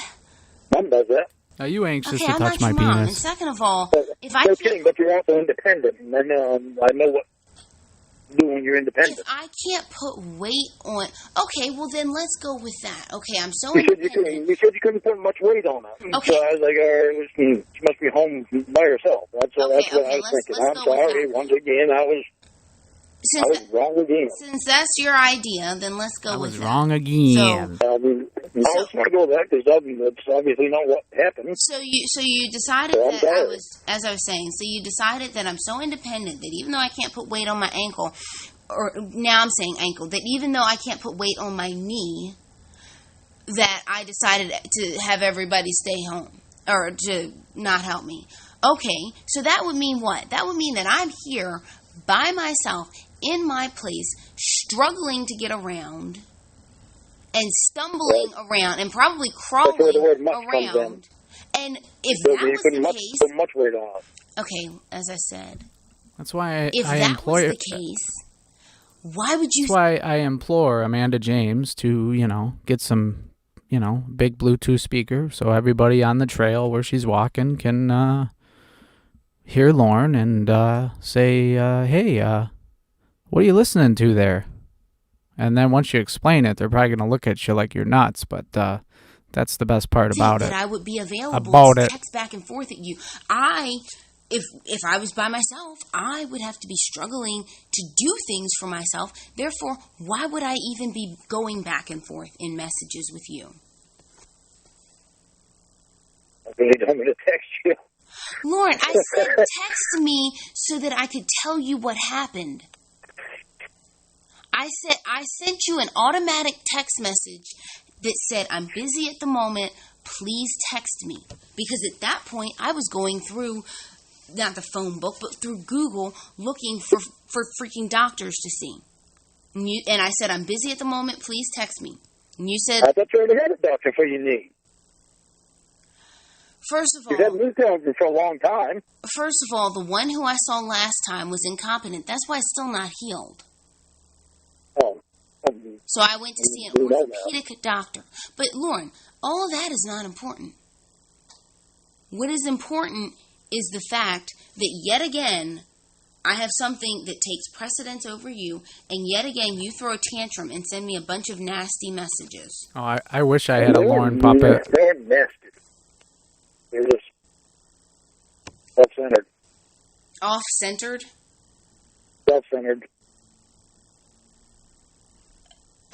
[SPEAKER 7] Mom does that.
[SPEAKER 4] Are you anxious to
[SPEAKER 8] I'm
[SPEAKER 4] touch
[SPEAKER 8] not
[SPEAKER 4] my
[SPEAKER 8] your mom.
[SPEAKER 4] penis?
[SPEAKER 8] And second of all, if
[SPEAKER 7] no kidding, but you're also independent, and I know what. do when you're independent.
[SPEAKER 8] If I can't put weight on, okay, well then let's go with that. Okay, I'm so
[SPEAKER 7] You said
[SPEAKER 8] independent.
[SPEAKER 7] you couldn't put much weight on her.
[SPEAKER 8] Okay.
[SPEAKER 7] So I was like, she must be home by herself. That's what I was thinking.
[SPEAKER 8] Let's
[SPEAKER 7] I'm
[SPEAKER 8] go with
[SPEAKER 7] sorry.
[SPEAKER 8] that.
[SPEAKER 7] Once again, I was wrong again.
[SPEAKER 8] Since that's your idea, then let's go with that.
[SPEAKER 4] I was wrong again.
[SPEAKER 7] I just want to go back because that's obviously not what happened.
[SPEAKER 8] So you decided that as I was saying, so you decided that I'm so independent that even though I can't put weight on my ankle, or now I'm saying ankle, that even though I can't put weight on my knee, that I decided to have everybody stay home or to not help me. Okay, so that would mean what? That would mean that I'm here by myself in my place, struggling to get around and stumbling around and probably crawling around. And if that was the case,
[SPEAKER 7] put much weight on.
[SPEAKER 8] Okay, as I said,
[SPEAKER 4] That's why
[SPEAKER 8] if
[SPEAKER 4] I
[SPEAKER 8] that
[SPEAKER 4] employ.
[SPEAKER 8] was the case, why would you?
[SPEAKER 4] That's why I implore Amanda James to, get some, big Bluetooth speaker so everybody on the trail where she's walking can hear Lauren and say, "Hey, what are you listening to there?" And then once you explain it, they're probably going to look at you like you're nuts. But that's the best part about it.
[SPEAKER 8] That I would be available to text back and forth at you. If I was by myself, I would have to be struggling to do things for myself. Therefore, why would I even be going back and forth in messages with you?
[SPEAKER 7] I really don't want to text you.
[SPEAKER 8] Lauren, I said text me so that I could tell you what happened. I sent you an automatic text message that said, I'm busy at the moment, please text me. Because at that point, I was going through, not the phone book, but through Google, looking for freaking doctors to see. And I said, I'm busy at the moment, please text me. And you said...
[SPEAKER 7] I thought you already had a doctor for your knee.
[SPEAKER 8] First of all...
[SPEAKER 7] You've had knee therapy for a long time.
[SPEAKER 8] First of all, the one who I saw last time was incompetent. That's why it's still not healed.
[SPEAKER 7] Oh.
[SPEAKER 8] So I went to see an orthopedic doctor. But Lauren, all of that is not important. What is important is the fact that yet again, I have something that takes precedence over you, and yet again, you throw a tantrum and send me a bunch of nasty messages.
[SPEAKER 4] Oh, I wish I had a Lauren puppet.
[SPEAKER 7] They're nasty. They're just self-centered.
[SPEAKER 8] Off-centered?
[SPEAKER 7] Self-centered.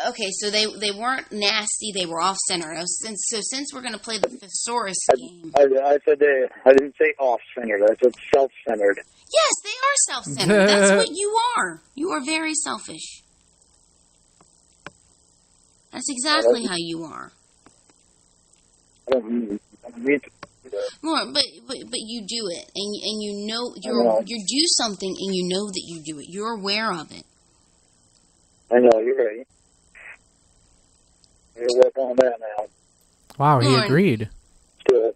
[SPEAKER 8] Okay, so they weren't nasty, they were off-centered. So since we're going to play the thesaurus game...
[SPEAKER 7] I said I didn't say off-centered, I said self-centered.
[SPEAKER 8] Yes, they are self-centered. That's what you are. You are very selfish. That's exactly how you are.
[SPEAKER 7] I don't mean to.
[SPEAKER 8] Lauren, but you do it, and you know you do something, and you know that you do it. You're aware of it.
[SPEAKER 7] I know, you're right. You'll work on that now.
[SPEAKER 4] Wow, he
[SPEAKER 8] Lauren.
[SPEAKER 4] agreed.
[SPEAKER 7] Good.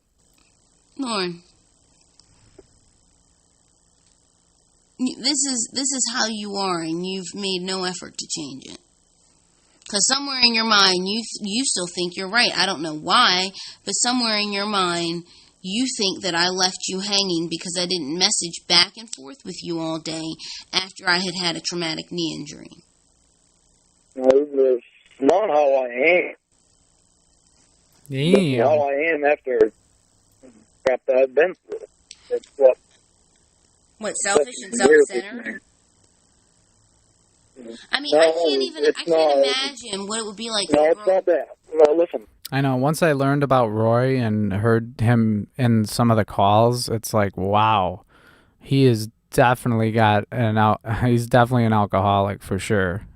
[SPEAKER 8] Lauren, this is how you are, and you've made no effort to change it. Because somewhere in your mind, you still think you're right. I don't know why, but somewhere in your mind, you think that I left you hanging because I didn't message back and forth with you all day after I had a traumatic knee injury.
[SPEAKER 7] No, that's not how I am.
[SPEAKER 4] Damn.
[SPEAKER 7] That's how I am after crap that I've been through. That's what.
[SPEAKER 8] What, selfish and self-centered? I mean, I can't imagine what it would be like.
[SPEAKER 7] No, it's not that. No, listen.
[SPEAKER 4] I know. Once I learned about Roy and heard him in some of the calls, it's like, wow, he is definitely he's definitely an alcoholic for sure.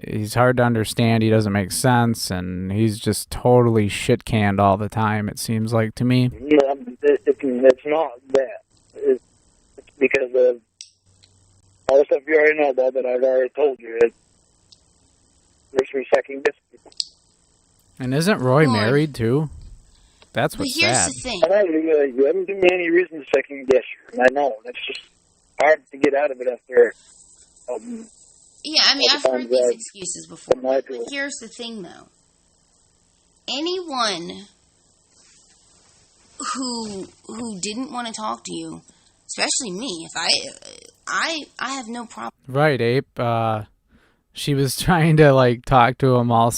[SPEAKER 4] He's hard to understand. He doesn't make sense, and he's just totally shit canned all the time. It seems like to me.
[SPEAKER 7] No, it's not that. It's because of all the stuff you already know about that I've already told you. It makes me second guess people.
[SPEAKER 4] And isn't Roy married too? That's what's sad.
[SPEAKER 8] But here's the thing.
[SPEAKER 7] I know you haven't given me any reason to second guess you. I know. It's just hard to get out of it after.
[SPEAKER 8] Yeah, I mean, I've heard these excuses before. But here's the thing, though. Anyone who didn't want to talk to you, especially me, if I have no problem.
[SPEAKER 4] Right, Ape. She was trying to like talk to him all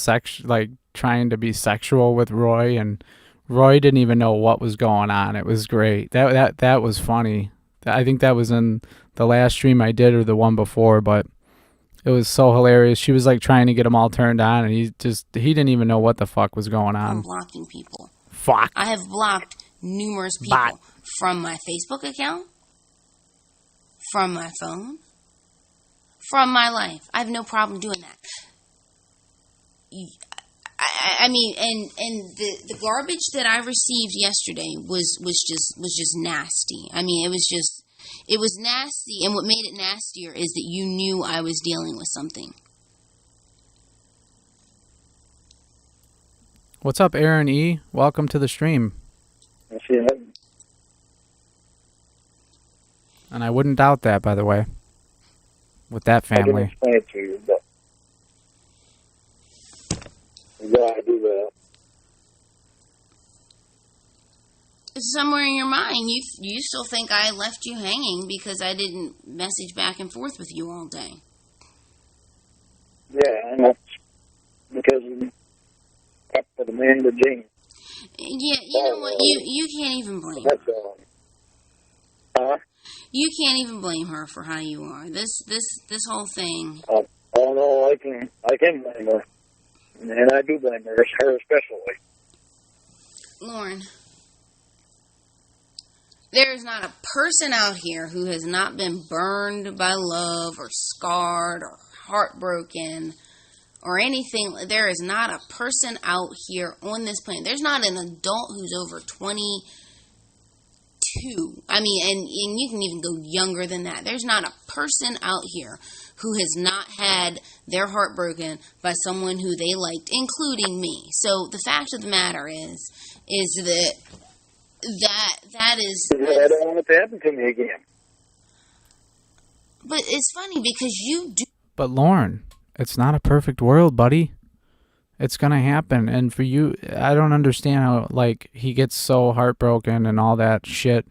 [SPEAKER 4] trying to be sexual with Roy, and Roy didn't even know what was going on. It was great. That was funny. I think that was in the last stream I did or the one before, but it was so hilarious. She was like trying to get him all turned on, and he didn't even know what the fuck was going on.
[SPEAKER 8] I'm blocking people.
[SPEAKER 4] Fuck.
[SPEAKER 8] I have blocked numerous people from my Facebook account, from my phone, from my life. I have no problem doing that. I mean, and the garbage that I received yesterday was just nasty. I mean, it was nasty, and what made it nastier is that you knew I was dealing with something.
[SPEAKER 4] What's up, Aaron E? Welcome to the stream. And I wouldn't doubt that, by the way, with that family.
[SPEAKER 7] I can explain it to you, but you gotta do that.
[SPEAKER 8] Somewhere in your mind, you still think I left you hanging because I didn't message back and forth with you all day.
[SPEAKER 7] Yeah, and that's because up for the man to James.
[SPEAKER 8] Yeah, you know what? You can't even blame
[SPEAKER 7] That's
[SPEAKER 8] her.
[SPEAKER 7] all. Huh?
[SPEAKER 8] You can't even blame her for how you are. This whole thing.
[SPEAKER 7] Oh no, I can blame her, and I do blame her especially.
[SPEAKER 8] Lauren, there is not a person out here who has not been burned by love or scarred or heartbroken or anything. There is not a person out here on this planet. There's not an adult who's over 22. I mean, and you can even go younger than that. There's not a person out here who has not had their heart broken by someone who they liked, including me. So the fact of the matter is that is.
[SPEAKER 7] I don't want it to happen to me again.
[SPEAKER 8] But it's funny because you do.
[SPEAKER 4] But Lauren, it's not a perfect world, buddy. It's gonna happen, and for you, I don't understand how like he gets so heartbroken and all that shit.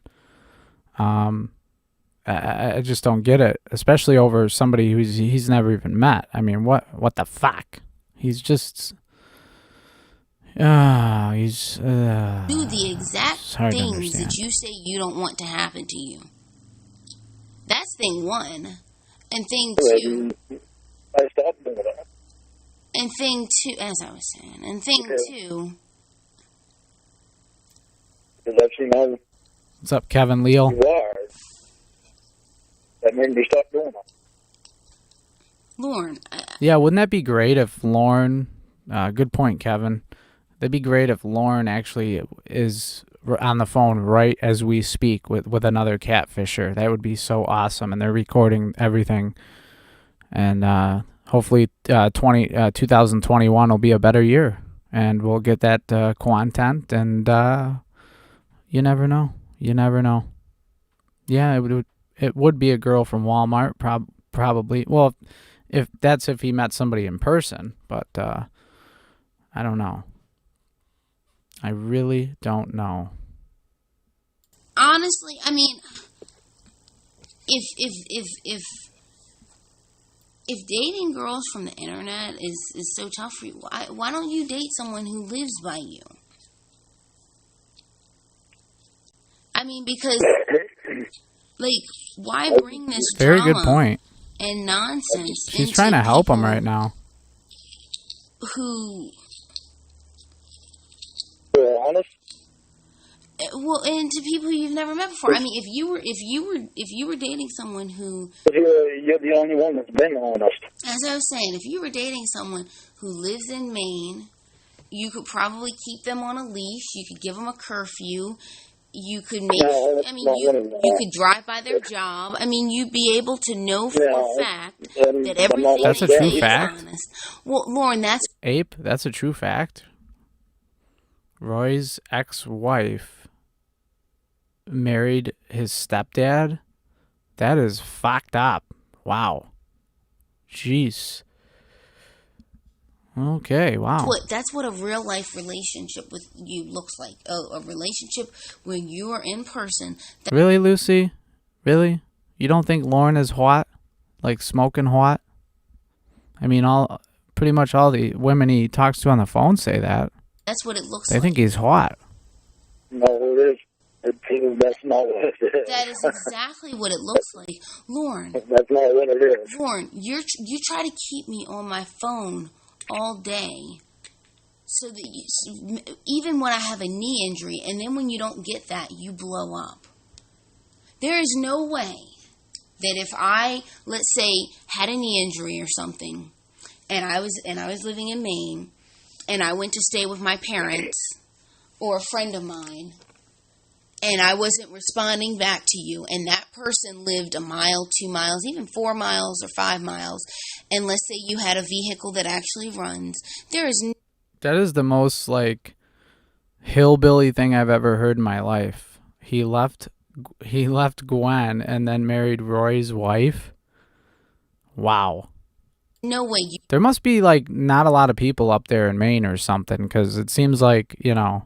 [SPEAKER 4] I just don't get it, especially over somebody he's never even met. I mean, what the fuck? He's just. He's
[SPEAKER 8] do the exact things that you say you don't want to happen to you. That's thing one. And thing two.
[SPEAKER 7] I stopped doing that.
[SPEAKER 8] And thing two, as I was saying, and thing two.
[SPEAKER 7] Because I've seen how
[SPEAKER 4] What's up, Kevin Leal?
[SPEAKER 7] you are. That made me stop doing it.
[SPEAKER 8] Lauren.
[SPEAKER 4] Yeah, wouldn't that be great if Lauren? Good point, Kevin. That'd be great if Lauren actually is on the phone right as we speak with another catfisher. That would be so awesome. And they're recording everything. And hopefully 2021 will be a better year. And we'll get that content. And you never know. You never know. Yeah, it would be a girl from Walmart, probably. Well, if he met somebody in person. But I don't know. I really don't know.
[SPEAKER 8] Honestly, I mean, if dating girls from the internet is so tough for you, why don't you date someone who lives by you? I mean, because like, why bring this
[SPEAKER 4] Very
[SPEAKER 8] drama
[SPEAKER 4] good point.
[SPEAKER 8] and nonsense?
[SPEAKER 4] She's trying to help him right now.
[SPEAKER 8] Who?
[SPEAKER 7] Honest?
[SPEAKER 8] Well, and to people you've never met before. I mean, if you were dating someone who,
[SPEAKER 7] You're the only one that's been honest.
[SPEAKER 8] as I was saying, if you were dating someone who lives in Maine, you could probably keep them on a leash. You could give them a curfew. You could make.
[SPEAKER 7] No,
[SPEAKER 8] I mean, you could drive by their job. I mean, you'd be able to know for a fact that everything
[SPEAKER 4] That's a
[SPEAKER 8] they
[SPEAKER 4] true
[SPEAKER 8] say is
[SPEAKER 4] fact.
[SPEAKER 8] honest. Well, Lauren, that's
[SPEAKER 4] Ape, that's a true fact. Roy's ex-wife married his stepdad. That is fucked up. Wow. Jeez. Okay, wow.
[SPEAKER 8] that's what a real life relationship with you looks like. A relationship where you are in person.
[SPEAKER 4] Really, Lucy? Really? You don't think Lauren is hot? Like smoking hot? I mean, pretty much all the women he talks to on the phone say that.
[SPEAKER 8] That's what it looks
[SPEAKER 4] They
[SPEAKER 8] like.
[SPEAKER 4] think he's hot.
[SPEAKER 7] No, it is. That's not what it is.
[SPEAKER 8] That is exactly what it looks like. Lauren.
[SPEAKER 7] That's not what it is.
[SPEAKER 8] Lauren, you try to keep me on my phone all day so that even when I have a knee injury, and then when you don't get that, you blow up. There is no way that if I, let's say, had a knee injury or something, and I was living in Maine, and I went to stay with my parents or a friend of mine, and I wasn't responding back to you, and that person lived a mile, 2 miles, even 4 miles or 5 miles, and let's say you had a vehicle that actually runs,
[SPEAKER 4] That is the most, like, hillbilly thing I've ever heard in my life. He left Gwen and then married Roy's wife. Wow.
[SPEAKER 8] no way
[SPEAKER 4] There must be, like, not a lot of people up there in Maine or something, because it seems like, you know,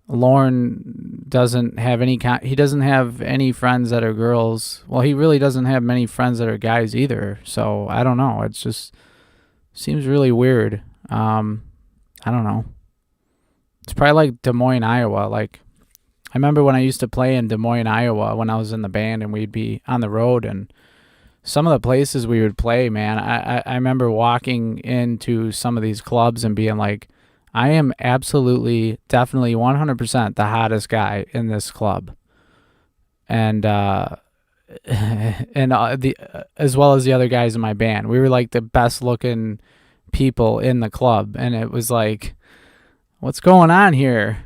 [SPEAKER 4] Lauren doesn't have he doesn't have any friends that are girls. Well, he really doesn't have many friends that are guys either. So I don't know. It's just seems really weird. I don't know. It's probably like Des Moines, Iowa. Like, I remember when I used to play in Des Moines, Iowa, when I was in the band, and we'd be on the road, and some of the places we would play, man, I remember walking into some of these clubs and being like, I am absolutely, definitely 100% the hottest guy in this club. And as well as the other guys in my band. We were like the best looking people in the club. And it was like, what's going on here?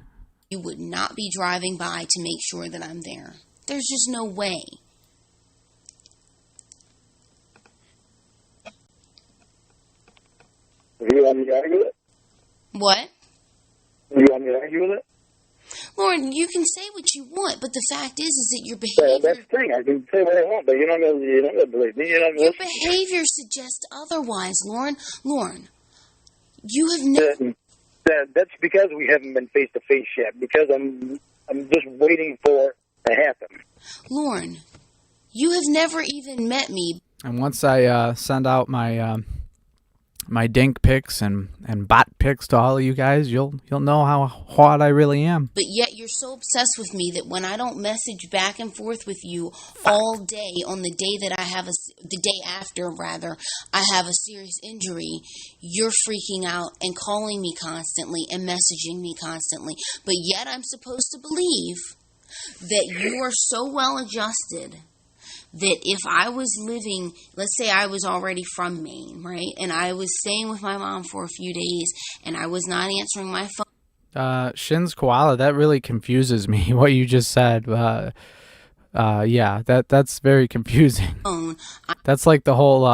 [SPEAKER 8] you would not be driving by to make sure that I'm there. There's just no way.
[SPEAKER 7] You want me to argue with it?
[SPEAKER 8] What?
[SPEAKER 7] You want me to argue with it?
[SPEAKER 8] Lauren, you can say what you want, but the fact is that your behavior...
[SPEAKER 7] That's the thing. I can say what I want, but you're not going to believe me. You're not
[SPEAKER 8] Your
[SPEAKER 7] gonna
[SPEAKER 8] behavior suggests otherwise, Lauren. Lauren, you have never...
[SPEAKER 7] That's because we haven't been face-to-face yet, because I'm just waiting for it to happen.
[SPEAKER 8] Lauren, you have never even met me.
[SPEAKER 4] And once I send out my my dink pics and bot pics to all of you guys, you'll know how hot I really am.
[SPEAKER 8] But yet you're so obsessed with me that when I don't message back and forth with you all day on the day that I have the day after rather, I have a serious injury, you're freaking out and calling me constantly and messaging me constantly. But yet I'm supposed to believe that you are so well adjusted that if I was living, let's say I was already from Maine, right? And I was staying with my mom for a few days and I was not answering my phone.
[SPEAKER 4] Shin's koala, that really confuses me, what you just said. Yeah, that's very confusing. That's like the whole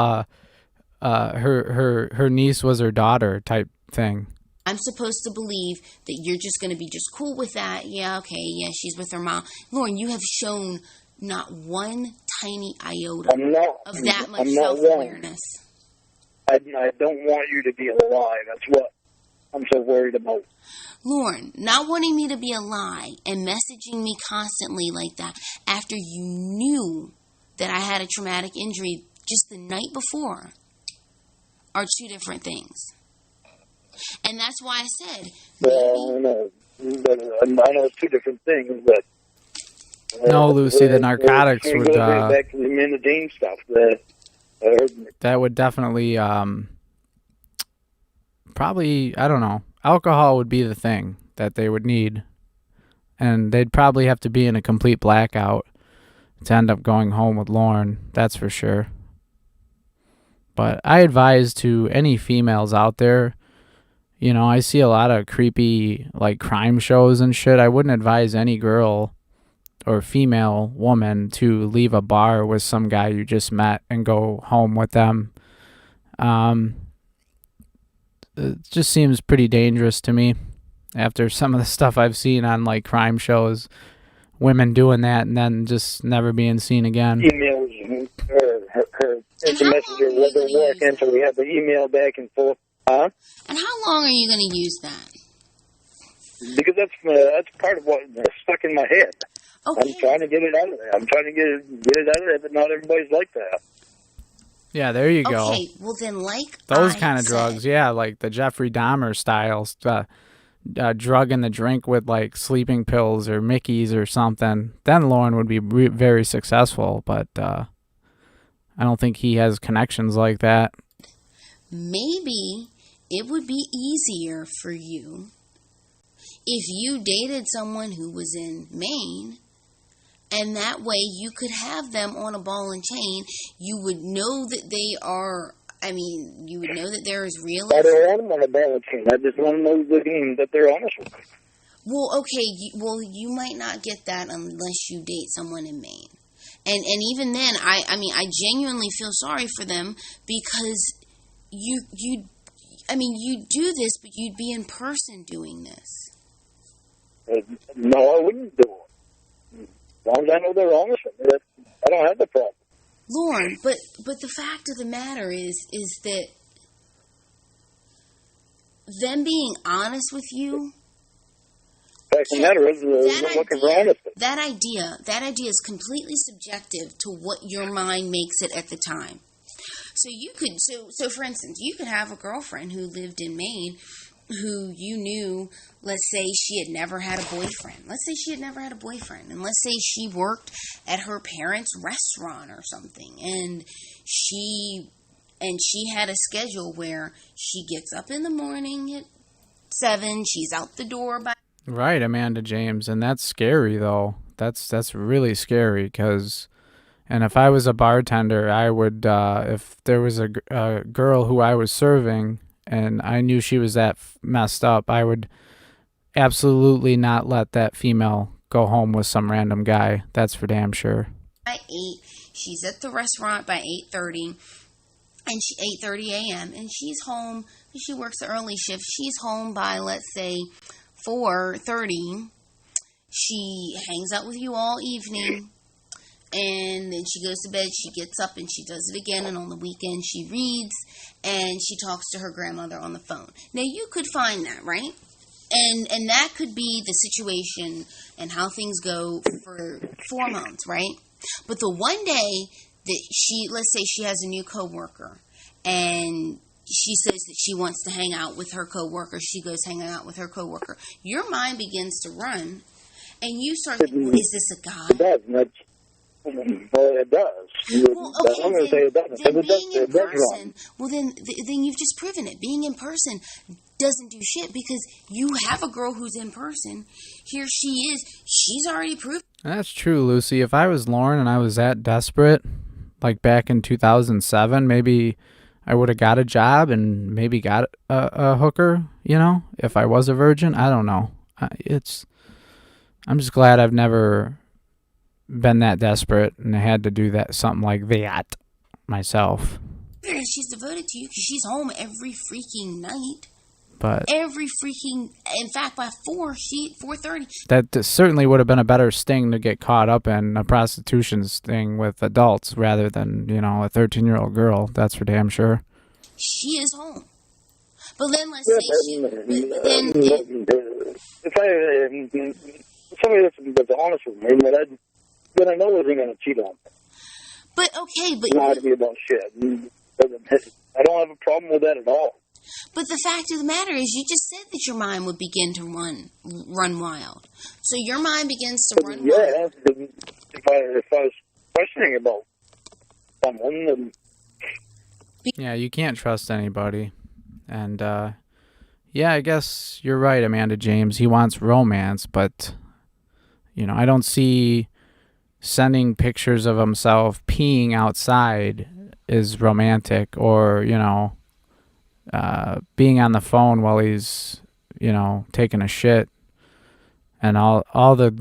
[SPEAKER 4] her niece was her daughter type thing.
[SPEAKER 8] I'm supposed to believe that you're just going to be just cool with that. Yeah, okay, yeah, she's with her mom. Lauren, you have shown not one tiny iota of that much self-awareness.
[SPEAKER 7] I don't want you to be a lie. That's what I'm so worried about.
[SPEAKER 8] Lauren, not wanting me to be a lie and messaging me constantly like that after you knew that I had a traumatic injury just the night before are two different things. And that's why I said...
[SPEAKER 7] Well, no, I know it's two different things, but...
[SPEAKER 4] No, Lucy, the narcotics would...
[SPEAKER 7] back to the Amanda James stuff.
[SPEAKER 4] That would definitely... probably, I don't know. Alcohol would be the thing that they would need. And they'd probably have to be in a complete blackout to end up going home with Lauren. That's for sure. But I advise to any females out there... You know, I see a lot of creepy, like, crime shows and shit. I wouldn't advise any girl or female woman to leave a bar with some guy you just met and go home with them. It just seems pretty dangerous to me after some of the stuff I've seen on, like, crime shows. Women doing that and then just never being seen again.
[SPEAKER 7] Emails, her instant messenger wasn't working, so we had the email back and forth. Huh?
[SPEAKER 8] And how long are you going to use that?
[SPEAKER 7] Because that's part of what stuck in my head.
[SPEAKER 8] Okay.
[SPEAKER 7] I'm trying to get it out of there. I'm trying to get it out of there, but not everybody's like that.
[SPEAKER 4] Yeah, there you go.
[SPEAKER 8] Okay, well then, like
[SPEAKER 4] Those
[SPEAKER 8] I
[SPEAKER 4] kind of
[SPEAKER 8] said,
[SPEAKER 4] drugs, yeah, like the Jeffrey Dahmer styles, drug in the drink with like sleeping pills or Mickeys or something. Then Lauren would be very successful, but I don't think he has connections like that.
[SPEAKER 8] maybe it would be easier for you if you dated someone who was in Maine, and that way you could have them on a ball and chain. You would know that they are, you would know that they're as real
[SPEAKER 7] I
[SPEAKER 8] as...
[SPEAKER 7] don't want them on a ball chain. I just want to know that they're honest with me.
[SPEAKER 8] Well, okay, you might not get that unless you date someone in Maine. And even then, I genuinely feel sorry for them, because you do this, but you'd be in person doing this.
[SPEAKER 7] No, I wouldn't do it. As long as I know they're honest with me, I don't have the problem.
[SPEAKER 8] Lauren, but the fact of the matter is that them being honest with you...
[SPEAKER 7] The fact of the matter is, I'm looking for honesty.
[SPEAKER 8] That idea is completely subjective to what your mind makes it at the time. So you could, so for instance, you could have a girlfriend who lived in Maine, who you knew, let's say she had never had a boyfriend. And let's say she worked at her parents' restaurant or something, and she had a schedule where she gets up in the morning at 7, she's out the door by...
[SPEAKER 4] Right, Amanda James, and that's scary though. That's really scary, because, and if I was a bartender, I would, if there was a girl who I was serving and I knew she was that messed up, I would absolutely not let that female go home with some random guy. That's for damn sure.
[SPEAKER 8] By 8, she's at the restaurant by 8:30, and 8:30 a.m. and she's home. She works the early shift. She's home by, let's say, 4:30. She hangs out with you all evening, and then she goes to bed. She gets up and she does it again, and on the weekend she reads and she talks to her grandmother on the phone. Now you could find that, right? And that could be the situation and how things go for 4 months, right? But the one day that let's say she has a new coworker, and she says that she wants to hang out with her coworker. She goes hanging out with her coworker. Your mind begins to run, and you start thinking, well, is this a guy?
[SPEAKER 7] It does. Well, it does.
[SPEAKER 8] Well, okay,
[SPEAKER 7] I'm going to say it doesn't.
[SPEAKER 8] Then being in
[SPEAKER 7] It does
[SPEAKER 8] person,
[SPEAKER 7] wrong.
[SPEAKER 8] well, then you've just proven it. Being in person doesn't do shit, because you have a girl who's in person. Here she is. She's already proved.
[SPEAKER 4] That's true, Lucy. If I was Lauren and I was that desperate, like back in 2007, maybe I would have got a job and maybe got a hooker, if I was a virgin. I don't know. I'm just glad I've never been that desperate and had to do something like that myself.
[SPEAKER 8] She's devoted to you because she's home every freaking night.
[SPEAKER 4] But
[SPEAKER 8] in fact, by 4:30.
[SPEAKER 4] That certainly would have been a better sting to get caught up in, a prostitution sting with adults rather than, a 13-year-old girl. That's for damn sure.
[SPEAKER 8] She is home. But then let's say
[SPEAKER 7] if somebody that's honest with me, then I know they're going to cheat on me.
[SPEAKER 8] But okay, but
[SPEAKER 7] lie to me about shit. I don't have a problem with that at all.
[SPEAKER 8] But the fact of the matter is, you just said that your mind would begin to run wild. So your mind begins to run wild.
[SPEAKER 7] Yeah, if I was questioning about someone, then...
[SPEAKER 4] Yeah, you can't trust anybody. And, yeah, I guess you're right, Amanda James. He wants romance, but, I don't see sending pictures of himself peeing outside is romantic, or, being on the phone while he's, taking a shit, and all the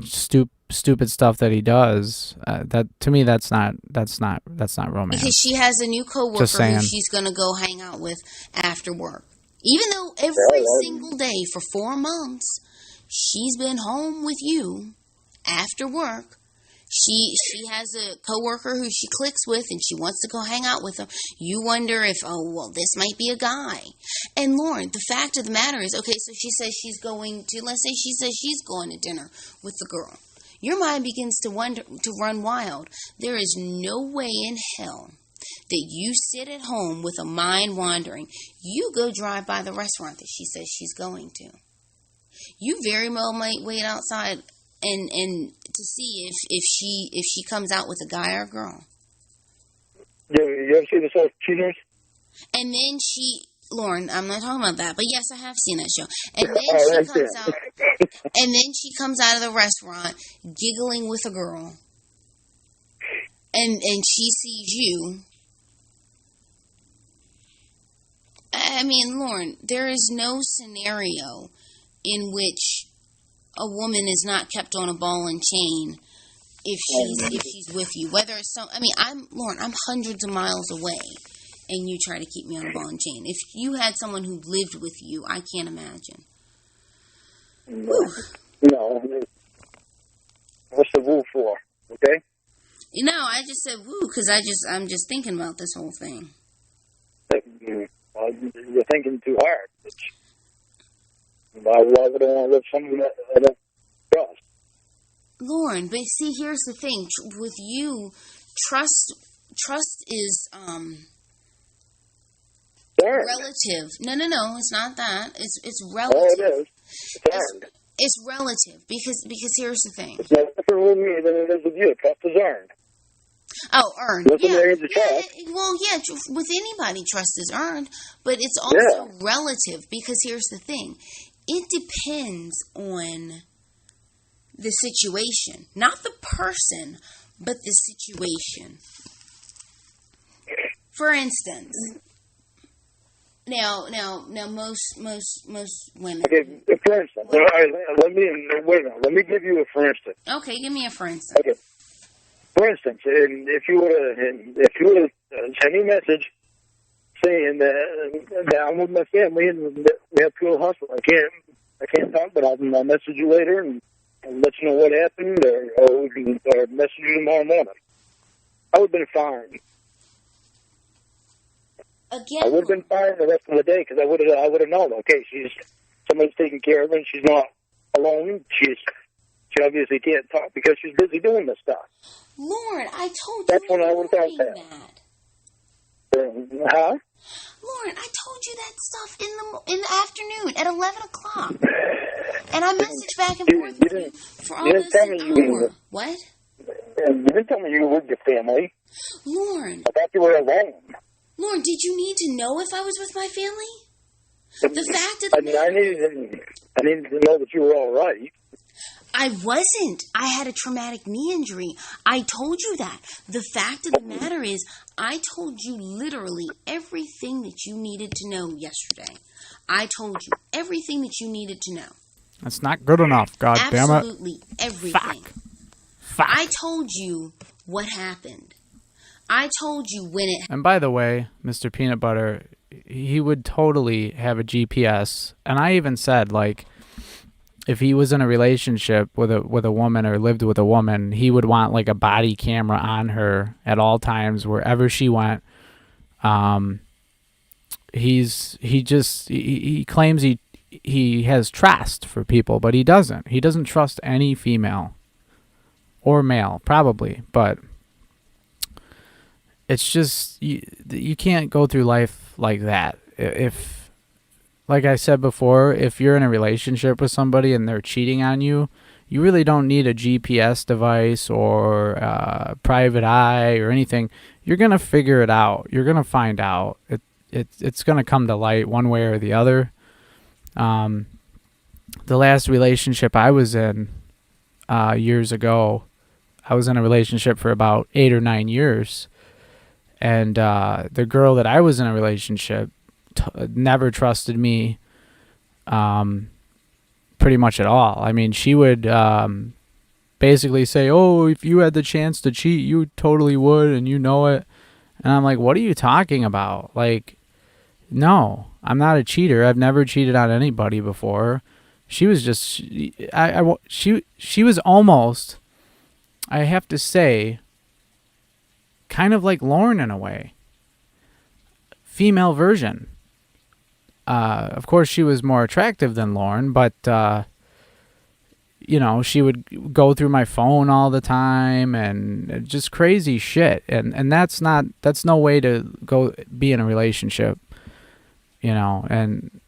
[SPEAKER 4] stupid stuff that he does. That to me, that's not romance.
[SPEAKER 8] Because she has a new coworker who she's gonna go hang out with after work. Even though every single day for 4 months she's been home with you after work. She has a coworker who she clicks with, and she wants to go hang out with him. You wonder if, this might be a guy. And Lauren, the fact of the matter is, okay, so she says she's going to, let's say she says she's going to dinner with the girl. your mind begins to run wild. There is no way in hell that you sit at home with a mind wandering. You go drive by the restaurant that she says she's going to. You very well might wait outside and to see if she comes out with a guy or a girl.
[SPEAKER 7] You ever see the show Cheaters?
[SPEAKER 8] And then Lauren, I'm not talking about that, but yes, I have seen that show. And then she comes out, and then she comes out of the restaurant giggling with a girl, and she sees you. I mean, Lauren, there is no scenario in which a woman is not kept on a ball and chain if she's with you. Whether it's I'm hundreds of miles away, and you try to keep me on a ball and chain. If you had someone who lived with you, I can't imagine.
[SPEAKER 7] No. What's the woo for? Okay.
[SPEAKER 8] I just said woo because I'm just thinking about this whole thing.
[SPEAKER 7] You're thinking too hard. Why would I want to live someone that I don't trust?
[SPEAKER 8] Lauren, but see, here's the thing. With you, trust is relative. No, it's not that. It's relative.
[SPEAKER 7] Oh, it is. It's earned.
[SPEAKER 8] It's relative because here's the thing.
[SPEAKER 7] It's no different with me than it is with you. Trust is earned.
[SPEAKER 8] Oh, earned.
[SPEAKER 7] With
[SPEAKER 8] anybody, trust is earned, but it's also relative because here's the thing. It depends on the situation, not the person, but the situation. For instance, now, most women.
[SPEAKER 7] Okay, for instance, let me give you a for instance.
[SPEAKER 8] Okay, give me a for instance.
[SPEAKER 7] Okay. For instance, if you would have sent me a message saying that I'm with my family and that we have to go to the hospital, I can't talk, but I'll message you later and let you know what happened, or message you tomorrow morning. I would have been fine.
[SPEAKER 8] Again,
[SPEAKER 7] I would have been fine the rest of the day because I would have known. Okay, somebody's taking care of her, and she's not alone. She obviously can't talk because she's busy doing this stuff.
[SPEAKER 8] Lauren, I told you.
[SPEAKER 7] That's when I would have thought that. Huh?
[SPEAKER 8] Lauren, I told you that stuff in the afternoon at 11 o'clock. And I messaged back and forth with you for almost an hour. What?
[SPEAKER 7] You didn't tell me you were with your family.
[SPEAKER 8] Lauren.
[SPEAKER 7] I thought you were alone.
[SPEAKER 8] Lauren, did you need to know if I was with my family? The fact of the matter...
[SPEAKER 7] I needed to know that you were all right.
[SPEAKER 8] I wasn't. I had a traumatic knee injury. I told you that. The fact of the matter is, I told you literally everything that you needed to know yesterday. I told you everything that you needed to know.
[SPEAKER 4] That's not good enough, God damn it.
[SPEAKER 8] Absolutely everything.
[SPEAKER 4] Fuck.
[SPEAKER 8] I told you what happened. I told you when it...
[SPEAKER 4] And by the way, Mr. Peanut Butter, he would totally have a GPS. And I even said, like, if he was in a relationship with a woman or lived with a woman, he would want, like, a body camera on her at all times, wherever she went. He claims he has trust for people, but he doesn't. He doesn't trust any female or male, probably, but... It's just, you can't go through life like that. If, like I said before, if you're in a relationship with somebody and they're cheating on you, you really don't need a GPS device or a private eye or anything. You're going to figure it out. You're going to find out. It's going to come to light one way or the other. The last relationship I was in years ago, I was in a relationship for about 8 or 9 years. And the girl that I was in a relationship never trusted me pretty much at all. I mean, she would basically say, oh, if you had the chance to cheat, you totally would, and you know it. And I'm like, what are you talking about? Like, no, I'm not a cheater. I've never cheated on anybody before. She was just, she was almost, I have to say, kind of like Lauren in a way. Female version. Of course, she was more attractive than Lauren, but she would go through my phone all the time and just crazy shit. And that's no way to go be in a relationship, and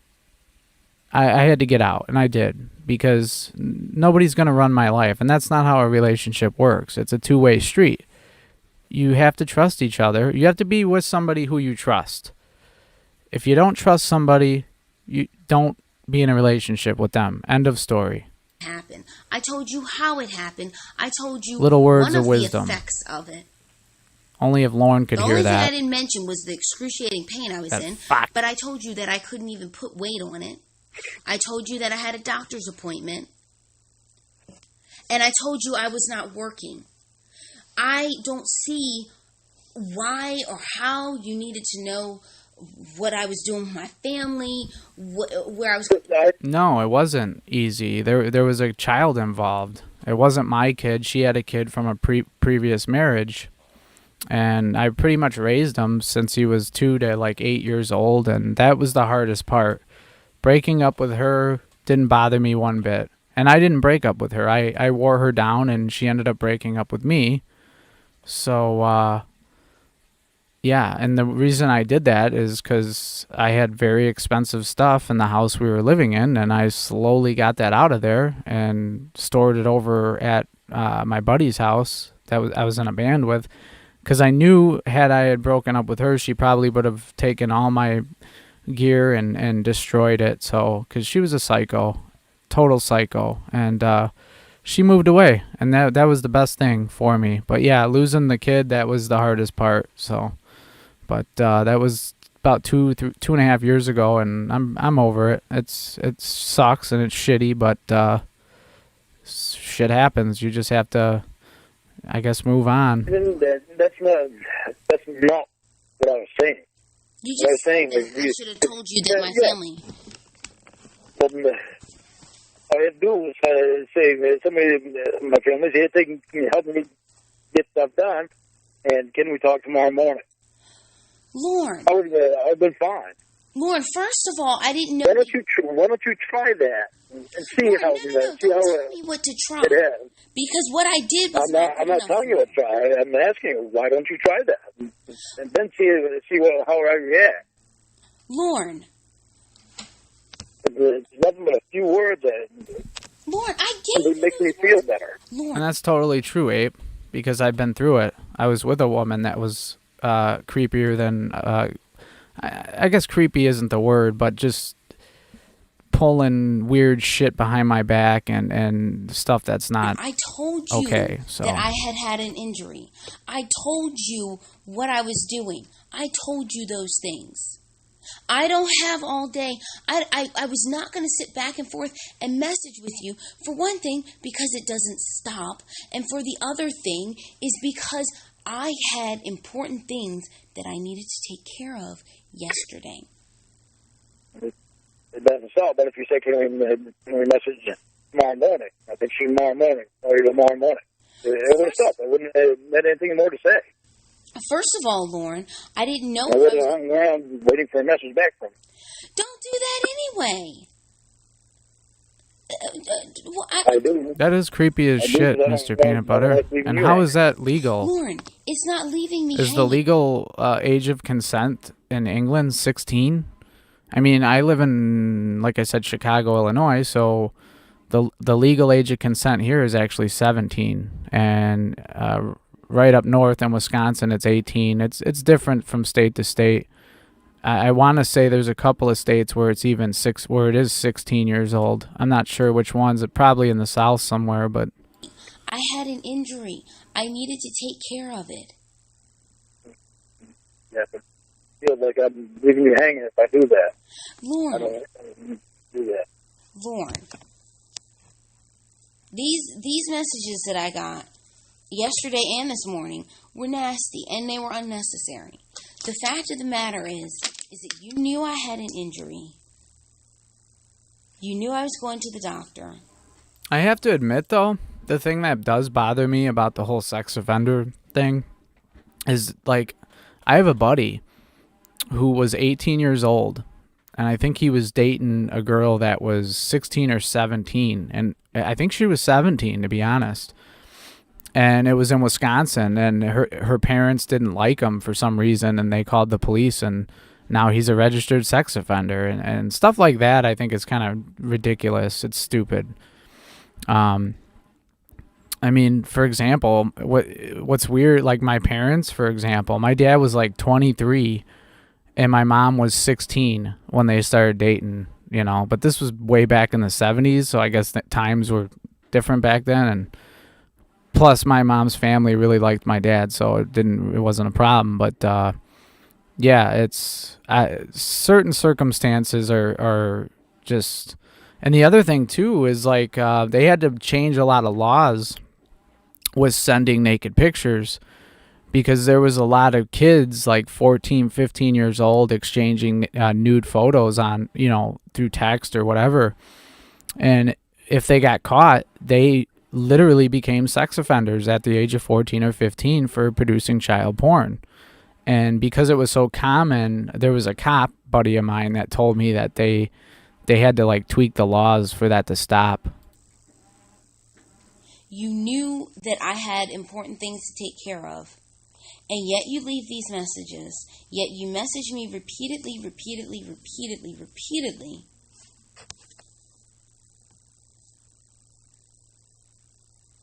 [SPEAKER 4] I had to get out, and I did, because nobody's going to run my life, and that's not how a relationship works. It's a two-way street. You have to trust each other. You have to be with somebody who you trust. If you don't trust somebody, you don't be in a relationship with them. End of story.
[SPEAKER 8] Happen. I told you how it happened. I told you
[SPEAKER 4] little words
[SPEAKER 8] one of
[SPEAKER 4] wisdom.
[SPEAKER 8] the effects of it.
[SPEAKER 4] Only if Lauren could hear that.
[SPEAKER 8] The only thing I didn't mention was the excruciating pain I was in.
[SPEAKER 4] Fuck.
[SPEAKER 8] But I told you that I couldn't even put weight on it. I told you that I had a doctor's appointment. And I told you I was not working. I don't see why or how you needed to know what I was doing with my family, where I was.
[SPEAKER 4] No, it wasn't easy. There was a child involved. It wasn't my kid. She had a kid from a previous marriage, and I pretty much raised him since he was 2 to like 8 years old, and that was the hardest part. Breaking up with her didn't bother me one bit, and I didn't break up with her. I wore her down, and she ended up breaking up with me. So, yeah, and the reason I did that is because I had very expensive stuff in the house we were living in, and I slowly got that out of there and stored it over at my buddy's house that I was in a band with, because I knew had I had broken up with her, she probably would have taken all my gear and destroyed it. So, because she was a psycho, total psycho, and she moved away, and that was the best thing for me. But yeah, losing the kid, that was the hardest part. So, but that was about 2.5 years ago, and I'm over it. It sucks and it's shitty, but shit happens. You just have to, I guess, move on.
[SPEAKER 7] That's not what I was saying.
[SPEAKER 8] You just saying I should have told you that my family.
[SPEAKER 7] All I had to do was say somebody in my family here helping me get stuff done, and can we talk tomorrow morning?
[SPEAKER 8] Lauren,
[SPEAKER 7] I've been fine.
[SPEAKER 8] Lauren, first of all, I didn't know.
[SPEAKER 7] Why don't you try that and see
[SPEAKER 8] Lauren,
[SPEAKER 7] how?
[SPEAKER 8] Don't tell me what to try.
[SPEAKER 7] It is.
[SPEAKER 8] Because what I did was
[SPEAKER 7] I'm not telling you to try. I'm asking you, why don't you try that, and then see how I react.
[SPEAKER 8] Lauren.
[SPEAKER 7] It's nothing but a few words
[SPEAKER 8] Lauren, I get it.
[SPEAKER 7] It makes me feel better.
[SPEAKER 8] Lauren.
[SPEAKER 4] And that's totally true, Abe, because I've been through it. I was with a woman that was creepier than, I guess creepy isn't the word, but just pulling weird shit behind my back and stuff that's not
[SPEAKER 8] I told you
[SPEAKER 4] okay. So
[SPEAKER 8] that I had an injury. I told you what I was doing. I told you those things. I don't have all day. I was not going to sit back and forth and message with you. For one thing, because it doesn't stop. And for the other thing is because I had important things that I needed to take care of yesterday.
[SPEAKER 7] It doesn't stop, but if you say, can we message tomorrow morning? I think tomorrow morning, or tomorrow morning. It wouldn't stop. I wouldn't have anything more to say.
[SPEAKER 8] First of all, Lauren, I didn't know.
[SPEAKER 7] I wasn't hung around waiting for a message back from you.
[SPEAKER 8] Don't do that anyway.
[SPEAKER 7] I do.
[SPEAKER 4] that is creepy as shit, Mr. Peanut Butter. And how is that legal?
[SPEAKER 8] Lauren, it's not leaving me.
[SPEAKER 4] Is the legal age of consent in England 16? I mean, I live in, like I said, Chicago, Illinois, so the legal age of consent here is actually 17, and right up north in Wisconsin, it's 18. It's different from state to state. I want to say there's a couple of states where it's even where it is 16 years old. I'm not sure which ones. It's probably in the South somewhere, but
[SPEAKER 8] I had an injury. I needed to take care of it.
[SPEAKER 7] Yeah, but it feels like I'm leaving you hanging if I do that.
[SPEAKER 8] Lauren.
[SPEAKER 7] I don't do that.
[SPEAKER 8] Lauren. These messages that I got yesterday and this morning were nasty, and they were unnecessary. The fact of the matter is that you knew I had an injury. You knew I was going to the doctor.
[SPEAKER 4] I have to admit, though, the thing that does bother me about the whole sex offender thing is, like, I have a buddy who was 18 years old, and I think he was dating a girl that was 16 or 17, and I think she was 17, to be honest. And it was in Wisconsin, and her parents didn't like him for some reason, and they called the police, and now he's a registered sex offender, and stuff like that. I think is kind of ridiculous. It's stupid. I mean, for example, what's weird, like my parents, for example, my dad was like 23 and my mom was 16 when they started dating, you know, but this was way back in the 70s, so I guess that times were different back then. And plus my mom's family really liked my dad, so it wasn't a problem. But yeah, it's certain circumstances are just. And the other thing too is like they had to change a lot of laws with sending naked pictures, because there was a lot of kids like 14, 15 years old exchanging nude photos on, you know, through text or whatever. And if they got caught, they literally became sex offenders at the age of 14 or 15 for producing child porn. And because it was so common, there was a cop buddy of mine that told me that they had to like tweak the laws for that to stop.
[SPEAKER 8] You knew that I had important things to take care of. And yet you leave these messages. Yet you message me repeatedly.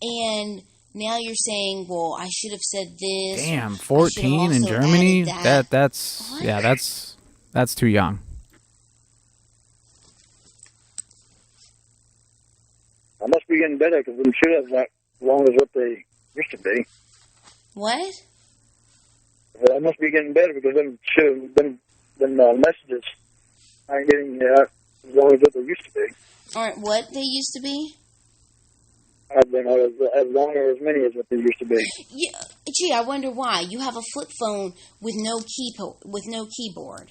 [SPEAKER 8] And now you're saying, well, I should have said this.
[SPEAKER 4] Damn, 14 in Germany? That's
[SPEAKER 8] what?
[SPEAKER 4] Yeah, that's too young.
[SPEAKER 7] I must be getting better because I'm sure that's not as long as what they used to be.
[SPEAKER 8] What?
[SPEAKER 7] Well, I must be getting better because them messages aren't getting as long as what they used to be.
[SPEAKER 8] Aren't what they used to be?
[SPEAKER 7] I've been as long or as many as what they used to be.
[SPEAKER 8] Yeah, gee, I wonder why. You have a flip phone with no keyboard.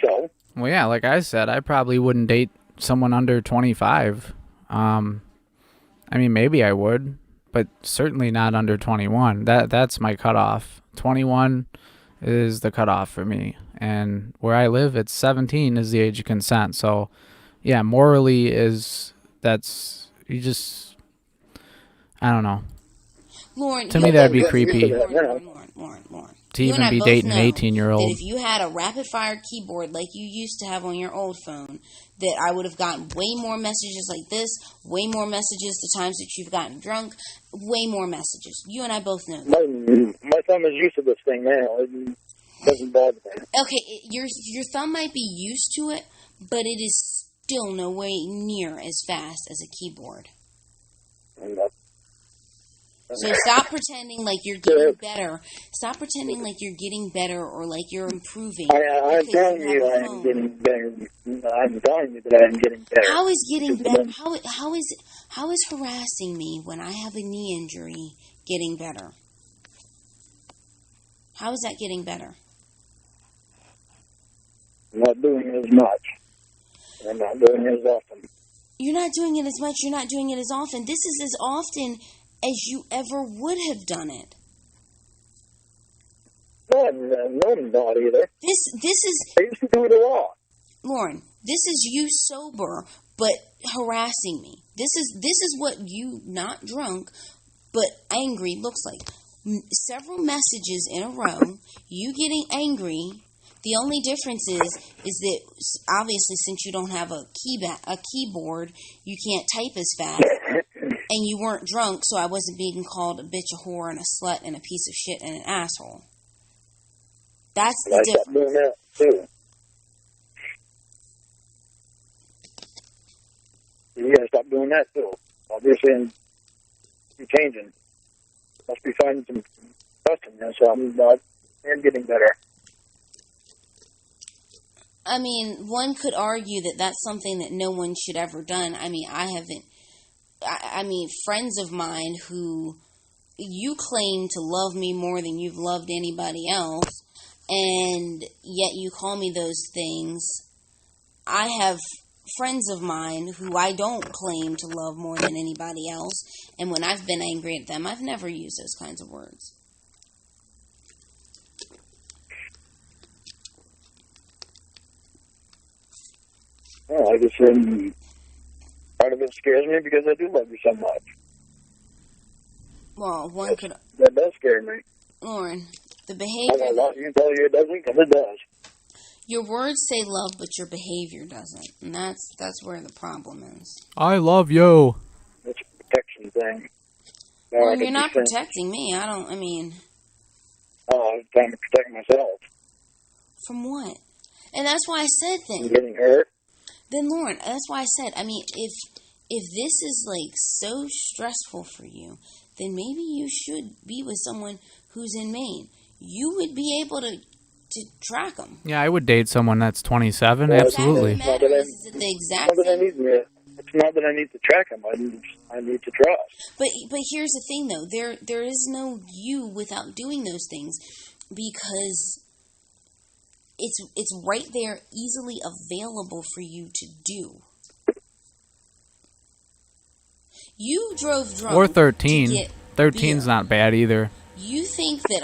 [SPEAKER 7] So?
[SPEAKER 4] Well, yeah, like I said, I probably wouldn't date someone under 25. I mean, maybe I would, but certainly not under 21. That's my cutoff. 21 is the cutoff for me. And where I live, it's 17 is the age of consent. So, yeah, morally I don't know.
[SPEAKER 8] Lauren,
[SPEAKER 4] to me, that'd be creepy.
[SPEAKER 8] Lauren.
[SPEAKER 4] To even be dating an 18-year-old.
[SPEAKER 8] That if you had a rapid-fire keyboard like you used to have on your old phone, that I would have gotten way more messages like this, way more messages the times that you've gotten drunk, way more messages. You and I both know that.
[SPEAKER 7] My thumb is used to this thing now. It doesn't bother me.
[SPEAKER 8] Okay, your thumb might be used to it, but it is still no way near as fast as a keyboard. So stop pretending like you're getting better. Stop pretending like you're getting better or like you're improving.
[SPEAKER 7] I'm telling you I am getting better. I'm telling you that I am getting better.
[SPEAKER 8] How is getting better? How is harassing me when I have a knee injury getting better? How is that getting better?
[SPEAKER 7] I'm not doing it as much. I'm not doing it as often.
[SPEAKER 8] You're not doing it as much. You're not doing it as often. This is as often as you ever would have done it.
[SPEAKER 7] No, I'm not either.
[SPEAKER 8] This is...
[SPEAKER 7] I used to do it a lot.
[SPEAKER 8] Lauren, this is you sober, but harassing me. This is what you, not drunk, but angry, looks like. Several messages in a row, you getting angry. The only difference is that obviously since you don't have a keyboard, you can't type as fast. And you weren't drunk, so I wasn't being called a bitch, a whore, and a slut, and a piece of shit, and an asshole. That's the difference.
[SPEAKER 7] I stopped doing that, too. You gotta stop doing that, too. Obviously, you're changing. Must be finding some trust in there, so I'm getting better.
[SPEAKER 8] I mean, one could argue that that's something that no one should ever done. I mean, I mean, friends of mine who you claim to love me more than you've loved anybody else, and yet you call me those things. I have friends of mine who I don't claim to love more than anybody else, and when I've been angry at them, I've never used those kinds of words.
[SPEAKER 7] Well, I just try of it scares me because I do love you so much.
[SPEAKER 8] Well, one could...
[SPEAKER 7] That does scare me.
[SPEAKER 8] Lauren, the
[SPEAKER 7] I
[SPEAKER 8] behavior...
[SPEAKER 7] don't know, you can tell you it doesn't, because it does.
[SPEAKER 8] Your words say love, but your behavior doesn't. And that's where the problem is.
[SPEAKER 4] I love you.
[SPEAKER 7] It's a protection thing.
[SPEAKER 8] Well, you're not protecting me. I mean...
[SPEAKER 7] Oh, I'm trying to protect myself.
[SPEAKER 8] From what? And that's why I said then.
[SPEAKER 7] From getting hurt.
[SPEAKER 8] Then, Lauren, that's why I said, I mean, if this is, like, so stressful for you, then maybe you should be with someone who's in Maine. You would be able to track them.
[SPEAKER 4] Yeah, I would date someone that's 27. Absolutely.
[SPEAKER 7] It's not that I need to track them. I need to trust.
[SPEAKER 8] But here's the thing, though. There is no you without doing those things, because it's right there, easily available for you to do. You drove drunk.
[SPEAKER 4] Or 13. 13's not bad either.
[SPEAKER 8] You think that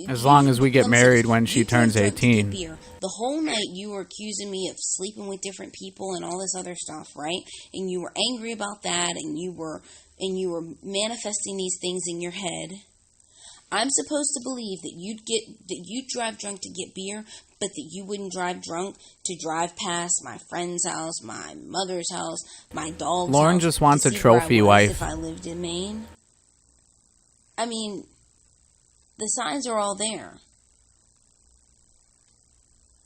[SPEAKER 4] as long as we get married when she turns 18.
[SPEAKER 8] The whole night you were accusing me of sleeping with different people and all this other stuff, right? And you were angry about that, and you were manifesting these things in your head. I'm supposed to believe that you'd drive drunk to get beer, but that you wouldn't drive drunk to drive past my friend's house, my mother's house, my dog's house.
[SPEAKER 4] Lauren just wants a trophy wife.
[SPEAKER 8] If I lived in Maine. I mean, the signs are all there.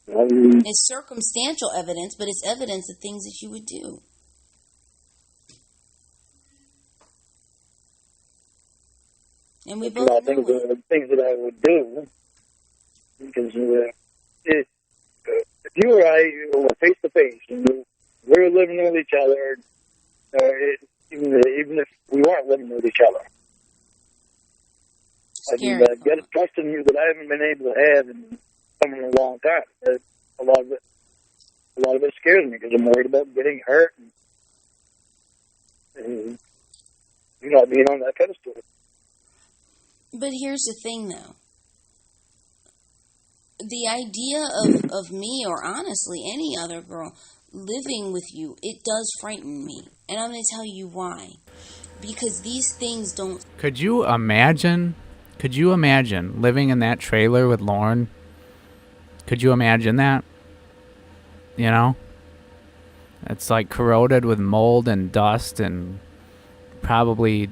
[SPEAKER 8] It's circumstantial evidence, but it's evidence of things that you would do. And we both know
[SPEAKER 7] things that I would do. Because if you or I were face to face and we were living with each other, even if we weren't living with each other, I can get a trust in you that I haven't been able to have in a long time. A lot of it scares me because I'm worried about getting hurt and you not being on that pedestal.
[SPEAKER 8] But here's the thing, though. The idea of me, or honestly any other girl, living with you, it does frighten me. And I'm going to tell you why. Because these things don't...
[SPEAKER 4] Could you imagine living in that trailer with Lauren? Could you imagine that? You know? It's like corroded with mold and dust and probably,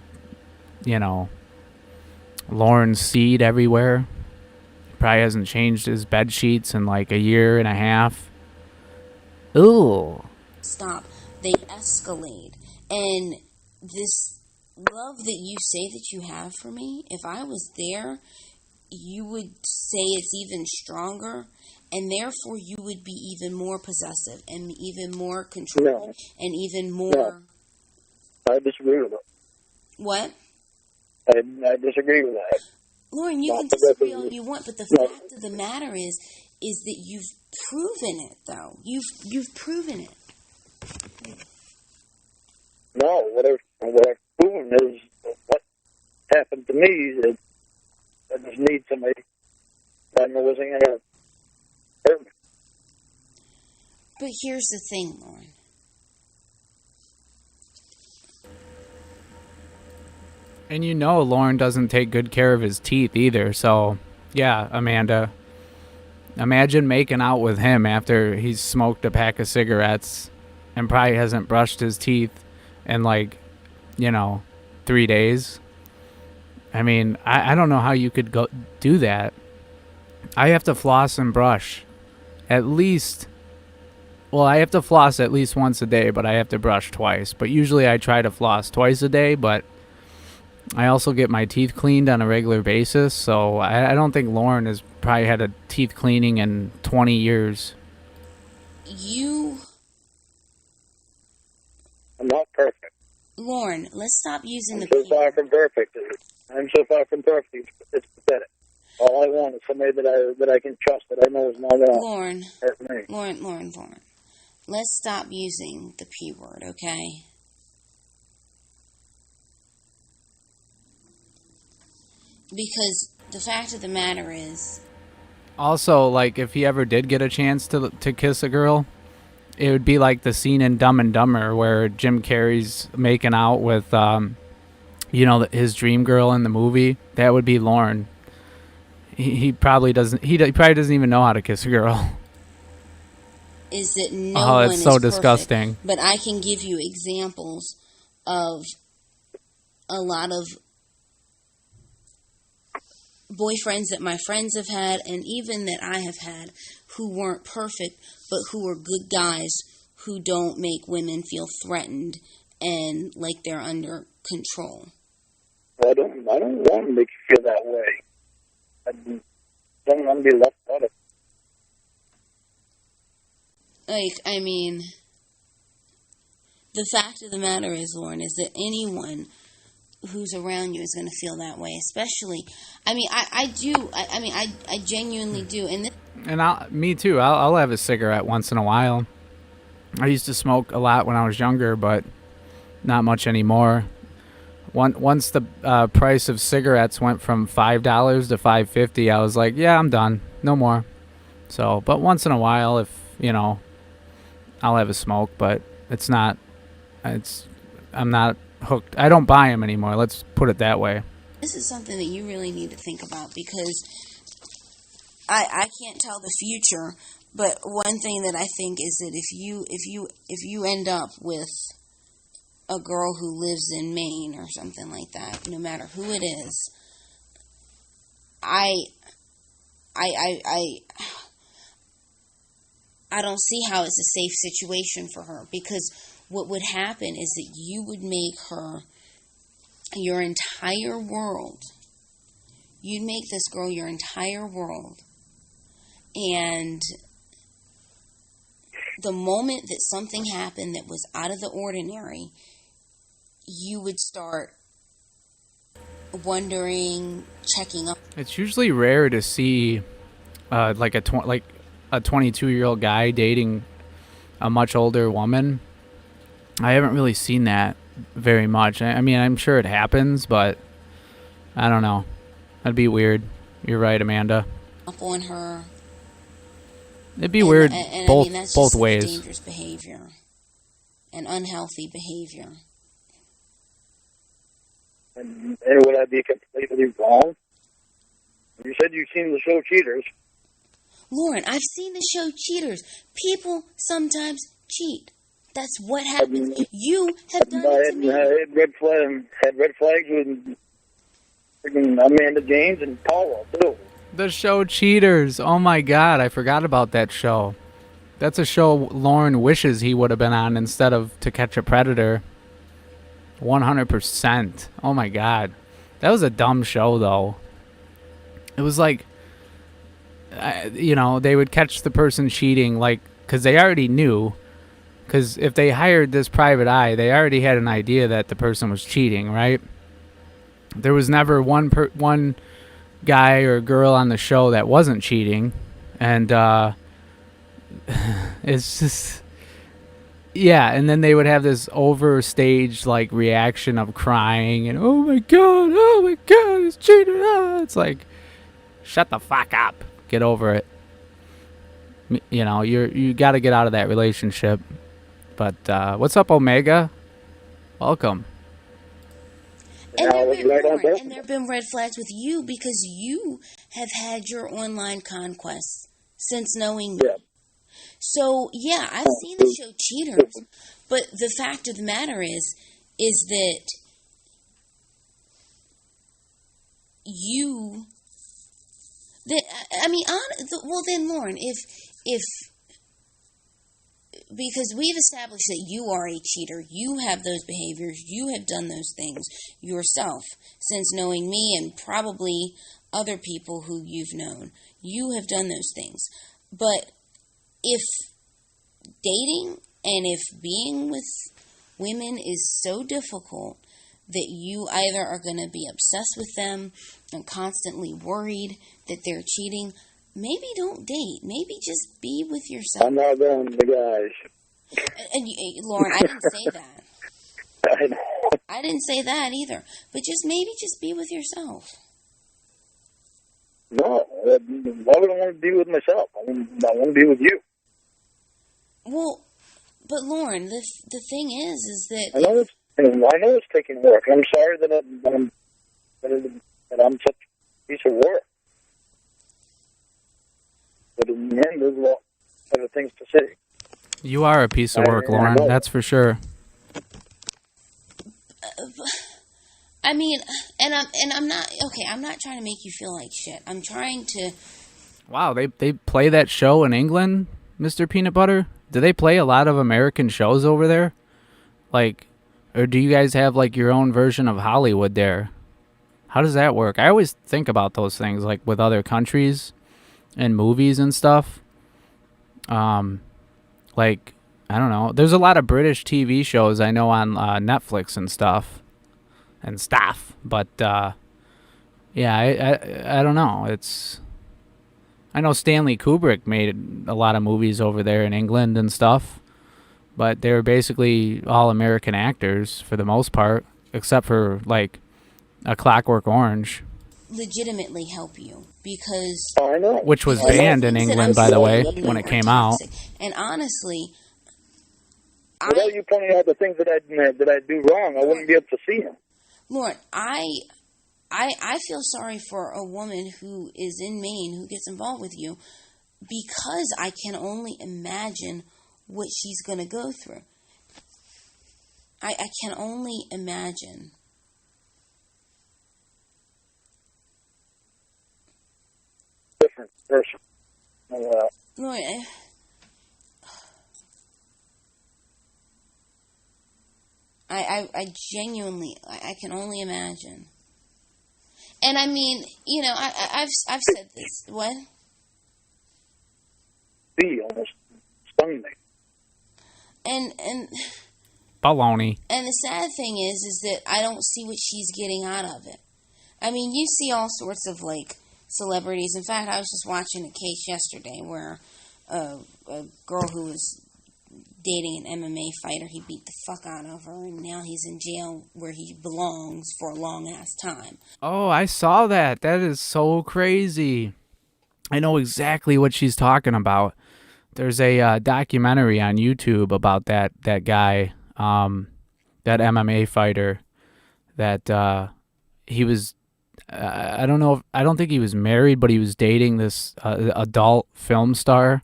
[SPEAKER 4] Lauren's seed everywhere. Probably hasn't changed his bed sheets in like a year and a half. Ooh.
[SPEAKER 8] Stop. They escalate. And this love that you say that you have for me, if I was there, you would say it's even stronger, and therefore you would be even more possessive and even more controlling and even more...
[SPEAKER 7] No. I disagree with it.
[SPEAKER 8] What?
[SPEAKER 7] I disagree with that.
[SPEAKER 8] Lauren, you can disagree all you want, but the fact of the matter is that you've proven it, though. You've proven it.
[SPEAKER 7] No, what I've proven is what happened to me is I just need somebody that wasn't going to hurt me.
[SPEAKER 8] But here's the thing, Lauren.
[SPEAKER 4] And Lauren doesn't take good care of his teeth either, so, yeah, Amanda. Imagine making out with him after he's smoked a pack of cigarettes and probably hasn't brushed his teeth in, 3 days. I mean, I don't know how you could go do that. I have to floss and brush at least... Well, I have to floss at least once a day, but I have to brush twice. But usually I try to floss twice a day, but... I also get my teeth cleaned on a regular basis, so I don't think Lauren has probably had a teeth cleaning in 20 years.
[SPEAKER 8] I'm
[SPEAKER 7] not perfect.
[SPEAKER 8] Lauren, let's stop using
[SPEAKER 7] I'm so far from perfect. It's pathetic. All I want is somebody that I can trust, that I know is not going to hurt me.
[SPEAKER 8] Lauren. Let's stop using the P word, okay? Because the fact of the matter is...
[SPEAKER 4] Also, if he ever did get a chance to kiss a girl, it would be like the scene in Dumb and Dumber where Jim Carrey's making out with, his dream girl in the movie. That would be Lauren. He probably doesn't. He probably doesn't even know how to kiss a girl.
[SPEAKER 8] Is that no one
[SPEAKER 4] it's
[SPEAKER 8] is
[SPEAKER 4] so
[SPEAKER 8] perfect,
[SPEAKER 4] disgusting.
[SPEAKER 8] but I can give you examples of a lot of boyfriends that my friends have had, and even that I have had, who weren't perfect, but who are good guys who don't make women feel threatened and like they're under control.
[SPEAKER 7] I don't want to make you feel that way. I don't want to be left out of it.
[SPEAKER 8] The fact of the matter is, Lauren, is that anyone who's around you is going to feel that way, especially, I genuinely do.
[SPEAKER 4] And me too. I'll have a cigarette once in a while. I used to smoke a lot when I was younger, but not much anymore. Once the price of cigarettes went from $5 to $5.50, I was like, yeah, I'm done. No more. So, but once in a while, if, I'll have a smoke, but I'm not hooked. I don't buy them anymore. Let's put it that way.
[SPEAKER 8] This is something that you really need to think about, because I can't tell the future, but one thing that I think is that if you end up with a girl who lives in Maine or something like that, no matter who it is, I don't see how it's a safe situation for her, because what would happen is that you would make her your entire world. You'd make this girl your entire world. And the moment that something happened that was out of the ordinary, you would start wondering, checking up.
[SPEAKER 4] It's usually rare to see a 22-year-old guy dating a much older woman. I haven't really seen that very much. I'm sure it happens, but I don't know. That'd be weird. You're right, Amanda.
[SPEAKER 8] Up on her.
[SPEAKER 4] It'd be weird both
[SPEAKER 8] that's
[SPEAKER 4] both
[SPEAKER 8] just
[SPEAKER 4] ways.
[SPEAKER 8] Dangerous behavior and unhealthy behavior.
[SPEAKER 7] And would I be completely wrong? You said you've seen the show Cheaters.
[SPEAKER 8] Lauren, I've seen the show Cheaters. People sometimes cheat. That's what happens. You have done it to me.
[SPEAKER 7] I had red flags with freaking Amanda James and Cawl, too.
[SPEAKER 4] The show Cheaters. Oh my God, I forgot about that show. That's a show Lauren wishes he would have been on instead of To Catch a Predator. 100%. Oh my God. That was a dumb show, though. It was like, they would catch the person cheating, because they already knew. Because if they hired this private eye, they already had an idea that the person was cheating, right? There was never one guy or girl on the show that wasn't cheating. And it's just... Yeah, and then they would have this overstaged, reaction of crying and, oh my God, he's cheating. Ah. It's like, shut the fuck up. Get over it. You got to get out of that relationship. But what's up, Omega? Welcome.
[SPEAKER 8] And there have been red flags with you, because you have had your online conquests since knowing me.
[SPEAKER 7] Yeah.
[SPEAKER 8] So, yeah, I've seen the show Cheaters, but the fact of the matter is that you... then, Lauren, if because we've established that you are a cheater, you have those behaviors, you have done those things yourself since knowing me and probably other people who you've known. You have done those things. But if dating and if being with women is so difficult that you either are going to be obsessed with them and constantly worried that they're cheating, maybe don't date. Maybe just be with yourself.
[SPEAKER 7] I'm not one of the guys.
[SPEAKER 8] And Lauren, I didn't say that.
[SPEAKER 7] I know.
[SPEAKER 8] I didn't say that either. But just be with yourself.
[SPEAKER 7] No, why would I want to be with myself? I want to be with you.
[SPEAKER 8] Well, But Lauren, the thing is that
[SPEAKER 7] I know it's taking work. I'm sorry that I'm such a piece of work. But in the end, there's a lot of other things to say.
[SPEAKER 4] You are a piece of work, Lauren. That's for sure.
[SPEAKER 8] I mean, and I'm not okay. I'm not trying to make you feel like shit. I'm trying to.
[SPEAKER 4] Wow, they play that show in England, Mr. Peanut Butter? Do they play a lot of American shows over there? Like, or do you guys have like your own version of Hollywood there? How does that work? I always think about those things, like with other countries and movies and stuff. Like, I don't know. There's a lot of British TV shows I know on Netflix and stuff. But yeah, I don't know. I know Stanley Kubrick made a lot of movies over there in England and stuff, but they were basically all American actors for the most part, except for like A Clockwork Orange.
[SPEAKER 8] Legitimately help you because
[SPEAKER 7] I know.
[SPEAKER 4] Which was banned in England, by the way, when it came out.
[SPEAKER 8] And honestly,
[SPEAKER 7] without you pointing out the things that I do wrong, I wouldn't be able to see him.
[SPEAKER 8] Lauren, I feel sorry for a woman who is in Maine who gets involved with you because I can only imagine what she's going to go through. I can only imagine.
[SPEAKER 7] Different person.
[SPEAKER 8] Lauren, I genuinely, I can only imagine. And I mean, you know, I've said this. What?
[SPEAKER 7] He almost stung me.
[SPEAKER 8] And
[SPEAKER 4] Baloney.
[SPEAKER 8] And the sad thing is that I don't see what she's getting out of it. I mean, you see all sorts of like celebrities. In fact, I was just watching a case yesterday where a girl who was dating an MMA fighter, he beat the fuck out of her, and now he's in jail where he belongs for a long-ass time.
[SPEAKER 4] Oh, I saw that. That is so crazy. I know exactly what she's talking about. There's a documentary on YouTube about that guy, that MMA fighter, that he was, I don't think he was married, but he was dating this adult film star.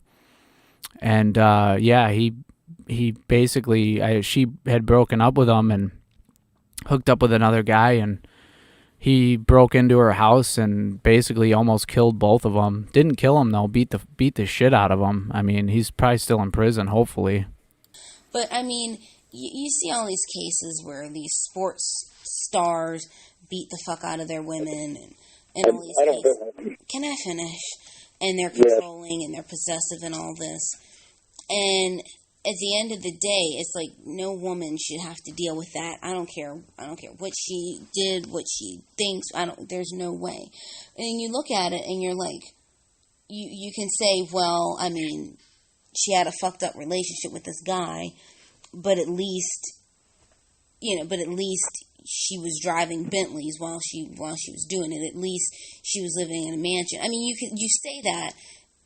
[SPEAKER 4] And yeah, he basically, she had broken up with him and hooked up with another guy, and he broke into her house and basically almost killed both of them. Didn't kill him though, beat the shit out of him. I mean, he's probably still in prison, hopefully.
[SPEAKER 8] But I mean, you see all these cases where these sports stars beat the fuck out of their women, and all these cases. Can I finish? And they're controlling and they're possessive and all this. And at the end of the day, it's like no woman should have to deal with that. I don't care what she did, what she thinks. There's no way. And you look at it and you're like, you can say, well, I mean, she had a fucked up relationship with this guy, but at least she was driving Bentleys while she was doing it. At least she was living in a mansion. I mean, you say that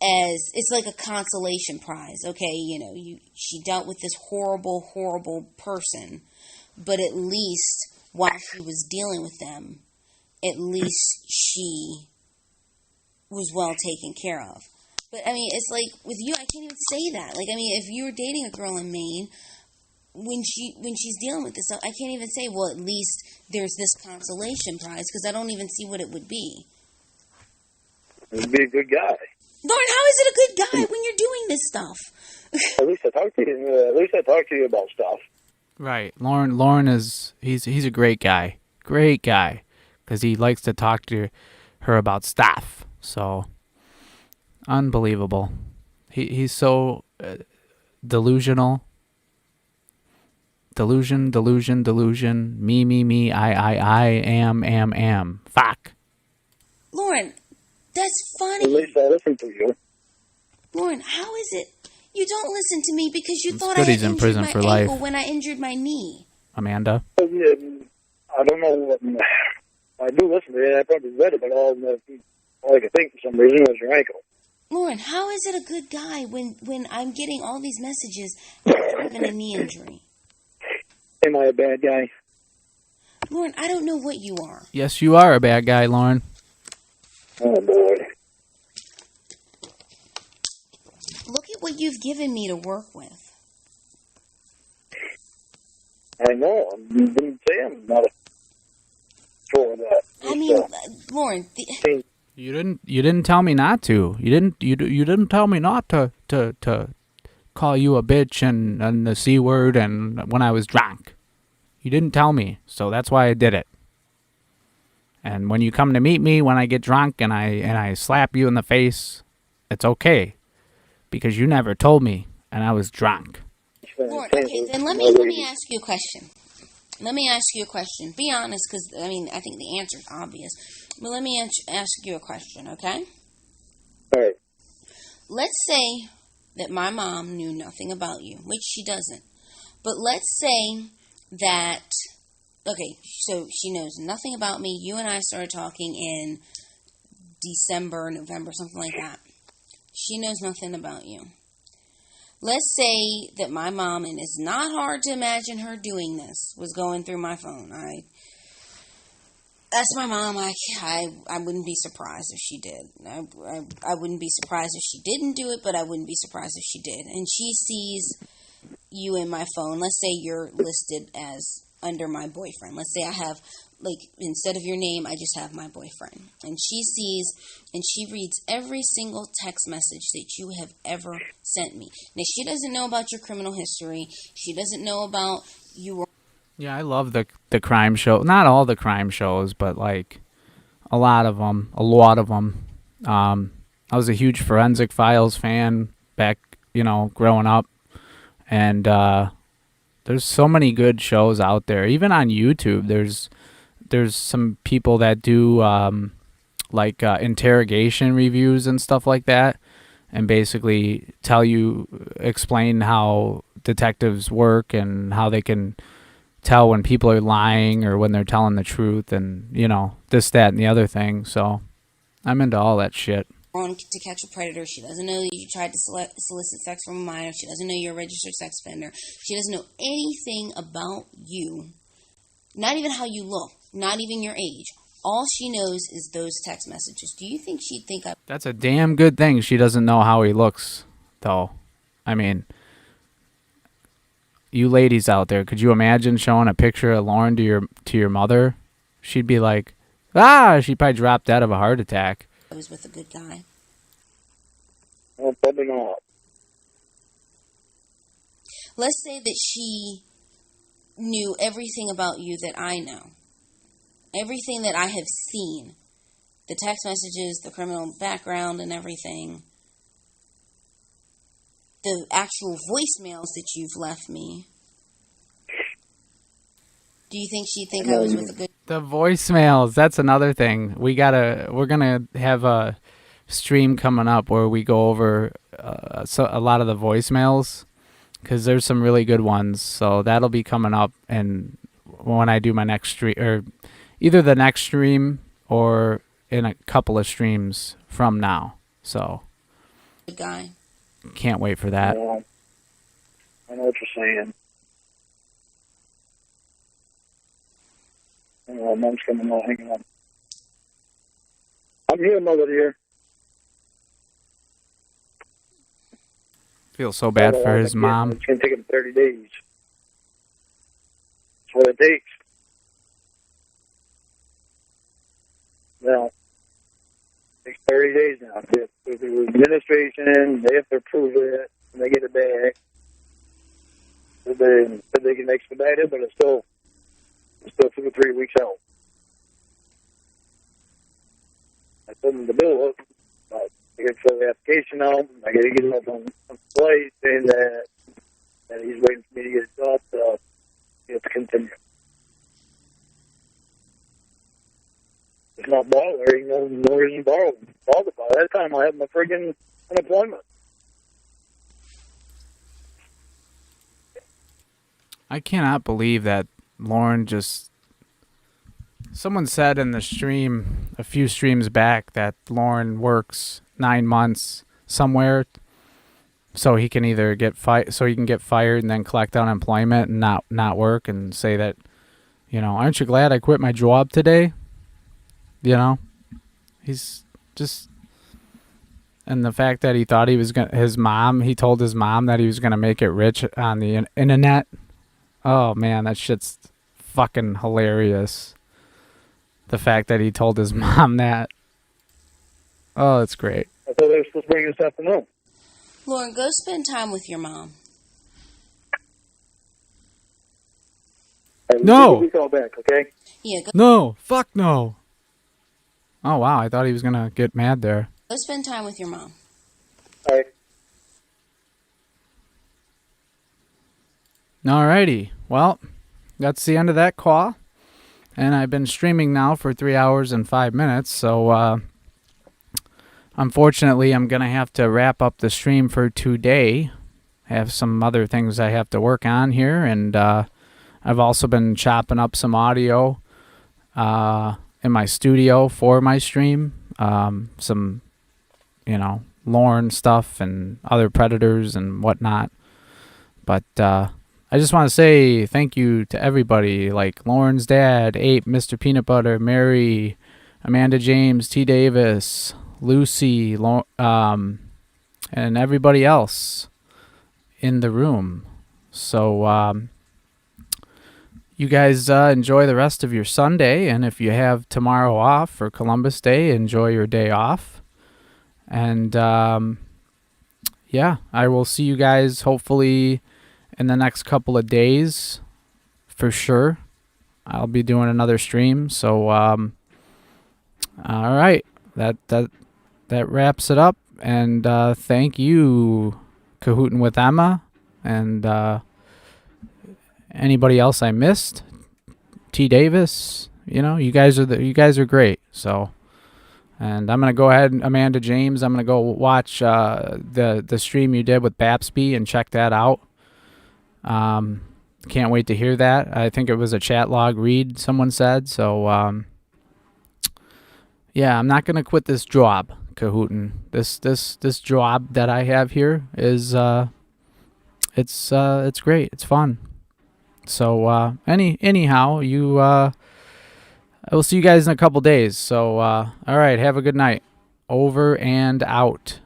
[SPEAKER 8] as it's like a consolation prize. Okay, you know, she dealt with this horrible, horrible person, but at least while she was dealing with them, at least she was well taken care of. But I mean, it's like with you, I can't even say that. Like, I mean, if you were dating a girl in Maine, when she's dealing with this, I can't even say, well, at least there's this consolation prize, because I don't even see what it would be.
[SPEAKER 7] It would be a good guy.
[SPEAKER 8] Lauren, how is it a good guy when you're doing this stuff?
[SPEAKER 7] At least I talk to you. At least I talk to you about stuff.
[SPEAKER 4] Right, Lauren is he's a great guy, because he likes to talk to her about stuff. So unbelievable. He's so delusional. Delusion. Me. I am. Fuck.
[SPEAKER 8] Lauren, that's funny.
[SPEAKER 7] At least I listen to you.
[SPEAKER 8] Lauren, how is it you don't listen to me because you thought
[SPEAKER 4] good
[SPEAKER 8] I had
[SPEAKER 4] he's in
[SPEAKER 8] injured
[SPEAKER 4] prison
[SPEAKER 8] my
[SPEAKER 4] for
[SPEAKER 8] ankle
[SPEAKER 4] life.
[SPEAKER 8] when I injured my knee?
[SPEAKER 4] Amanda?
[SPEAKER 7] I don't know. I do listen to you. I probably read it, but all I could think for some reason was your ankle.
[SPEAKER 8] Lauren, how is it a good guy when I'm getting all these messages after having a knee injury?
[SPEAKER 7] Am I a bad guy?
[SPEAKER 8] Lauren, I don't know what you are.
[SPEAKER 4] Yes, you are a bad guy, Lauren.
[SPEAKER 7] Oh, boy.
[SPEAKER 8] Look at what you've given me to work with.
[SPEAKER 7] I know. I didn't say I'm not for that.
[SPEAKER 8] I mean, Lauren,
[SPEAKER 4] You didn't tell me not to. You didn't tell me not to call you a bitch and the C word and when I was drunk. You didn't tell me, so that's why I did it. And when you come to meet me when I get drunk and I slap you in the face, it's okay. Because you never told me and I was drunk.
[SPEAKER 8] Lauren, okay, then let me ask you a question. Let me ask you a question. Be honest, because, I mean, I think the answer's obvious. But let me ask you a question, okay?
[SPEAKER 7] All right.
[SPEAKER 8] Let's say that my mom knew nothing about you, which she doesn't. But let's say that, okay, so she knows nothing about me. You and I started talking in December, November, something like that. She knows nothing about you. Let's say that my mom, and it's not hard to imagine her doing this, was going through my phone. That's my mom. I wouldn't be surprised if she did. I wouldn't be surprised if she didn't do it, but I wouldn't be surprised if she did. And she sees you in my phone. Let's say you're listed as under my boyfriend. Let's say I have, like, instead of your name, I just have my boyfriend. And she sees and she reads every single text message that you have ever sent me. Now, she doesn't know about your criminal history. She doesn't know about you.
[SPEAKER 4] Yeah, I love the crime show. Not all the crime shows, but like a lot of them. I was a huge Forensic Files fan back, growing up. And there's so many good shows out there. Even on YouTube, there's some people that do interrogation reviews and stuff like that, and basically explain how detectives work and how they can tell when people are lying or when they're telling the truth, and this, that, and the other thing. So I'm into all that shit.
[SPEAKER 8] On to catch a predator. She doesn't know that you tried to solicit sex from a minor. She doesn't know you're a registered sex offender. She doesn't know anything about you. Not even how you look. Not even your age. All she knows is those text messages. Do you think she'd think I...
[SPEAKER 4] That's a damn good thing she doesn't know how he looks, though. I mean, you ladies out there, could you imagine showing a picture of Lauren to your mother? She'd be like, she'd probably drop dead of a heart attack.
[SPEAKER 8] I was with a good guy.
[SPEAKER 7] Well, probably not.
[SPEAKER 8] Let's say that she knew everything about you that I know. Everything that I have seen. The text messages, the criminal background and everything. The actual voicemails that you've left me. Do you think she'd think I was with a good...
[SPEAKER 4] The voicemails, that's another thing. We're gonna have a stream coming up where we go over a lot of the voicemails, because there's some really good ones. So that'll be coming up, and when I do my next stream, or either the next stream or in a couple of streams from now. So
[SPEAKER 8] good guy.
[SPEAKER 4] Can't wait for that.
[SPEAKER 7] Yeah. I know what you're saying. Mom's coming on. Hang on. I'm here, Mother dear.
[SPEAKER 4] Feel so bad for his mom.
[SPEAKER 7] It's going to take him 30 days. That's what it takes. Well, it takes 30 days now. If the administration, they have to approve it, and they get it back. So they can expedite it, but it's still 2 or 3 weeks out. I sent them the bill up, but I got to fill the application out. I got to get it up on the flight, saying that he's waiting for me to get it up to get to continue. It's not bothering, no reason to bother about it. That time I have my friggin' unemployment.
[SPEAKER 4] I cannot believe that Lauren just... Someone said in the stream a few streams back that Lauren works 9 months somewhere, so he can either get fired and then collect unemployment and not work and say that, aren't you glad I quit my job today? He's just, and the fact that he thought he told his mom that he was gonna make it rich on the internet. Oh man, that shit's fucking hilarious. The fact that he told his mom that. Oh, it's great.
[SPEAKER 7] I thought they were supposed to bring you this afternoon.
[SPEAKER 8] Lauren, go spend time with your mom.
[SPEAKER 4] No.
[SPEAKER 7] We call back, okay?
[SPEAKER 8] Yeah,
[SPEAKER 4] No. Fuck no. Oh wow, I thought he was gonna get mad there.
[SPEAKER 8] go spend time with your mom.
[SPEAKER 7] All right.
[SPEAKER 4] Alrighty. Well, that's the end of that call. And I've been streaming now for 3 hours and 5 minutes, so unfortunately I'm going to have to wrap up the stream for today. I have some other things I have to work on here, and I've also been chopping up some audio in my studio for my stream. Some, Lauren stuff and other predators and whatnot. But I just want to say thank you to everybody, like Lauren's dad, Ape, Mr. Peanut Butter, Mary, Amanda James, T. Davis, Lucy, and everybody else in the room. So you guys enjoy the rest of your Sunday, and if you have tomorrow off for Columbus Day, enjoy your day off. And yeah, I will see you guys hopefully in the next couple of days for sure. I'll be doing another stream. So all right, that wraps it up. And thank you, Cahootin' with Emma, and anybody else I missed. T. Davis, you guys are great. So, and I'm gonna go ahead, Amanda James. I'm gonna go watch the stream you did with Babsby and check that out. Can't wait to hear that. I think it was a chat log read, someone said. So yeah, I'm not gonna quit this job, Cahootin'. This job that I have here is it's great. It's fun. So anyhow, I will see you guys in a couple days. So all right, have a good night. Over and out.